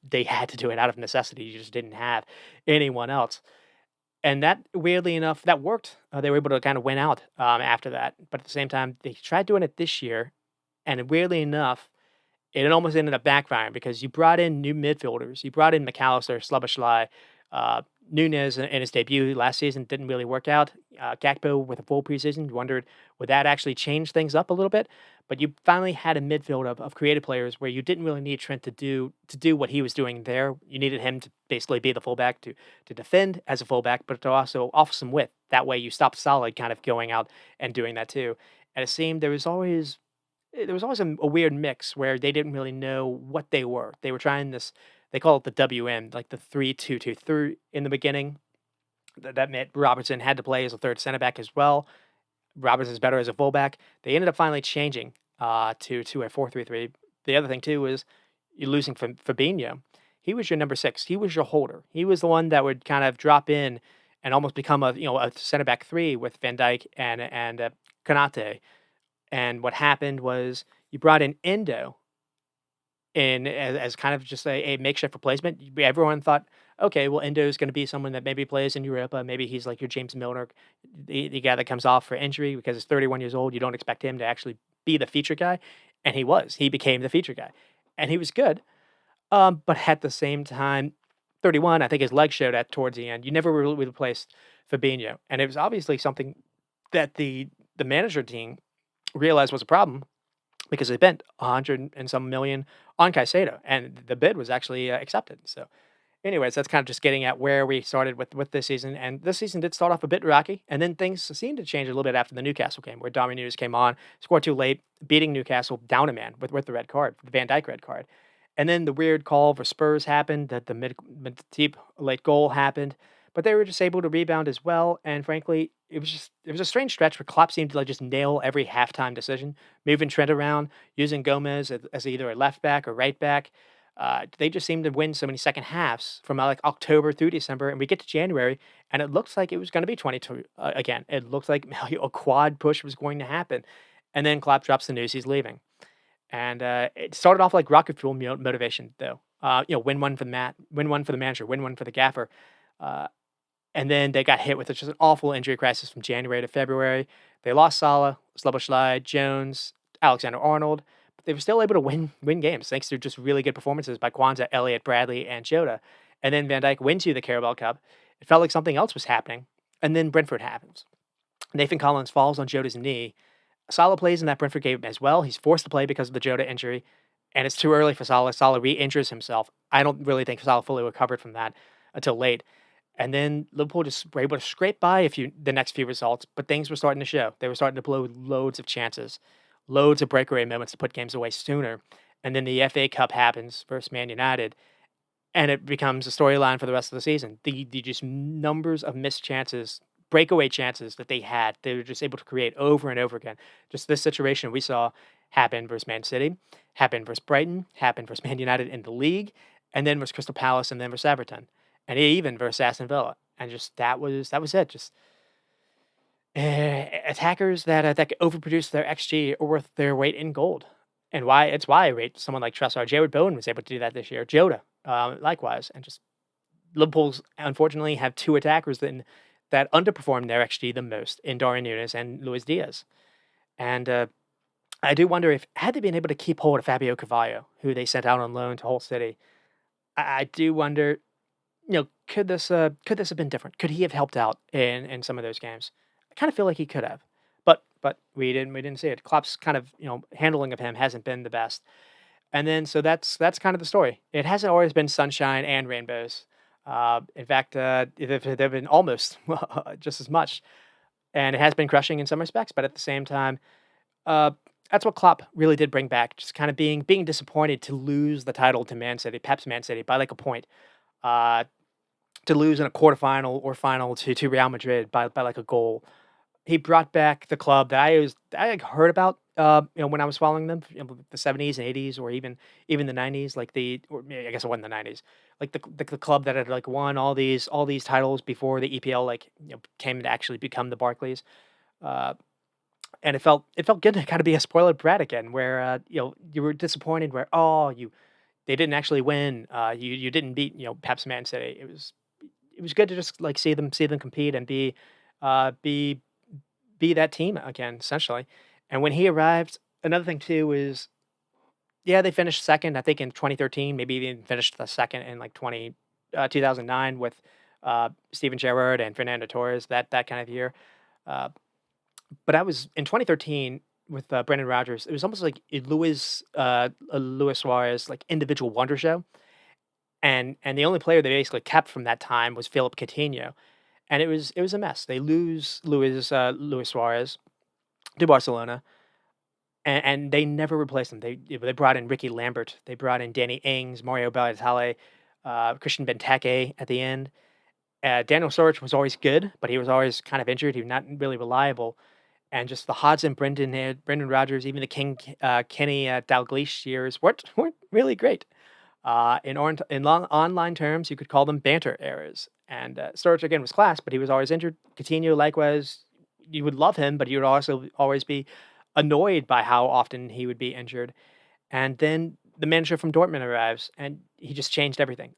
they had to do it out of necessity. You just didn't have anyone else, and that, weirdly enough, that worked. They were able to kind of win out after that. But at the same time, they tried doing it this year, and weirdly enough, it almost ended up backfiring because you brought in new midfielders. You brought in McAllister, Slabberschlei, uh, Nunez in his debut last season didn't really work out. Gakpo with a full preseason, you wondered would that actually change things up a little bit. But you finally had a midfield of creative players where you didn't really need Trent to do what he was doing there. You needed him to basically be the fullback to defend as a fullback, but to also offer some width. That way, you stopped Solid kind of going out and doing that too. And it seemed there was always a weird mix where they didn't really know what they were. They were trying this. They call it the WM, like the 3-2-2-3 in the beginning. That meant Robertson had to play as a third center back as well. Robertson's better as a fullback. They ended up finally changing to a 4-3-3. The other thing too is you're losing Fabinho. He was your number six. He was your holder. He was the one that would kind of drop in and almost become a center back three with Van Dijk and Konate. And what happened was you brought in Endo in as kind of just a makeshift replacement. Everyone thought, okay, well, Endo is going to be someone that maybe plays in Europa. Maybe he's like your James Milner, the guy that comes off for injury because he's 31 years old. You don't expect him to actually be the feature guy. And he was. He became the feature guy. And he was good. But at the same time, 31, I think his leg showed at towards the end. You never really replaced Fabinho. And it was obviously something that the manager team realized was a problem because they spent 100 and some million on Caicedo, and the bid was actually accepted. So, anyways, that's kind of just getting at where we started with this season. And this season did start off a bit rocky, and then things seemed to change a little bit after the Newcastle game, where Darwin Núñez came on, scored too late, beating Newcastle down a man with the red card, the Van Dijk red card. And then the weird call for Spurs happened, that the mid deep late goal happened, but they were just able to rebound as well. And frankly, it was a strange stretch where Klopp seemed to like just nail every halftime decision, moving Trent around, using Gomez as either a left back or right back. They just seemed to win so many second halves from like October through December, and we get to January, and it looks like it was going to be 22 again. It looks like a quad push was going to happen, and then Klopp drops the news he's leaving, and it started off like rocket fuel motivation though. Win one for the win one for the manager, win one for the gaffer. Uh, and then they got hit with just an awful injury crisis from January to February. They lost Salah, Szoboszlai, Jones, Alexander-Arnold, but they were still able to win games thanks to just really good performances by Kwanzaa, Elliott, Bradley, and Jota. And then Van Dijk wins you the Carabao Cup. It felt like something else was happening. And then Brentford happens. Nathan Collins falls on Jota's knee. Salah plays in that Brentford game as well. He's forced to play because of the Jota injury. and it's too early for Salah. Salah re-injures himself. I don't really think Salah fully recovered from that until late. And then Liverpool just were able to scrape by the next few results, but things were starting to show. They were starting to blow loads of chances, loads of breakaway moments to put games away sooner. And then the FA Cup happens versus Man United, and it becomes a storyline for the rest of the season. The just numbers of missed chances, breakaway chances that they were just able to create over and over again. Just this situation we saw happen versus Man City, happen versus Brighton, happen versus Man United in the league, and then versus Crystal Palace, and then versus Everton, and even versus Aston Villa. And just that was it. Just attackers that overproduce their XG are worth their weight in gold. And why I rate someone like Trossard. Jared Bowen was able to do that this year. Jota, likewise. And just Liverpool's unfortunately have two attackers that underperform their XG the most in Darwin Núñez and Luis Diaz. And I do wonder if had they been able to keep hold of Fabio Carvalho, who they sent out on loan to Hull City, I do wonder, could this have been different? Could he have helped out in some of those games? I kind of feel like he could have, but we didn't see it. Klopp's kind of handling of him hasn't been the best, and then so that's kind of the story. It hasn't always been sunshine and rainbows. In fact, they've been almost just as much, and it has been crushing in some respects. But at the same time, uh, that's what Klopp really did bring back. Just kind of being disappointed to lose the title to Man City, Pep's Man City, by like a point. Uh, to lose in a quarterfinal or final to Real Madrid by like a goal. He brought back the club that I like, heard about, when I was following them, the 70s and 80s, or even the 90s, like or maybe I guess it wasn't the 90s, like the club that had like won all these titles before the EPL came to actually become the Barclays. Uh, and it felt good to kind of be a spoiled brat again, where you were disappointed where they didn't actually win. You didn't beat Pep's Man City. It was good to just like see them compete and be that team again, essentially. And when he arrived, another thing too is, yeah, they finished second, I think, in 2013. Maybe even finished the second in like 2009 with Steven Gerrard and Fernando Torres, that kind of year. Uh, but I was in 2013 with Brendan Rodgers. It was almost like a Luis Suarez like individual wonder show, and the only player they basically kept from that time was Philip Coutinho, and it was a mess. They lose Luis Suarez to Barcelona, and they never replaced him. They brought in Ricky Lambert, they brought in Danny Ings, Mario Balotelli, Christian Benteke at the end. Daniel Sturridge was always good, but he was always kind of injured. He was not really reliable, and just the Hodgson, Brendan Rodgers, even the Kenny Dalglish years weren't really great. In long online terms, you could call them banter errors. And Sturridge again was class, but he was always injured. Coutinho, likewise, you would love him, but you would also always be annoyed by how often he would be injured. And then the manager from Dortmund arrives, and he just changed everything.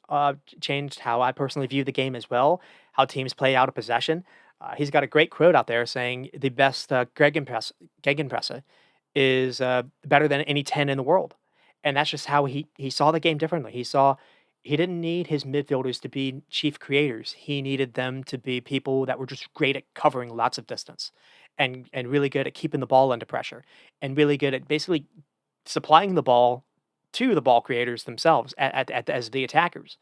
Changed how I personally view the game as well, how teams play out of possession. He's got a great quote out there saying the best Gegenpresse is better than any 10 in the world. And that's just how he saw the game differently. He didn't need his midfielders to be chief creators. He needed them to be people that were just great at covering lots of distance, and really good at keeping the ball under pressure, and really good at basically supplying the ball to the ball creators themselves as the attackers.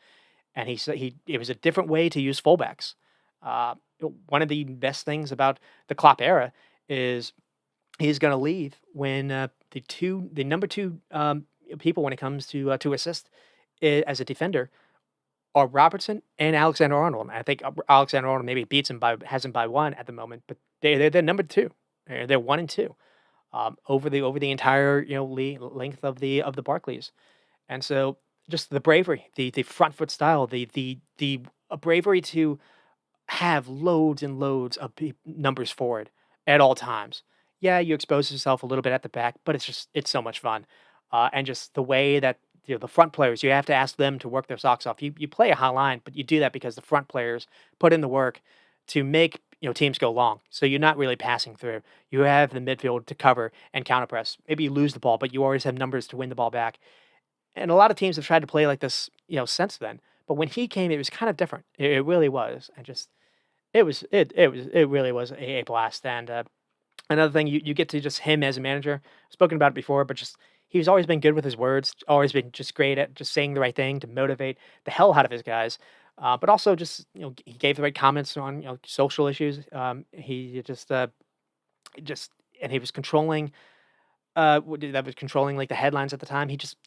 And he said it was a different way to use fullbacks. One of the best things about the Klopp era is he's going to leave when the number two people when it comes to assist as a defender are Robertson and Alexander Arnold. And I think Alexander Arnold maybe has him by one at the moment, but they're number two. They're 1 and 2 over the entire length of the Barclays. And so just the bravery, the front foot style, the bravery to have loads and loads of numbers forward at all times. Yeah, you expose yourself a little bit at the back, but it's so much fun. And just the way that the front players, you have to ask them to work their socks off. You play a high line, but you do that because the front players put in the work to make teams go long. So you're not really passing through. You have the midfield to cover and counterpress. Maybe you lose the ball, but you always have numbers to win the ball back. And a lot of teams have tried to play like this, since then. But when he came, it was kind of different. It really was, and just it really was a blast. And another thing, you get to just him as a manager. I've spoken about it before, but just he's always been good with his words, always been just great at just saying the right thing to motivate the hell out of his guys. But also just he gave the right comments on social issues. He just and he was controlling that was controlling like the headlines at the time. He just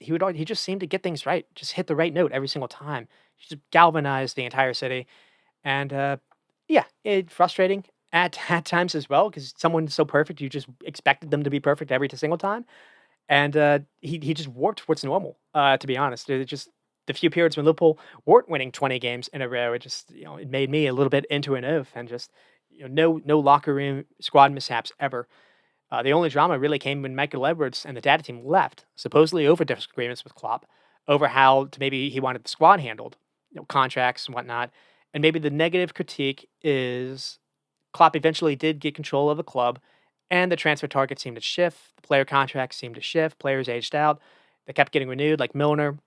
seemed to get things right, just hit the right note every single time. He just galvanized the entire city, and yeah, it frustrating at times as well because someone so perfect, you just expected them to be perfect every single time, and he just warped what's normal. To be honest, it just the few periods when Liverpool weren't winning 20 games in a row, it just it made me a little bit into an oath, and just no locker room squad mishaps ever. The only drama really came when Michael Edwards and the data team left, supposedly over disagreements with Klopp over how to maybe he wanted the squad handled, contracts and whatnot. And maybe the negative critique is Klopp eventually did get control of the club, and the transfer target seemed to shift. The player contracts seemed to shift. Players aged out. They kept getting renewed, like Milner.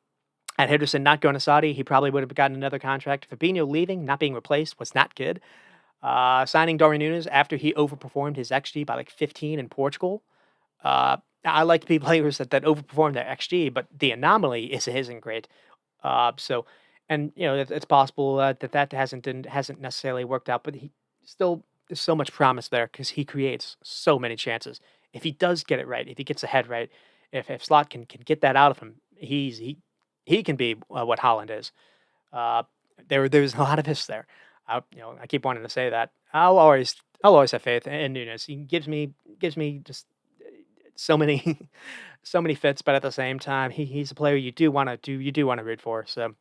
Had Henderson not going to Saudi, he probably would have gotten another contract. Fabinho leaving, not being replaced, was not good. Signing Darwin Núñez after he overperformed his XG by like 15 in Portugal. I like to be players that overperform their XG, but the anomaly isn't great. So, and it's possible that hasn't necessarily worked out, but he still there's so much promise there because he creates so many chances. If he does get it right, if he gets the head right, if Slot can get that out of him, he can be what Holland is. Uh, there's a lot of ifs there. I keep wanting to say that. I'll always have faith in Nunes. He gives me just so many so many fits, but at the same time, he's a player you do want to root for. So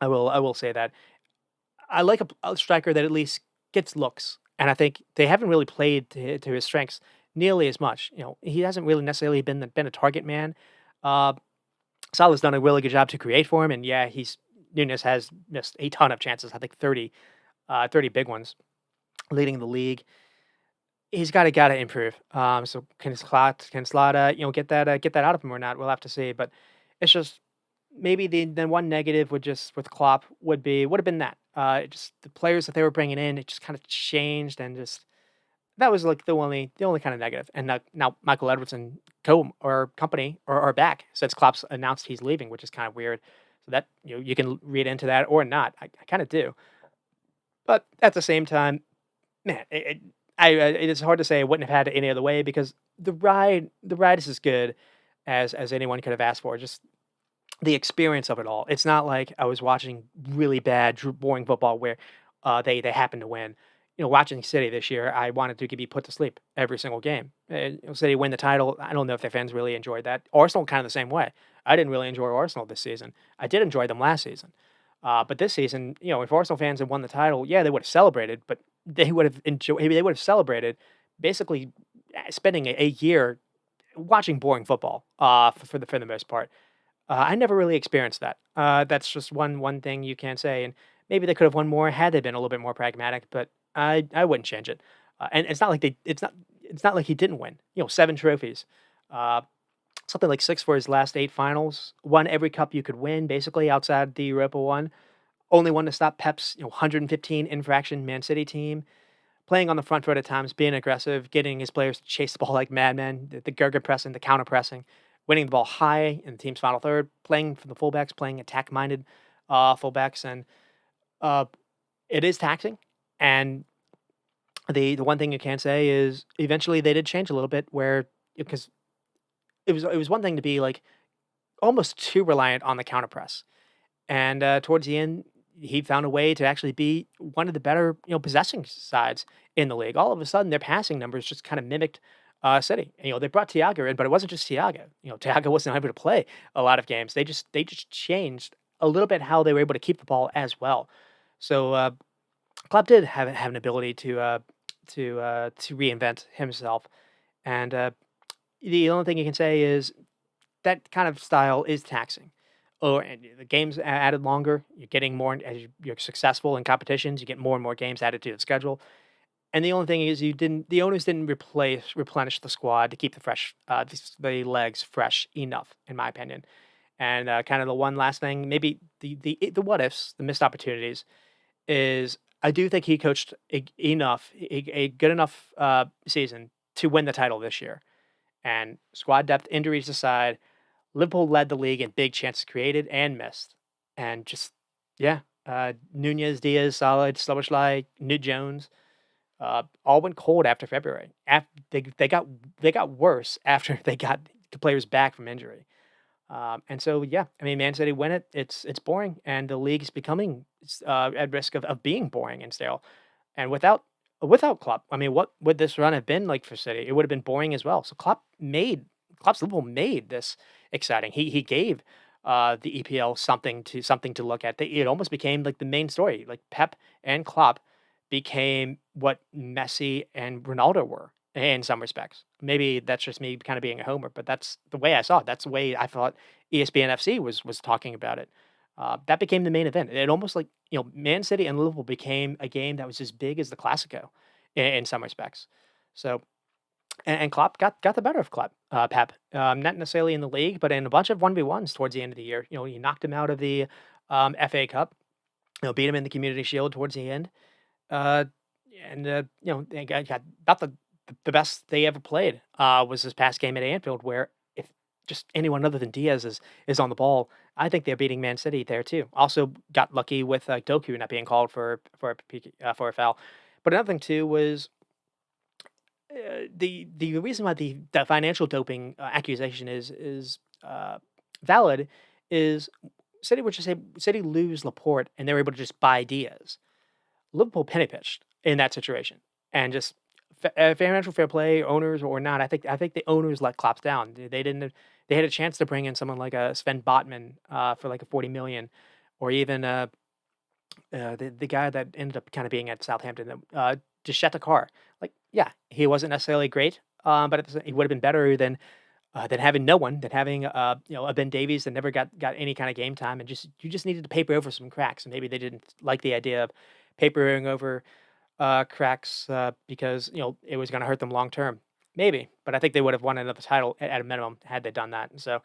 I will say that I like a striker that at least gets looks, and I think they haven't really played to his strengths nearly as much. He hasn't really necessarily been a target man. Uh, Salah's done a really good job to create for him, and yeah, he's Nunes has missed a ton of chances. I think 30 big ones, leading the league. He's gotta improve. So can Slot get that out of him or not? We'll have to see. But it's just maybe the one negative would just with Klopp would have been that. Just the players that they were bringing in, it just kind of changed, and just that was like the only kind of negative. And now Michael Edwards and company are back since Klopp's announced he's leaving, which is kind of weird. So that you can read into that or not. I kind of do. But at the same time, man, it's hard to say I wouldn't have had it any other way because the ride is as good as anyone could have asked for. Just the experience of it all. It's not like I was watching really bad, boring football where they happened to win. Watching City this year, I wanted to be put to sleep every single game. City win the title. I don't know if their fans really enjoyed that. Arsenal kind of the same way. I didn't really enjoy Arsenal this season. I did enjoy them last season. But this season, if Arsenal fans had won the title, yeah, they would have celebrated, but they would have celebrated basically spending a year watching boring football for the most part. I never really experienced that. That's just one thing you can say, and maybe they could have won more had they been a little bit more pragmatic, but I wouldn't change it. And it's not like he didn't win. 7 trophies. Uh, Something like 6 for his last 8 finals. Won every cup you could win, basically outside the Europa one. Only one to stop Pep's 115 infraction Man City team. Playing on the front foot at times, being aggressive, getting his players to chase the ball like madmen, the Gergen pressing, the counter pressing, winning the ball high in the team's final third, playing for the fullbacks, playing attack minded fullbacks, and uh, it is taxing. And the one thing you can say is eventually they did change a little bit, where because it was one thing to be like almost too reliant on the counter press. And towards the end, he found a way to actually be one of the better, possessing sides in the league. All of a sudden, their passing numbers just kind of mimicked City. And, they brought Thiago in, but it wasn't just Thiago. Thiago wasn't able to play a lot of games. They just changed a little bit how they were able to keep the ball as well. So Klopp did have an ability to reinvent himself. And the only thing you can say is that kind of style is taxing. And the games added longer. You're getting more as you're successful in competitions. You get more and more games added to the schedule. And the only thing is, the owners didn't replenish the squad to keep the legs fresh enough, in my opinion. And kind of the one last thing, maybe the what ifs, the missed opportunities, is I do think he coached a good enough season to win the title this year. And squad depth, injuries aside, Liverpool led the league in big chances created and missed, and just yeah, Nunez, Diaz, Salah, Szoboszlai, Nid Jones, all went cold after February. They got worse after they got the players back from injury. And so, yeah, I mean, Man City win it. It's boring, and the league's becoming at risk of being boring and stale. And without Klopp, I mean, what would this run have been like for City? It would have been boring as well. So Klopp's Liverpool made this exciting. He gave the EPL something to look at. It almost became like the main story. Like Pep and Klopp became what Messi and Ronaldo were in some respects. Maybe that's just me kind of being a homer, but that's the way I saw it. That's the way I thought ESPN FC was talking about it. That became the main event. It almost like Man City and Liverpool became a game that was as big as the Clasico in some respects. So and Klopp got the better of Pep. Not necessarily in the league, but in a bunch of 1v1s towards the end of the year. He knocked him out of the FA Cup. Beat him in the Community Shield towards the end. Uh, and they got about the best they ever played was this past game at Anfield, where if just anyone other than Diaz is on the ball, I think they're beating Man City there too. Also got lucky with Doku not being called for a foul. But another thing too was the reason why the financial doping accusation is valid is City would just say City lose Laporte and they're able to just buy Diaz. Liverpool penny pitched in that situation, and just financial fair play, owners or not. I think the owners let Klopp down. They didn't. They had a chance to bring in someone like a Sven Botman for like a 40 million, or even the guy that ended up kind of being at Southampton, Carr. Like, yeah, he wasn't necessarily great, but he would have been better than having no one, than having a Ben Davies that never got any kind of game time, and you just needed to paper over some cracks, and maybe they didn't like the idea of papering over cracks because it was going to hurt them long term. Maybe, but I think they would have won another title at a minimum had they done that. And so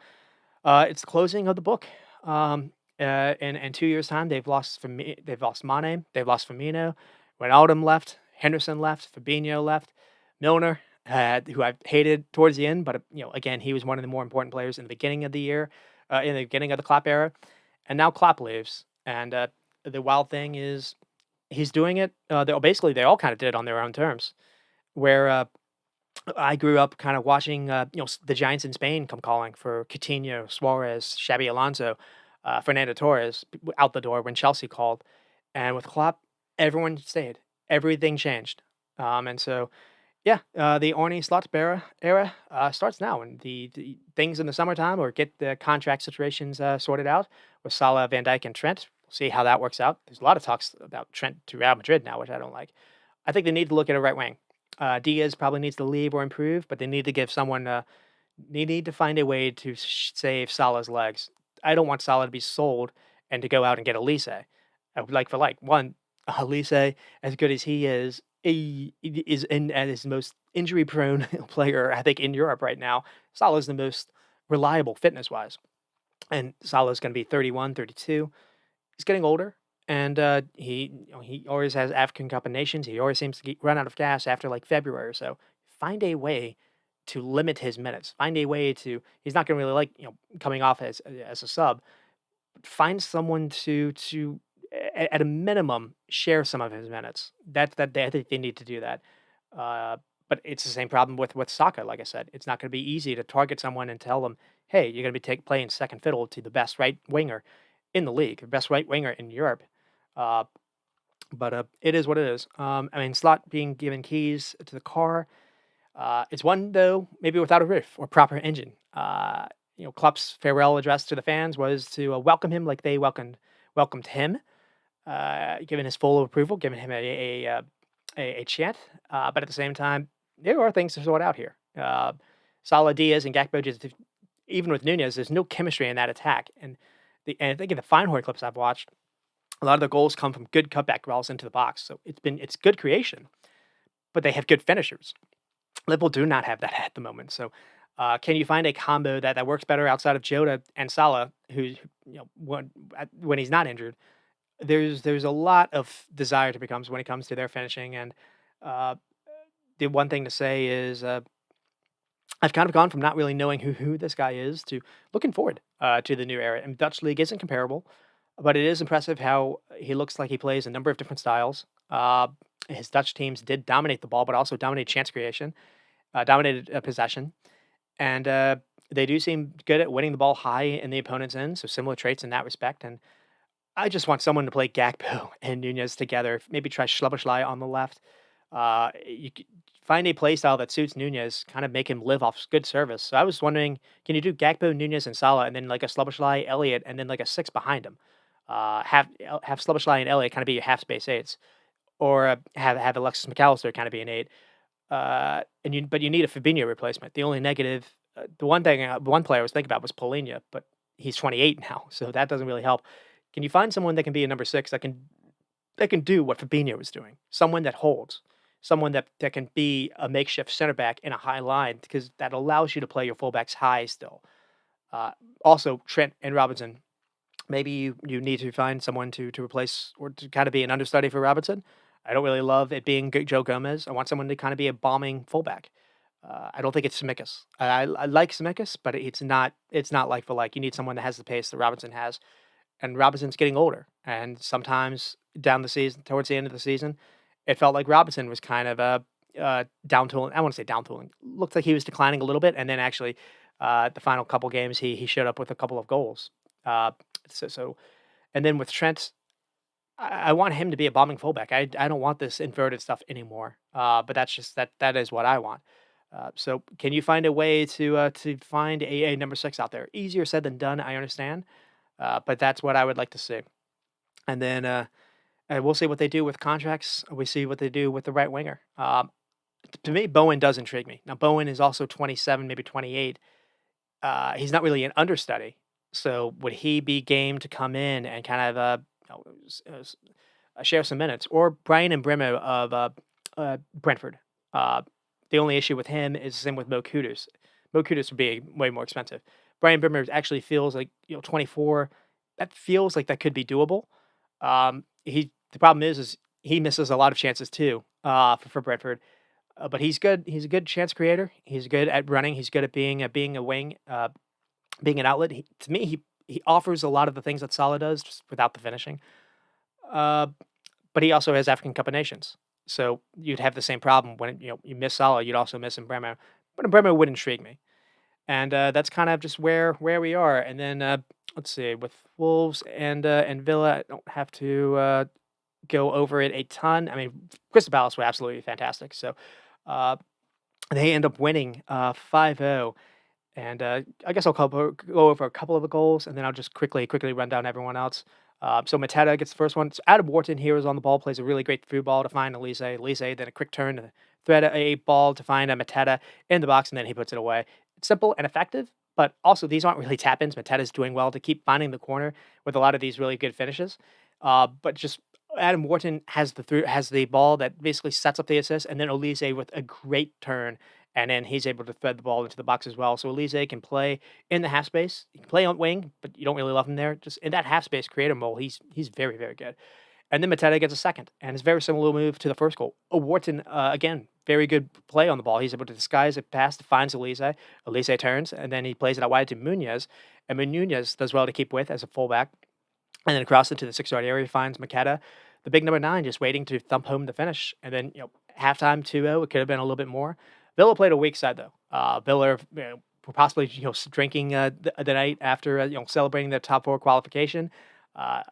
it's the closing of the book. In 2 years' time, they've lost Mane, they've lost Firmino, Ronaldo left, Henderson left, Fabinho left, Milner, who I hated towards the end, but again, he was one of the more important players in the beginning of the year, in the beginning of the Klopp era, and now Klopp leaves. And the wild thing is, he's doing it. They all kind of did it on their own terms. Where I grew up kind of watching, the Giants in Spain come calling for Coutinho, Suarez, Xabi Alonso, Fernando Torres out the door when Chelsea called, and with Klopp, everyone stayed. Everything changed, and so yeah, the Orny Slot era starts now, and the things in the summertime or get the contract situations sorted out with Salah, Van Dijk, and Trent. We'll see how that works out. There's a lot of talks about Trent to Real Madrid now, which I don't like. I think they need to look at a right wing. Diaz probably needs to leave or improve, but they need to give someone. They need to find a way to save Salah's legs. I don't want Salah to be sold and to go out and get Elise. I would like for like one Elise, as good as he is in at his most injury prone player, I think, in Europe right now. Salah's the most reliable fitness wise. And Salah's going to be 31, 32. He's getting older. And he always has African Cup of Nations. He always seems to run out of gas after like February or so. Find a way to limit his minutes. Find a way to. He's not going to really like coming off as a sub. Find someone to at a minimum share some of his minutes. I think they need to do that. Uh, but it's the same problem with Saka. Like I said, it's not going to be easy to target someone and tell them, "Hey, you're going to be playing second fiddle to the best right winger in the league, the best right winger in Europe." Uh, but it is what it is. I mean, Slot being given keys to the car. It's one though, maybe without a roof or proper engine. Klopp's farewell address to the fans was to welcome him like they welcomed him, giving his full approval, giving him a chant. But at the same time, there are things to sort out here. Salah, Diaz, and Gakpo, just even with Nunez, there's no chemistry in that attack. And I think in the Feinhorn clips I've watched, a lot of the goals come from good cutback balls into the box. So it's good creation, but they have good finishers. Liverpool do not have that at the moment. So can you find a combo that works better outside of Jota and Salah, who's when he's not injured? There's a lot of desire to becomes when it comes to their finishing, and uh, the one thing to say is I've kind of gone from not really knowing who this guy is to looking forward to the new era. And Dutch league isn't comparable, but it is impressive how he looks like he plays a number of different styles. His Dutch teams did dominate the ball, but also dominated chance creation, dominated possession, and they do seem good at winning the ball high in the opponent's end. So similar traits in that respect. And I just want someone to play Gakpo and Nunez together. Maybe try Schleberschlei on the left. You could find a play style that suits Nunez, kind of make him live off good service. So I was wondering, can you do Gakpo, Nunez, and Salah, and then like a Schleberschlei, Elliott, and then like a six behind him? Have Schleberschlei and Elliott kind of be your half space eights, or have Alexis McAllister kind of be an eight. But you need a Fabinho replacement. The only negative, one player I was thinking about was Polina, but he's 28 now, so that doesn't really help. Can you find someone that can be a number six that can do what Fabinho is doing? Someone that holds, someone that can be a makeshift center back in a high line because that allows you to play your fullbacks high still. Uh, Also, Trent and Robinson. Maybe you need to find someone to replace or to kind of be an understudy for Robinson. I don't really love it being Joe Gomez. I want someone to kind of be a bombing fullback. I don't think it's Tsimikas. I like Tsimikas, but it's not like for like. You need someone that has the pace that Robinson has, and Robinson's getting older. And sometimes down the season, towards the end of the season, it felt like Robinson was kind of down tooling. I want to say down tooling. Looked like he was declining a little bit, and then actually, the final couple games, he showed up with a couple of goals. Uh, so and then with Trent, I want him to be a bombing fullback. I don't want this inverted stuff anymore. But that's just that is what I want. So can you find a way to find a number six out there? Easier said than done. I understand, but that's what I would like to see. And then and we'll see what they do with contracts. We see what they do with the right winger. To me, Bowen does intrigue me. Now Bowen is also 27, maybe 28. He's not really an understudy. So would he be game to come in and kind of you know, share some minutes? Or Brian and Bremo of Brentford. Uh, the only issue with him is the same with Mo Kudus. Mo Kudus would be way more expensive. Brian Brimmer actually feels like 24. That feels like that could be doable. The problem is he misses a lot of chances too for Brentford. But he's good. He's a good chance creator. He's good at running. He's good at being a wing, being an outlet. To me, he offers a lot of the things that Salah does, just without the finishing. Uh, but he also has African Cup of Nations, so you'd have the same problem when you miss Salah. You'd also miss Mbeumo, but Mbeumo would intrigue me, and that's kind of just where we are. And then let's see, with Wolves and Villa, I don't have to go over it a ton. I mean, Crystal Palace were absolutely fantastic, so uh, they end up winning 5-0. And I guess go over a couple of the goals, and then I'll just quickly run down everyone else. So Mateta gets the first one. So Adam Wharton here is on the ball, plays a really great through ball to find Elise. Elise then a quick turn to thread a ball to find Mateta in the box, and then he puts it away. It's simple and effective, but also these aren't really tap-ins. Mateta's doing well to keep finding the corner with a lot of these really good finishes. But just Adam Wharton has the ball that basically sets up the assist, and then Elise with a great turn, and then he's able to thread the ball into the box as well. So Elise can play in the half space. He can play on wing, but you don't really love him there. Just in that half space creator role, he's very, very good. And then Mateta gets a second, and it's a very similar move to the first goal. Wharton, again, very good play on the ball. He's able to disguise a pass, finds Elise. Elise turns, and then he plays it out wide to Munoz. And Munoz does well to keep with as a fullback. And then across into the 6-yard area, he finds Makeda, the big number 9, just waiting to thump home the finish. And then, halftime 2-0, it could have been a little bit more. Villa played a weak side, though. Villa were possibly drinking the night after celebrating their top 4 qualification.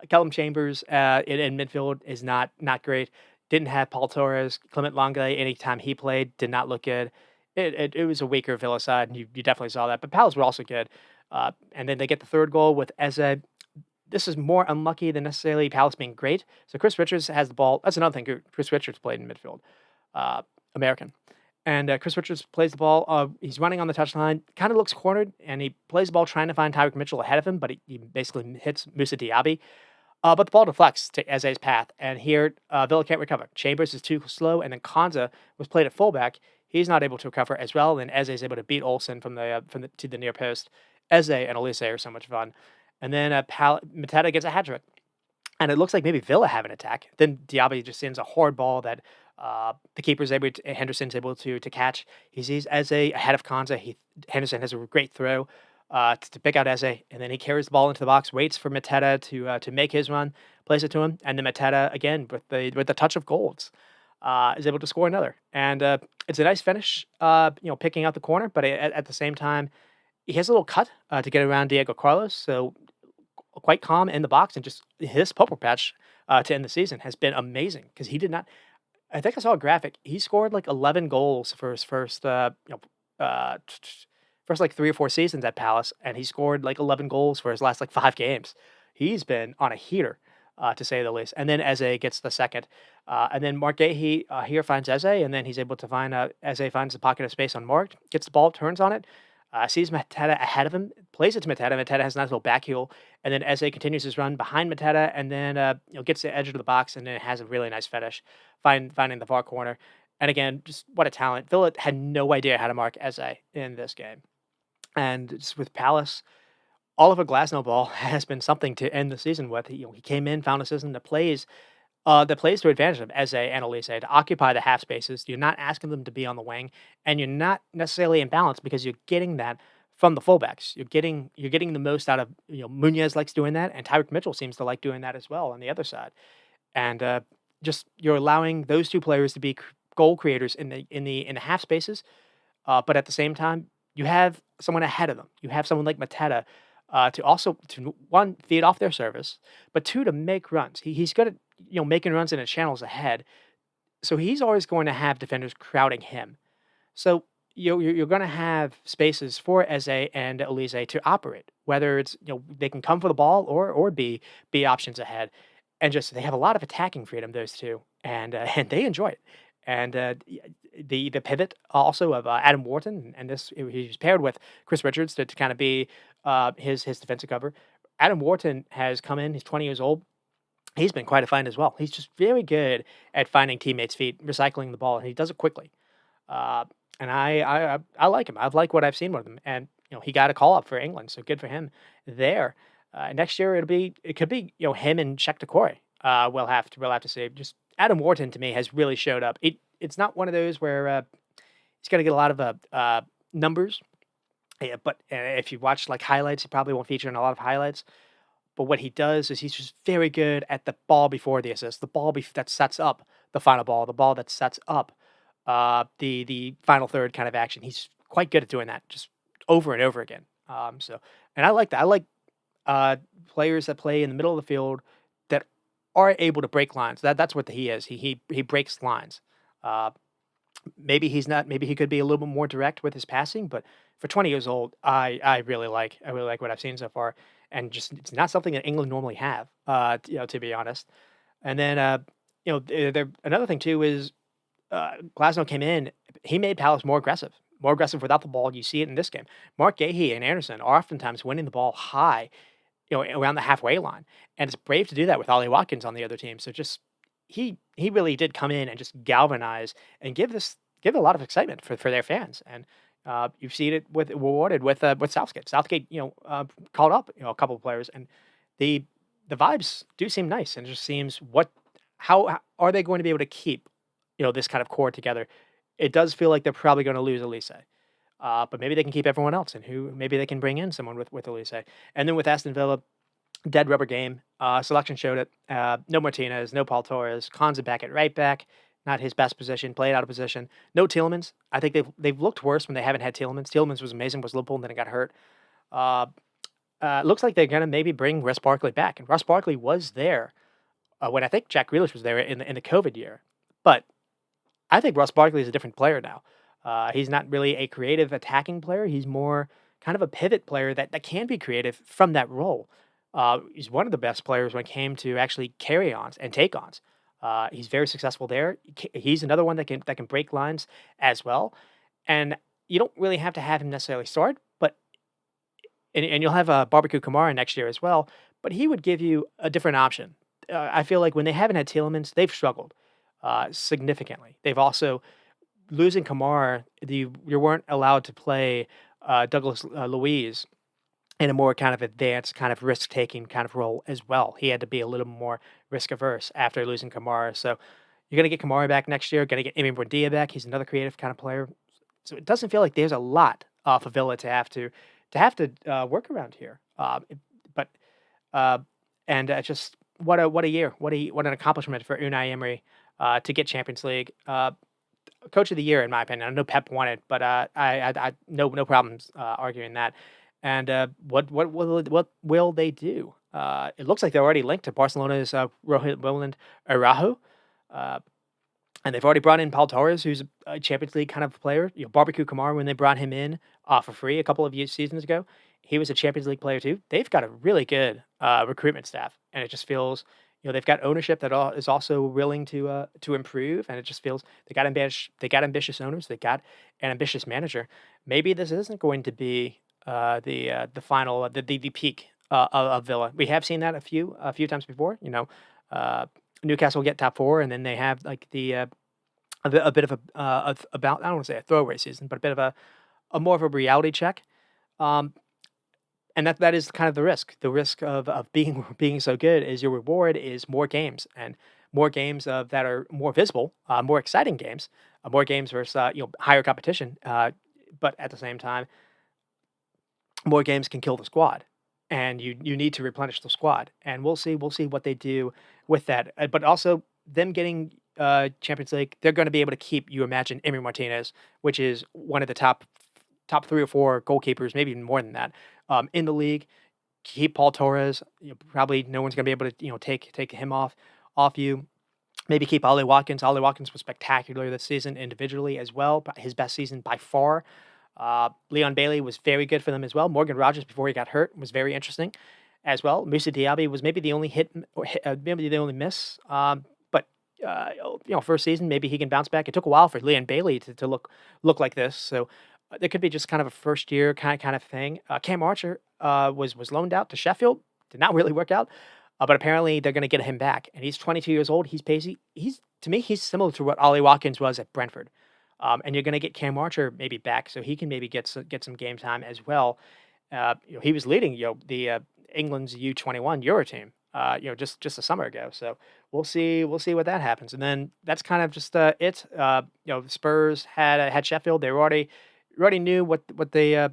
Callum Chambers in midfield is not great. Didn't have Paul Torres. Clement Langley, anytime he played, did not look good. It was a weaker Villa side, and you definitely saw that. But Palace were also good. And then they get the third goal with Eze. This is more unlucky than necessarily Palace being great. So Chris Richards has the ball. That's another thing. Chris Richards played in midfield. American. And Chris Richards plays the ball. He's running on the touchline, kind of looks cornered, and he plays the ball trying to find Tyreek Mitchell ahead of him, but he basically hits Musa Diaby. But the ball deflects to Eze's path, and here Villa can't recover. Chambers is too slow, and then Konza was played at fullback. He's not able to recover as well, and Eze is able to beat Olsen to the near post. Eze and Elise are so much fun. And then Mateta gets a hat trick. And it looks like maybe Villa have an attack. Then Diaby just sends a hard ball that The keeper's able to, Henderson's able to catch. He sees Eze ahead of Konza. Henderson has a great throw to pick out Eze, and then he carries the ball into the box, waits for Mateta to make his run, plays it to him, and then Mateta again with the touch of golds is able to score another. And it's a nice finish, picking out the corner, but at the same time, he has a little cut to get around Diego Carlos, so quite calm in the box, and just his purple patch to end the season has been amazing because he did not. I think I saw a graphic. He scored like 11 goals for his first like 3 or 4 seasons at Palace, and he scored like 11 goals for his last like 5 games. He's been on a heater, to say the least. And then Eze gets the second, and then Mark Gahey here finds Eze, and then he's able to find Eze finds the pocket of space unmarked, gets the ball, turns on it, sees Mateta ahead of him, plays it to Mateta. Mateta has a nice little back heel, and then Eze continues his run behind Mateta, and then gets the edge of the box, and then has a really nice finish, finding the far corner. And again, just what a talent! Villa had no idea how to mark Eze in this game, and just with Palace, Oliver Glasnow has been something to end the season with. He came in, found a system that plays to advantage of Eze and Elise to occupy the half spaces. You're not asking them to be on the wing, and you're not necessarily in balance because you're getting that from the fullbacks. You're getting the most out of Munoz likes doing that, and Tyreek Mitchell seems to like doing that as well on the other side. And just you're allowing those two players to be goal creators in the half spaces, but at the same time you have someone ahead of them. You have someone like Mateta to also to one feed off their service, but two to make runs. He's good at making runs in the channels ahead, so he's always going to have defenders crowding him. So you're going to have spaces for Eze and Elise to operate, whether it's they can come for the ball or be options ahead, and just they have a lot of attacking freedom, those two, and and they enjoy it. And the pivot also of Adam Wharton, and this he's paired with Chris Richards to kind of be his defensive cover. Adam Wharton has come in. He's 20 years old. He's been quite a find as well. He's just very good at finding teammates' feet, recycling the ball, and he does it quickly. Uh, and I like him. I like what I've seen with him, and he got a call up for England, so good for him there. Next year it could be him and Shek Decore. We'll have to see. Just Adam Wharton to me has really showed up. It's not one of those where he's going to get a lot of numbers. Yeah, but if you watch like highlights, he probably won't feature in a lot of highlights. But what he does is he's just very good at the ball before the assist, the ball that sets up the final ball, the ball that sets up the final third kind of action. He's quite good at doing that, just over and over again. And I like that. I like players that play in the middle of the field that are able to break lines. That's what he is. He breaks lines. Uh, Maybe he's not. Maybe he could be a little bit more direct with his passing, but for 20 years old, I really like what I've seen so far, and just it's not something that England normally have. To be honest. And then another thing too is Glasnow came in. He made Palace more aggressive without the ball. You see it in this game. Mark Gahey and Anderson are oftentimes winning the ball high, around the halfway line, and it's brave to do that with Ollie Watkins on the other team. So just he really did come in and just galvanize and give a lot of excitement for their fans, and you've seen it rewarded with Southgate. Southgate, called up a couple of players, and the the vibes do seem nice, and it just seems how are they going to be able to keep this kind of core together? It does feel like they're probably going to lose Elise. But maybe they can keep everyone else, and who maybe they can bring in someone with Elise. And then with Aston Villa, dead rubber game. Selection showed it. No Martinez, no Paul Torres. Konza back at right back. Not his best position. Played out of position. No Tielemans. I think they've looked worse when they haven't had Tielemans. Tielemans was amazing. Was Liverpool and then it got hurt. Uh, Looks like they're gonna maybe bring Russ Barkley back, and Russ Barkley was there when I think Jack Grealish was there in the COVID year. But I think Russ Barkley is a different player now. He's not really a creative attacking player. He's more kind of a pivot player that can be creative from that role. He's one of the best players when it came to actually carry-ons and take-ons. He's very successful there. He's another one that can break lines as well. And you don't really have to have him necessarily start, but and you'll have Barbecue Kamara next year as well. But he would give you a different option. I feel like when they haven't had Tielemans, they've struggled significantly. They've also losing Kamara. You weren't allowed to play Douglas Luiz in a more kind of advanced, kind of risk taking kind of role as well. He had to be a little more risk averse after losing Kamara. So, You're going to get Kamara back next year. Going to get Emi Buendia back. He's another creative kind of player. So it doesn't feel like there's a lot for Villa to work around here. But uh, and just what a year, what an accomplishment for Unai Emery to get Champions League. Coach of the year, in my opinion. I know Pep won it, but I no problems arguing that. And what will they do? It looks like they're already linked to Barcelona's Roland Araujo, uh, and they've already brought in Paul Torres, who's a Champions League kind of player. Barbecue Kamara, when they brought him in for free a couple of seasons ago, he was a Champions League player too. They've got a really good recruitment staff, and it just feels they've got ownership that is also willing to improve, and it just feels they got ambitious owners, they got an ambitious manager. Maybe this isn't going to be the final the peak of Villa. We have seen that a few times before. Uh, Newcastle get top four, and then they have like a bit of about I don't want to say a throwaway season, but a bit of a more of a reality check. Um, and that is kind of the risk. The risk of being being so good is your reward is more games and more games that are more visible, more exciting games, more games versus higher competition. But at the same time, more games can kill the squad, and you need to replenish the squad. And we'll see what they do with that. But also them getting Champions League, they're going to be able to keep, you imagine, Emi Martinez, which is one of the top three or four goalkeepers, maybe even more than that, in the league. Keep Paul Torres. Probably no one's going to be able to take him off you. Maybe keep Ollie Watkins. Ollie Watkins was spectacular this season individually as well, but his best season by far. Leon Bailey was very good for them as well. Morgan Rogers, before he got hurt, was very interesting as well. Musa Diaby was maybe the only maybe the only miss. But first season, maybe he can bounce back. It took a while for Leon Bailey to look like this, so there could be just kind of a first year kind of thing. Cam Archer was loaned out to Sheffield, did not really work out, but apparently they're going to get him back, and he's 22 years old. He's pacey. He's to me, he's similar to what Ollie Watkins was at Brentford. And you're going to get Cam Archer maybe back, so he can maybe get some game time as well. He was leading the England's U21 Euro team, just a summer ago. So we'll see what that happens, and then that's kind of just it. Spurs had Sheffield. They already knew what they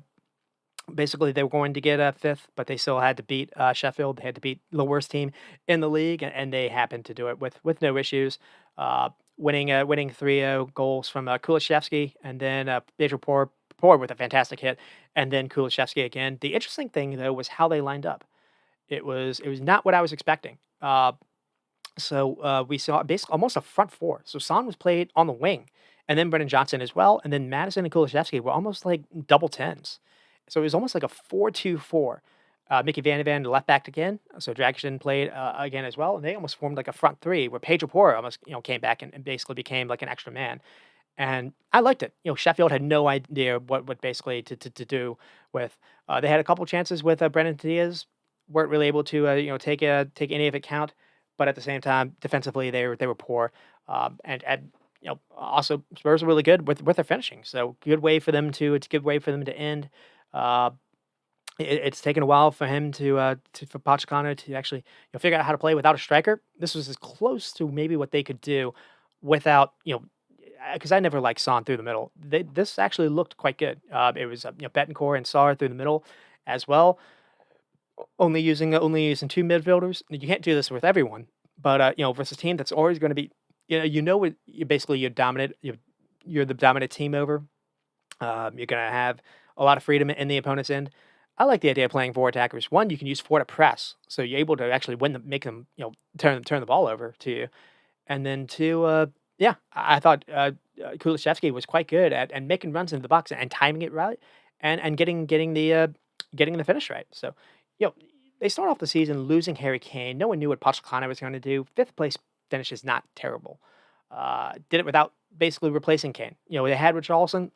basically they were going to get a fifth, but they still had to beat Sheffield. They had to beat the worst team in the league, and they happened to do it with no issues. Winning 3-0 goals from Kulishevsky, and then Pedro Por with a fantastic hit, and then Kulishevsky again. The interesting thing though was how they lined up. It was not what I was expecting. So we saw basically almost a front four. So Son was played on the wing, and then Brennan Johnson as well, and then Madison and Kulishevsky were almost like double tens. So it was almost like a 4-2-4. Mickey Van de Ven left back again, so Dragic played again as well, and they almost formed like a front three where Pedro Porro almost came back and basically became like an extra man, and I liked it. Sheffield had no idea what basically to do with. They had a couple chances with Brennan Diaz, weren't really able to take any of it count, but at the same time defensively they were poor, and also Spurs were really good with their finishing, so good way for them to it's a good way for them to end. Uh, it's taken a while for him for Pochettino to actually figure out how to play without a striker. This was as close to maybe what they could do without because I never liked Son through the middle. This actually looked quite good. It was Betancourt and Sarr through the middle as well. Only using two midfielders. You can't do this with everyone, but versus a team that's always going to be what you basically you're the dominant team over. You're going to have a lot of freedom in the opponent's end. I like the idea of playing four attackers. One, you can use four to press, so you're able to actually make them, turn the ball over to you. And then two, I thought Kulishevsky was quite good at making runs into the box and timing it right, and getting the finish right. So, they start off the season losing Harry Kane. No one knew what Pochettino was going to do. Fifth place finish is not terrible. Did it without basically replacing Kane. They had Richarlison,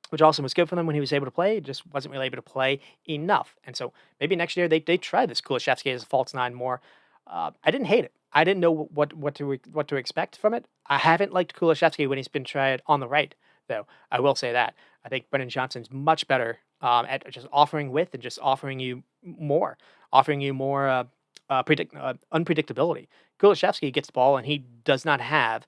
which also was good for them when he was able to play, just wasn't really able to play enough. And so maybe next year they try this Kulishevsky as a false nine more. I didn't hate it. I didn't know what to expect from it. I haven't liked Kulishevsky when he's been tried on the right, though. I will say that. I think Brennan Johnson's much better at just offering width and just offering you more unpredictability. Kulishevsky gets the ball and he does not have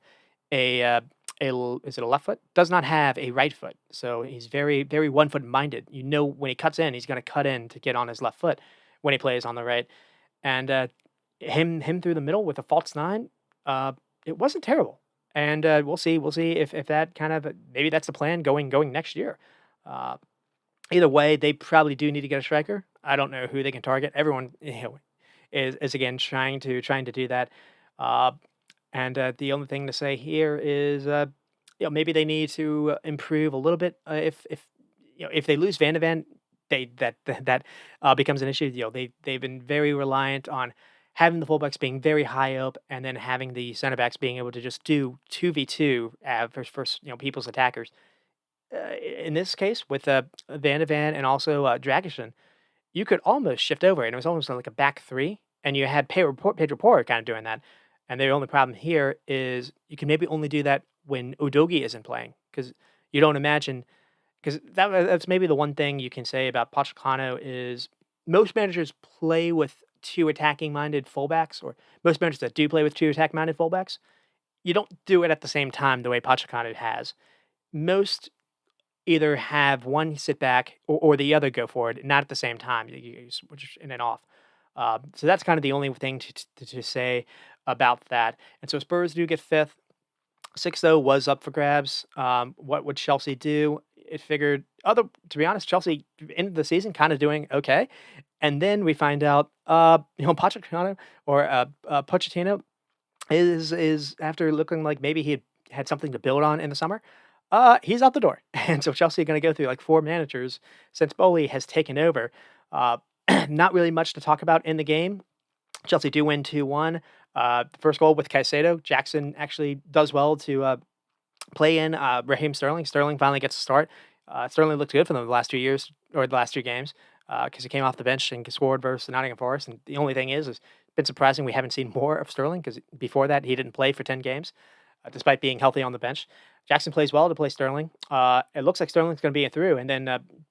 a is it a left foot? Does not have a right foot, so he's very very one foot minded. You know when he cuts in, he's going to cut in to get on his left foot when he plays on the right, and him through the middle with a false nine, uh, it wasn't terrible. And we'll see if that kind of maybe that's the plan going next year. Uh, Either way, they probably do need to get a striker. I don't know who they can target. Everyone is again trying to do that. Uh, and the only thing to say here is, maybe they need to improve a little bit. If if they lose Van de Ven, that becomes an issue. They've been very reliant on having the fullbacks being very high up, and then having the center backs being able to just do 2v2 for people's attackers. In this case, with Van de Ven and also Dragic, you could almost shift over, and it was almost like a back three, and you had Pedro Porro kind of doing that. And the only problem here is you can maybe only do that when Udogie isn't playing, because you don't imagine because that's maybe the one thing you can say about Pochettino is most managers play with two attacking minded fullbacks, or most managers that do play with two attack minded fullbacks, you don't do it at the same time the way Pochettino has. Most either have one sit back or the other go forward, not at the same time. You switch in and off. So that's kind of the only thing to say about that. And so Spurs do get fifth. Sixth, though, was up for grabs. What would Chelsea do? It figured, to be honest, Chelsea ended the season kind of doing okay. And then we find out, Pochettino is after looking like maybe he had something to build on in the summer. He's out the door, and so Chelsea are going to go through like four managers since Bowley has taken over. Uh, not really much to talk about in the game. Chelsea do win 2-1. The first goal with Caicedo. Jackson actually does well to play in Raheem Sterling. Sterling finally gets a start. Sterling looked good for them the last 2 years, or the last 2 games, because he came off the bench and scored versus Nottingham Forest. And the only thing is it's been surprising we haven't seen more of Sterling, because before that he didn't play for 10 games, despite being healthy on the bench. Jackson plays well to play Sterling. It looks like Sterling's going to be through, and then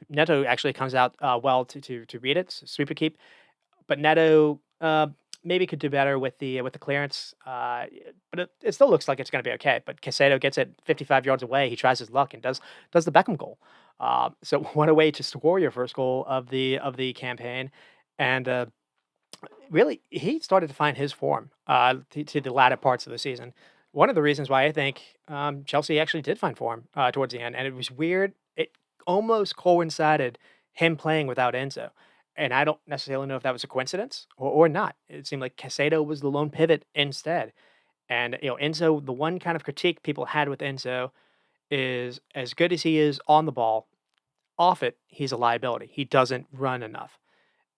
Neto actually comes out well to read it, sweep a keep. But Neto maybe could do better with the clearance, but it still looks like it's going to be okay. But Caicedo gets it 55 yards away. He tries his luck and does the Beckham goal. So what a way to score your first goal of the campaign, and really he started to find his form to the latter parts of the season. One of the reasons why I think Chelsea actually did find form towards the end, and it was weird. It almost coincided him playing without Enzo. And I don't necessarily know if that was a coincidence or not. It seemed like Casado was the lone pivot instead. And Enzo, the one kind of critique people had with Enzo is as good as he is on the ball, off it, he's a liability. He doesn't run enough.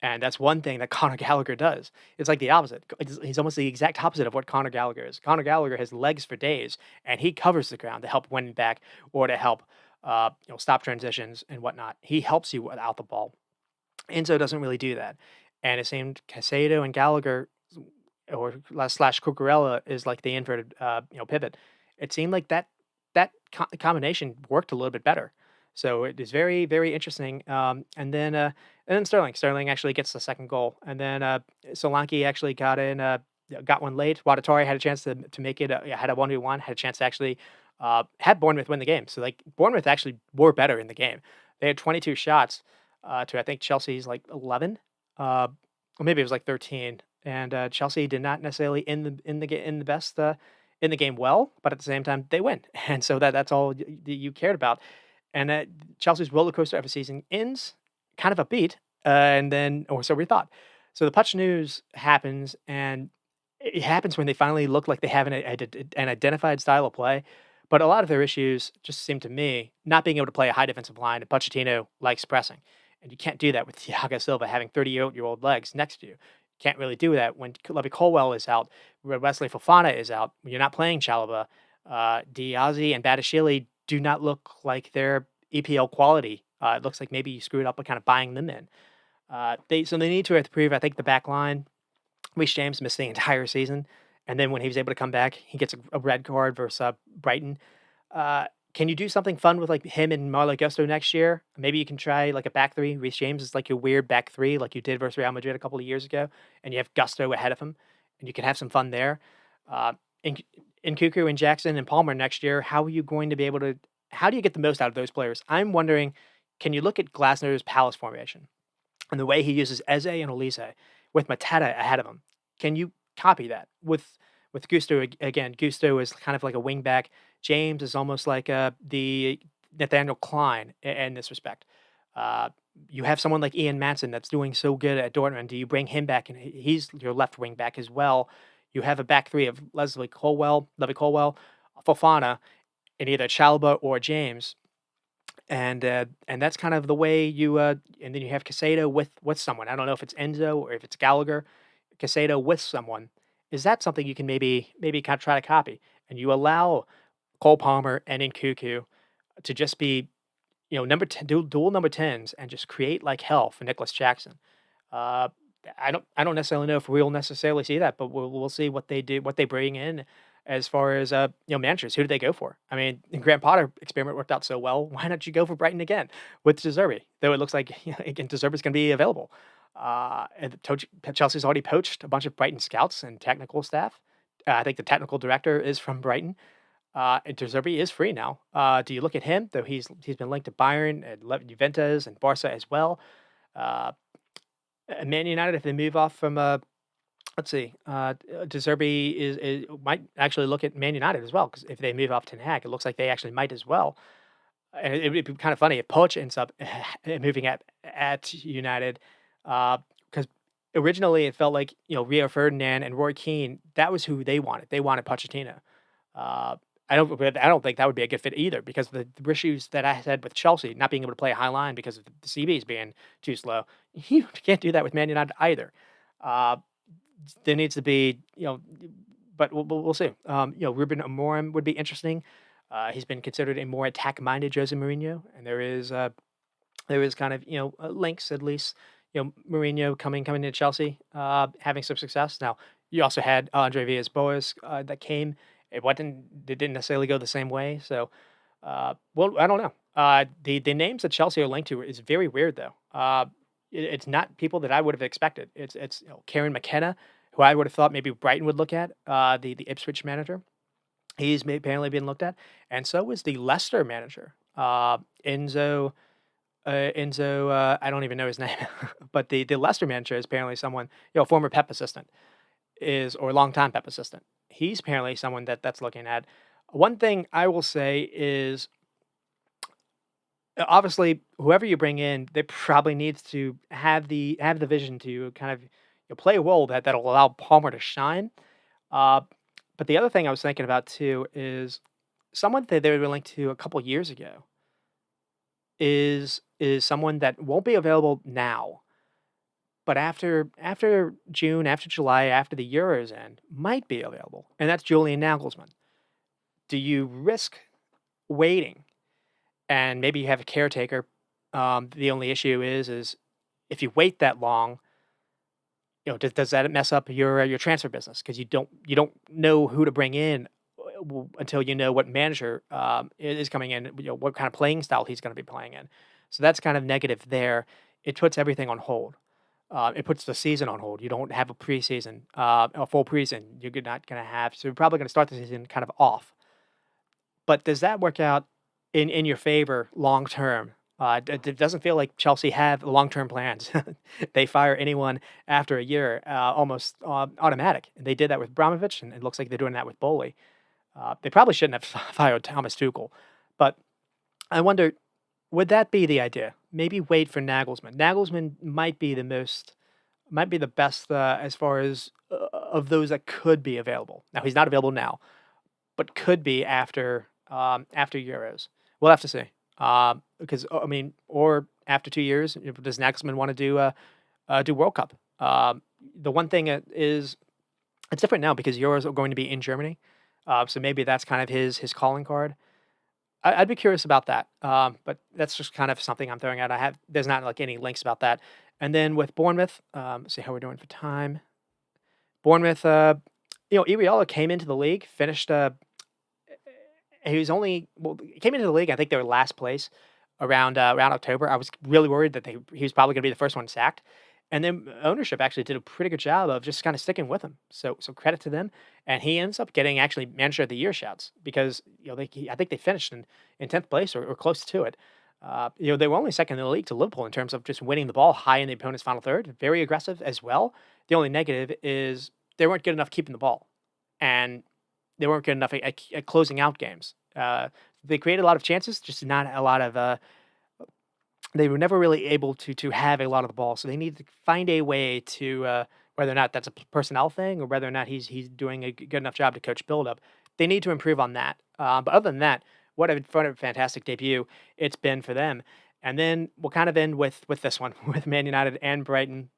And that's one thing that Conor Gallagher does. It's like the opposite. He's almost the exact opposite of what Conor Gallagher is. Conor Gallagher has legs for days, and he covers the ground to help win it back or to help stop transitions and whatnot. He helps you without the ball. Enzo doesn't really do that. And it seemed Casado and Gallagher or slash Cucurella is like the inverted pivot. It seemed like that combination worked a little bit better. So it is very very interesting. And then Sterling actually gets the second goal, and then Solanke actually got one late. Wadatari had a chance to make it. Had a 1v1. Had a chance to actually had Bournemouth win the game. So like Bournemouth actually were better in the game. They had 22 shots to I think Chelsea's like 11, or maybe it was like 13. And Chelsea did not necessarily in the game well, but at the same time they win, and so that's all you cared about. And Chelsea's roller coaster of a season ends kind of upbeat, and then or so we thought. So the Putch news happens, and it happens when they finally look like they have an identified style of play. But a lot of their issues just seem to me not being able to play a high defensive line, and Pochettino likes pressing. And you can't do that with Thiago Silva having 38-year-old legs next to you. Can't really do that when Levy Colwell is out, when Wesley Fofana is out, when you're not playing Chalobah. Diazy and Batashili do not look like they're EPL quality. It looks like maybe you screwed up by kind of buying them in. They need to improve, I think, the back line. Reece James missed the entire season, and then when he was able to come back, he gets a red card versus Brighton. Can you do something fun with like him and Malo Gusto next year? Maybe you can try like a back three. Reece James is like your weird back three, like you did versus Real Madrid a couple of years ago, and you have Gusto ahead of him, and you can have some fun there. Uh, and Nkuku and Jackson and Palmer next year, how are you going to be able to how do you get the most out of those players? I'm wondering, can you look at Glasner's Palace formation and the way he uses Eze and Elise with Mateta ahead of him? Can you copy that with Gusto again? Gusto is kind of like a wing back. James is almost like the Nathaniel Klein in this respect. Uh, you have someone like Ian Matson that's doing so good at Dortmund. Do you bring him back and he's your left wing back as well? You have a back three of Levy Colwell, Fofana, and either Chalba or James, and that's kind of the way you. And then you have Casado with someone. I don't know if it's Enzo or if it's Gallagher. Casado with someone. Is that something you can maybe kind of try to copy? And you allow Cole Palmer and Nkuku to just be number 10, dual number 10s and just create like hell for Nicholas Jackson. Uh, I don't necessarily know if we'll necessarily see that, but we'll see what they do, what they bring in as far as managers. Who do they go for? I mean, the Grant Potter experiment worked out so well. Why not you go for Brighton again with Deserbi? Though it looks like again Deserbi's going to be available. Chelsea's already poached a bunch of Brighton scouts and technical staff. I think the technical director is from Brighton. And Deserbi is free now. Do you look at him? Though he's been linked to Bayern and Juventus and Barca as well. Uh, Man United, if they move off from, let's see, Deserbi is might actually look at Man United as well because if they move off Ten Hag, it looks like they actually might as well. And it would be kind of funny if Poch ends up moving at United, because originally it felt like Rio Ferdinand and Roy Keane, that was who they wanted. They wanted Pochettino. Uh, I don't think that would be a good fit either because the issues that I had with Chelsea not being able to play a high line because of the CBs being too slow. You can't do that with Man United either. Uh, there needs to be, but we'll see. Ruben Amorim would be interesting. He's been considered a more attack-minded Jose Mourinho, and there is kind of links at least. Mourinho coming to Chelsea, having some success. Now you also had Andre Villas-Boas that came. It didn't necessarily go the same way. So, well, I don't know. The names that Chelsea are linked to is very weird though. It's not people that I would have expected. It's Kieran McKenna, who I would have thought maybe Brighton would look at. The Ipswich manager, he's apparently been looked at, and so is the Leicester manager, Enzo. Enzo, I don't even know his name, but the Leicester manager is apparently someone, former Pep assistant or longtime Pep assistant. He's apparently someone that's looking at. One thing I will say is obviously whoever you bring in, they probably needs to have the vision to kind of play a role that'll allow Palmer to shine. Uh, but the other thing I was thinking about too is someone that they were linked to a couple years ago is someone that won't be available now, but after June, after July, after the Euros end, might be available, and that's Julian Nagelsmann. Do you risk waiting and maybe you have a caretaker? The only issue is if you wait that long, does that mess up your transfer business because you don't know who to bring in until you know what manager is coming in, what kind of playing style he's going to be playing in. So that's kind of negative there. It puts everything on hold. It puts the season on hold. You don't have a preseason, a full preseason. You're not going to have. So you're probably going to start the season kind of off. But does that work out in your favor long term? It doesn't feel like Chelsea have long term plans. They fire anyone after a year, almost automatic. And they did that with Bramovich, and it looks like they're doing that with Bowley. They probably shouldn't have fired Thomas Tuchel, but I wonder, would that be the idea? Maybe wait for Nagelsmann. Nagelsmann might be the best as far as of those that could be available. Now he's not available now, but could be after Euros. We'll have to see. Because I mean, or after 2 years, does Nagelsmann want to do World Cup? The one thing is it's different now because Euros are going to be in Germany. So maybe that's kind of his calling card. I'd be curious about that. But that's just kind of something I'm throwing out. There's not like any links about that. And then with Bournemouth, see how we're doing for time. Bournemouth, Iriola came into the league, finished. He came into the league. I think they were last place around October. I was really worried that he was probably going to be the first one sacked, And then ownership actually did a pretty good job of just kind of sticking with him. So credit to them. And he ends up getting actually manager of the year shouts because I think they finished in 10th place or close to it. They were only second in the league to Liverpool in terms of just winning the ball high in the opponent's final third. Very aggressive as well. The only negative is they weren't good enough keeping the ball, and they weren't good enough at closing out games. They created a lot of chances, just not a lot of. They were never really able to have a lot of the ball, so they need to find a way to whether or not that's a personnel thing or whether or not he's doing a good enough job to coach build up. They need to improve on that. But other than that, what a fantastic debut it's been for them. And then we'll kind of end with this one with Man United and Brighton.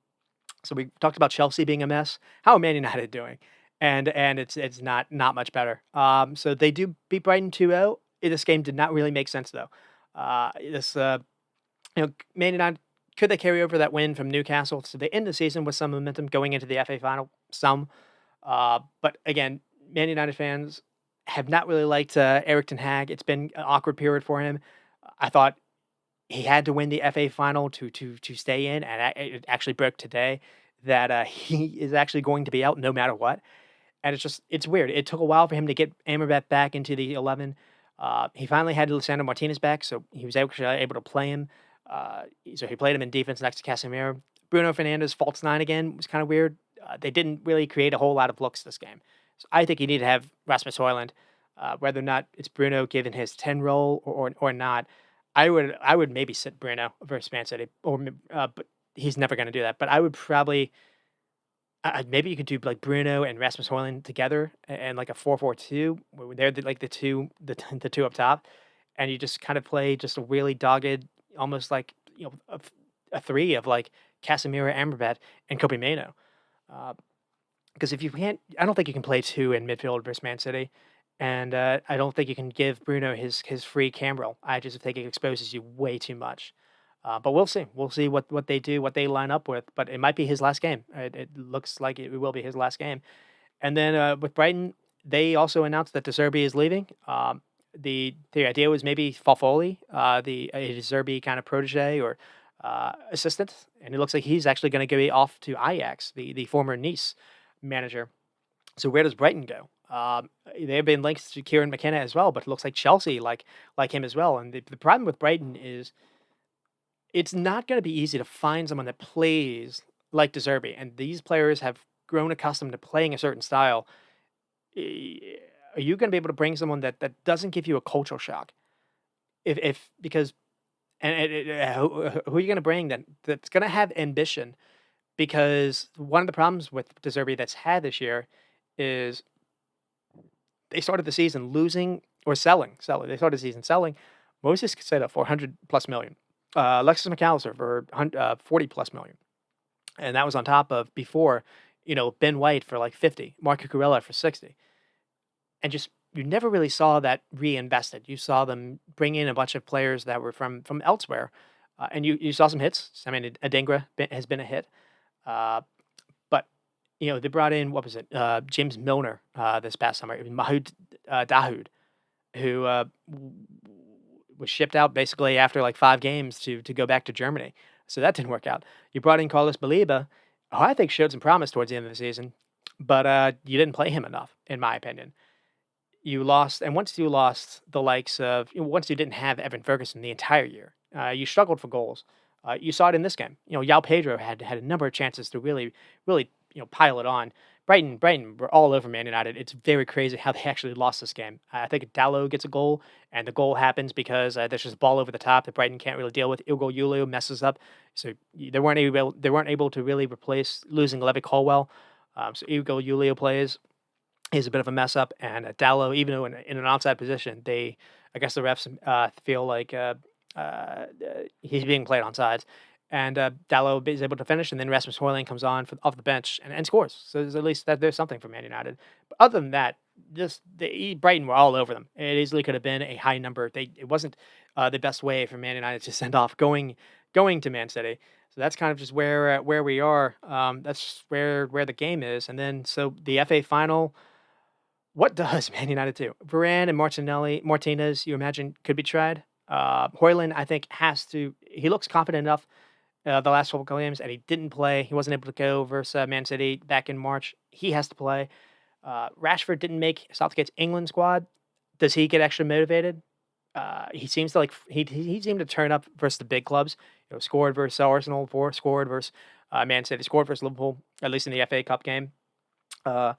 So we talked about Chelsea being a mess. How are Man United doing? And it's not much better. So they do beat Brighton 2-0. This game did not really make sense though. This Man United, could they carry over that win from Newcastle? So they end the season with some momentum going into the FA final. Some, but again, Man United fans have not really liked Eric Ten Hag. It's been an awkward period for him. I thought he had to win the FA final to stay in, and it actually broke today that he is actually going to be out no matter what. And it's weird. It took a while for him to get Amrabat back into the 11. He finally had Lisandro Martinez back, so he was actually able to play him. So he played him in defense next to Casemiro. Bruno Fernandes, false nine again, was kind of weird. They didn't really create a whole lot of looks this game. So I think you need to have Rasmus Højlund, whether or not it's Bruno given his 10 role or not. I would maybe sit Bruno versus Man City, but he's never going to do that. But I would probably maybe you could do like Bruno and Rasmus Højlund together and like a 4-4-2 where they're like the two up top, and you just kind of play just a really dogged, almost like a three of like Casemiro, Amrabat, and Kobe Mano. Because if you can't, I don't think you can play two in midfield versus Man City, and I don't think you can give Bruno his free cam roll. I just think it exposes you way too much. But we'll see. We'll see what they do, what they line up with. But it might be his last game. It looks like it will be his last game. And then with Brighton, they also announced that De Zerbi is leaving. The idea was maybe Fafoli, the De Zerbi kind of protege or assistant, and it looks like he's actually going to go off to Ajax, the former Nice manager. So where does Brighton go? There have been links to Kieran McKenna as well, but it looks like Chelsea like him as well. And the problem with Brighton is it's not going to be easy to find someone that plays like De Zerbi, and these players have grown accustomed to playing a certain style. Are you going to be able to bring someone that doesn't give you a cultural shock? If because who are you going to bring that's going to have ambition? Because one of the problems with De Zerbi that's had this year is they started the season losing or selling. They started the season selling Moses Caicedo for 100 plus million. Alexis McAllister for 40 plus million. And that was on top of before, Ben White for like 50, Marco Cucurella for 60. And just, you never really saw that reinvested. You saw them bring in a bunch of players that were from elsewhere. And you saw some hits. I mean, Adingra has been a hit. But, they brought in, what was it? James Milner this past summer. Mahoud Dahoud, who was shipped out basically after like 5 games to go back to Germany. So that didn't work out. You brought in Carlos Baliba, who I think showed some promise towards the end of the season, but you didn't play him enough, in my opinion. You lost, and once you lost the likes of, once you didn't have Evan Ferguson the entire year, you struggled for goals. You saw it in this game. Yao Pedro had a number of chances to really, pile it on. Brighton were all over Man United. It's very crazy how they actually lost this game. I think Dalot gets a goal, and the goal happens because there's just a ball over the top that Brighton can't really deal with. Ugo Yulu messes up, so they weren't able to really replace losing Levi Colwell. So Ugo Yulu plays. He's a bit of a mess up, and Dalot, even though in an outside position, I guess the refs feel like he's being played on sides. And Dalot is able to finish, and then Rasmus Højlund comes on off the bench and scores. So there's at least there's something for Man United. But other than that, Brighton were all over them. It easily could have been a high number. It wasn't the best way for Man United to send off going to Man City. So that's kind of just where we are. That's where the game is. And then so the FA final. What does Man United do? Varane and Martinez, you imagine, could be tried. Højlund, I think, has to. He looks confident enough the last couple games, and he didn't play. He wasn't able to go versus Man City back in March. He has to play. Rashford didn't make Southgate's England squad. Does he get extra motivated? He seems to he seemed to turn up versus the big clubs. Scored versus Arsenal, scored versus Man City, scored versus Liverpool, at least in the FA Cup game. Uh,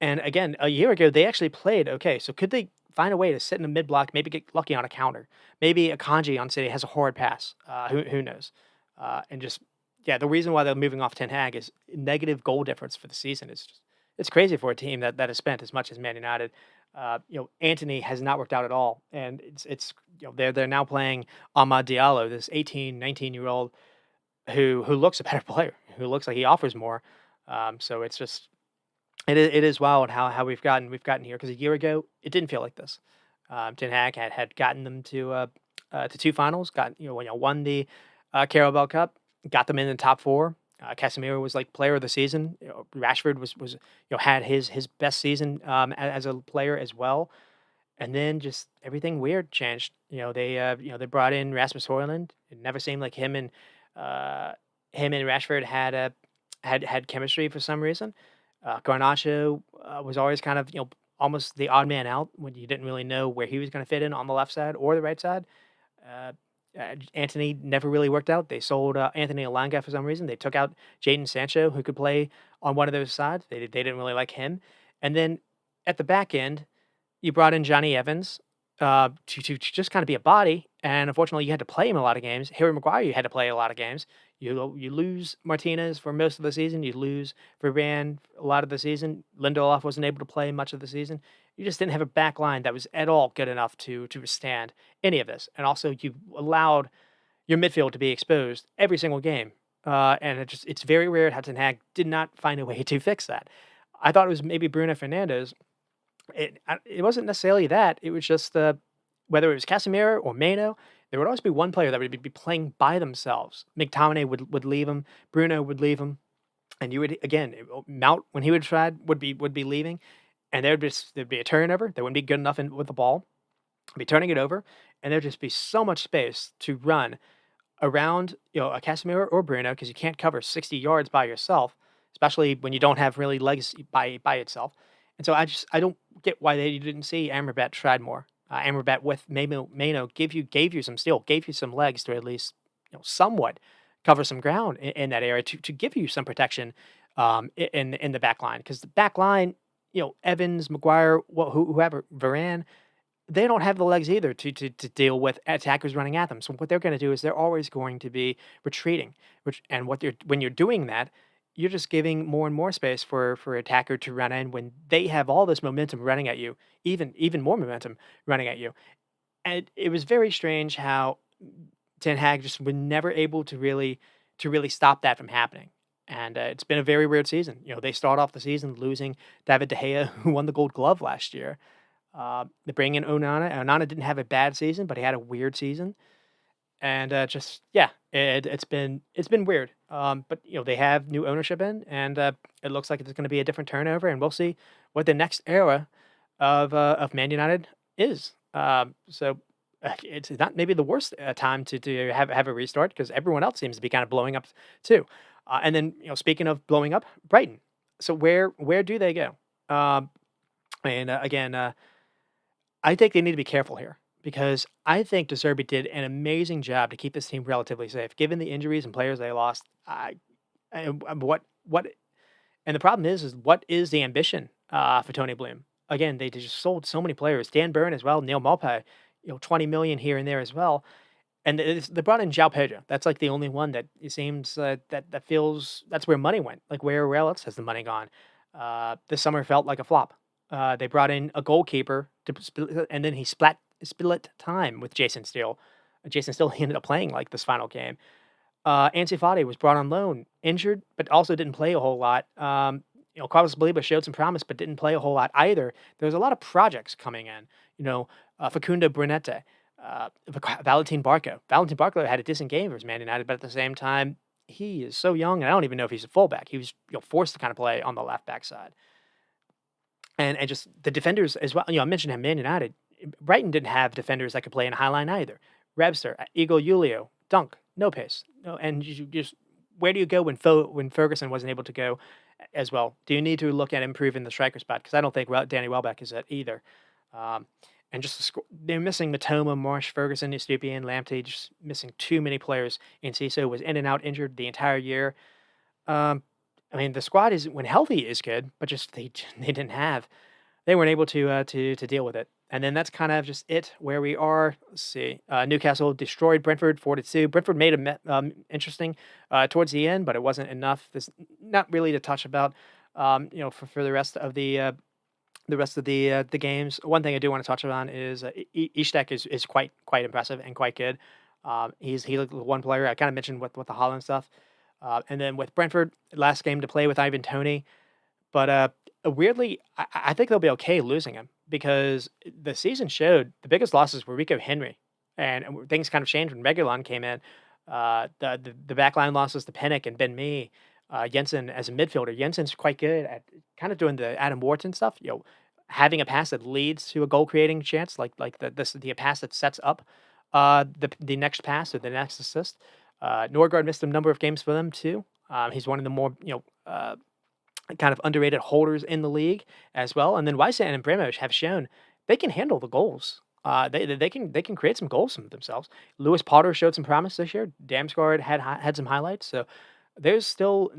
and again, a year ago they actually played okay. So could they find a way to sit in the mid block, maybe get lucky on a counter? Maybe a Kanji on City has a hard pass. Who knows? And just yeah, the reason why they're moving off Ten Hag is negative goal difference for the season. It's crazy for a team that has spent as much as Man United. Anthony has not worked out at all, and it's they're now playing Amad Diallo, this 18, 19-year-old who looks a better player, who looks like he offers more. So it's just it is wild how we've gotten here because a year ago it didn't feel like this. Ten Hag had gotten them to two finals, won the Carabao Cup, got them in the top four. Casemiro was like player of the season. Rashford was had his best season as a player as well. And then just everything weird changed. They brought in Rasmus Højlund. It never seemed like him and Rashford had chemistry for some reason. Garnacho was always kind of almost the odd man out when you didn't really know where he was going to fit in on the left side or the right side. Uh, Anthony never really worked out. They sold Anthony Elanga for some reason. They took out Jadon Sancho, who could play on one of those sides. They didn't really like him. And then at the back end, you brought in Johnny Evans to just kind of be a body. And unfortunately, you had to play him a lot of games. Harry Maguire, you had to play a lot of games. You lose Martinez for most of the season. You lose Varane a lot of the season. Lindelof wasn't able to play much of the season. You just didn't have a back line that was at all good enough to withstand any of this. And also, you allowed your midfield to be exposed every single game. And it's very rare how Ten Hag did not find a way to fix that. I thought it was maybe Bruno Fernandes. It wasn't necessarily that. It was just whether it was Casemiro or Mano, there would always be one player that would be playing by themselves. McTominay would leave him, Bruno would leave him, and you would again Mount when he would try would be leaving, and there'd be a turnover. They wouldn't be good enough with the ball, be turning it over, and there'd just be so much space to run around a Casemiro or Bruno because you can't cover 60 yards by yourself, especially when you don't have really legs by itself. And so I don't get why they didn't see Amrabat tried more. Amrabat with Mano gave you some steel, gave you some legs to at least somewhat cover some ground in that area to give you some protection in the back line because the back line, Evans, Maguire, whoever, Varane, they don't have the legs either to deal with attackers running at them. So what they're going to do is they're always going to be retreating, when you're doing that, you're just giving more and more space for attacker to run in when they have all this momentum running at you, even more momentum running at you. And it was very strange how Ten Hag just was never able to really stop that from happening. And it's been a very weird season. They start off the season losing David De Gea, who won the Gold Glove last year. They bring in Onana. Onana didn't have a bad season, but he had a weird season. And just yeah, it's been weird. But they have new ownership in, and it looks like it's going to be a different turnover, and we'll see what the next era of Man United is. It's not maybe the worst time to have a restart because everyone else seems to be kind of blowing up too. And then speaking of blowing up, Brighton. So where do they go? And again, I think they need to be careful here because I think De Zerbi did an amazing job to keep this team relatively safe, given the injuries and players they lost. What and the problem is what is the ambition for Tony Bloom? Again, they just sold so many players. Dan Burn as well, Neil Maupay, 20 million here and there as well. And they brought in João Pedro. That's like the only one that it seems that feels that's where money went. Like where else has the money gone? This summer felt like a flop. They brought in a goalkeeper and then he split time with Jason Steele. Jason Steele ended up playing like this final game. Ansu Fati was brought on loan, injured, but also didn't play a whole lot. Carlos Saliba showed some promise, but didn't play a whole lot either. There was a lot of projects coming in. Facundo Brunete, Valentin Barco. Valentin Barco had a decent game versus Man United, but at the same time, he is so young, and I don't even know if he's a fullback. He was forced to kind of play on the left back side. And just the defenders as well. I mentioned him, Man United. Brighton didn't have defenders that could play in a high line either. Webster, Igor Julio, Dunk. no pace, no, and you just where do you go when when Ferguson wasn't able to go as well? Do you need to look at improving the striker spot? Because I don't think Danny Welbeck is it either. Um, and just they're missing Matoma, Marsh, Ferguson, Estupian, Lamptey, just missing too many players. And Ciso was in and out injured the entire year. Um, I mean, the squad is when healthy is good, but just they didn't have they weren't able to deal with it. And then that's kind of just it where we are. Let's see. Newcastle destroyed Brentford 4-2. Brentford made it interesting towards the end, but it wasn't enough. There's not really to touch about. For the rest of the games. One thing I do want to touch on is Ishtek is quite impressive and quite good. He's one player I kind of mentioned with the Holland stuff, and then with Brentford last game to play with Ivan Toney. But weirdly, I think they'll be okay losing him because the season showed the biggest losses were Rico Henry, and things kind of changed when Regulon came in. The backline losses to Pinnock and Ben Mee, Jensen as a midfielder. Jensen's quite good at kind of doing the Adam Wharton stuff. Having a pass that leads to a goal creating chance, like the pass that sets up the next pass or the next assist. Norgard missed a number of games for them too. He's one of the more kind of underrated holders in the league as well. And then Weissant and Brimovic have shown they can handle the goals. They can create some goals from themselves. Lewis Potter showed some promise this year. Damsgaard had some highlights. So there's still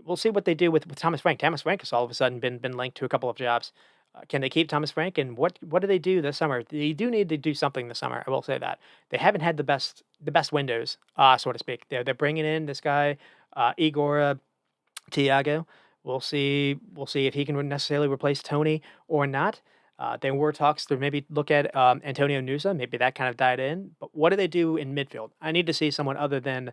we'll see what they do with Thomas Frank. Thomas Frank has all of a sudden been linked to a couple of jobs. Can they keep Thomas Frank? And what do they do this summer? They do need to do something this summer. I will say that they haven't had the best windows, so to speak. They're bringing in this guy Igor Tiago. We'll see. We'll see if he can necessarily replace Tony or not. There were talks to maybe look at Antonio Nusa. Maybe that kind of died in. But what do they do in midfield? I need to see someone other than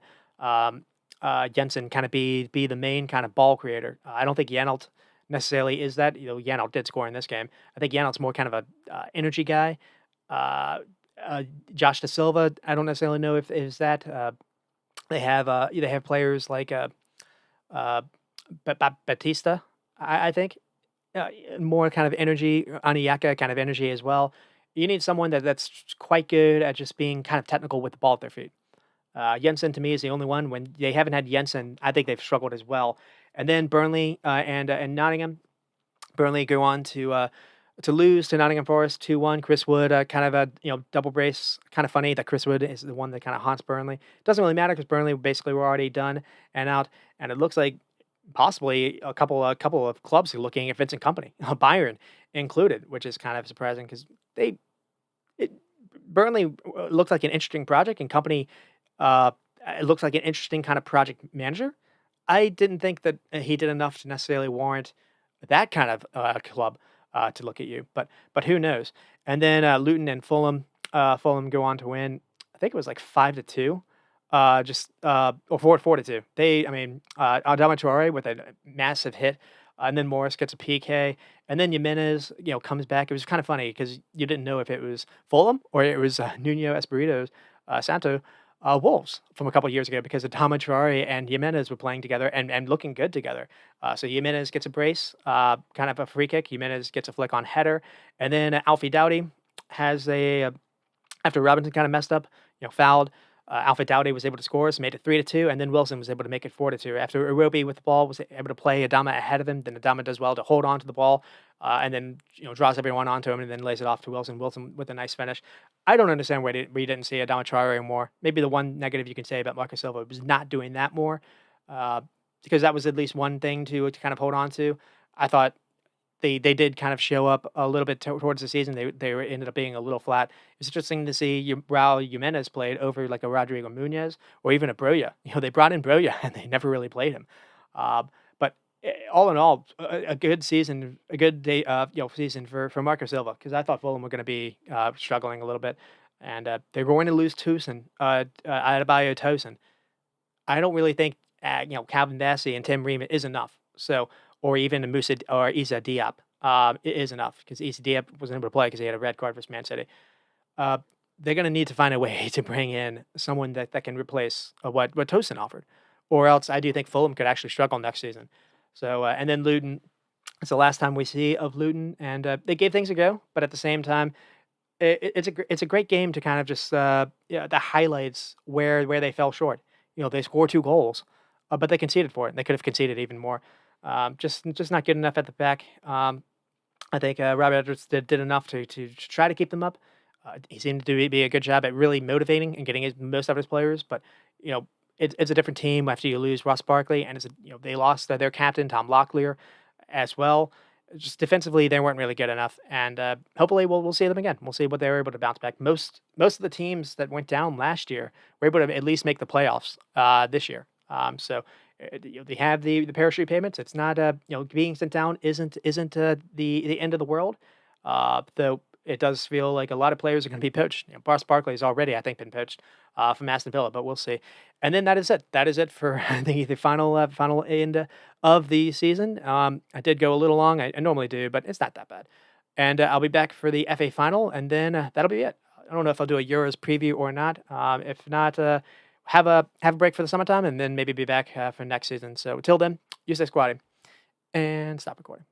Jensen kind of be the main kind of ball creator. I don't think Janelt necessarily is that. Janelt did score in this game. I think Janelt's more kind of a energy guy. Uh, Josh Da Silva, I don't necessarily know if is that. They have players like uh, Batista, I think. More kind of energy, Aniaka kind of energy as well. You need someone that's quite good at just being kind of technical with the ball at their feet. Jensen to me is the only one. When they haven't had Jensen, I think they've struggled as well. And then Burnley and Nottingham. Burnley go on to lose to Nottingham Forest 2-1. Chris Wood kind of a double brace. Kind of funny that Chris Wood is the one that kind of haunts Burnley. Doesn't really matter because Burnley basically were already done and out. And it looks like possibly a couple of clubs are looking at Vincent Company, Bayern included, which is kind of surprising because Burnley looks like an interesting project, and Company it looks like an interesting kind of project manager. I didn't think that he did enough to necessarily warrant that kind of club to look at you, but who knows? And then Luton and Fulham, Fulham go on to win. I think it was like 5-2. Or 4-2. Adama Traore with a massive hit, and then Morris gets a PK, and then Jimenez, comes back. It was kind of funny because you didn't know if it was Fulham or it was Nuno Espirito Santo Wolves from a couple years ago because Adama Traore and Jimenez were playing together and looking good together. So Jimenez gets a brace, kind of a free kick. Jimenez gets a flick on header, and then Alfie Doughty has after Robinson kind of messed up, fouled. Alfred Doughty was able to score, so made it 3-2, and then Wilson was able to make it 4-2. After Iwobi with the ball was able to play Adama ahead of him, then Adama does well to hold on to the ball, and then draws everyone onto him, and then lays it off to Wilson. Wilson with a nice finish. I don't understand why we didn't see Adama Traore more. Maybe the one negative you can say about Marco Silva was not doing that more, because that was at least one thing to kind of hold on to. I thought they did kind of show up a little bit towards the season. Ended up being a little flat. It's interesting to see Raul Jimenez played over like a Rodrigo Munez or even a Broya. They brought in Broya and they never really played him. But all in all, a good season, a good day, season for Marco Silva, because I thought Fulham were going to be struggling a little bit, and they're going to lose Adebayo Tosin. I don't really think Calvin Bassey and Tim Ream is enough. So, or even Musa or Issa Diop, it is enough because Issa Diop wasn't able to play because he had a red card versus Man City. They're going to need to find a way to bring in someone that can replace what Tosin offered, or else I do think Fulham could actually struggle next season. So, and then Luton, it's the last time we see of Luton, and they gave things a go, but at the same time, It's a great game to kind of just yeah, the highlights where they fell short. They scored 2 goals, but they conceded for it. And they could have conceded even more. Just not good enough at the back. I think Robert Edwards did enough to try to keep them up. He seemed to be a good job at really motivating and getting most of his players. But you know, it's a different team after you lose Ross Barkley, and they lost their captain Tom Locklear as well. Just defensively, they weren't really good enough, and hopefully we'll see them again. We'll see what they were able to bounce back. Most of the teams that went down last year were able to at least make the playoffs this year. They have the parachute payments. It's not being sent down isn't the end of the world. Though it does feel like a lot of players are going to be poached. Ross Barkley has already, I think, been poached from Aston Villa, but we'll see. And then that is it. That is it for the final end of the season. I did go a little long. I normally do, but it's not that bad. And I'll be back for the FA final, and then that'll be it. I don't know if I'll do a Euros preview or not. If not, have a break for the summertime, and then maybe be back for next season. So until then, you stay squatting and stop recording.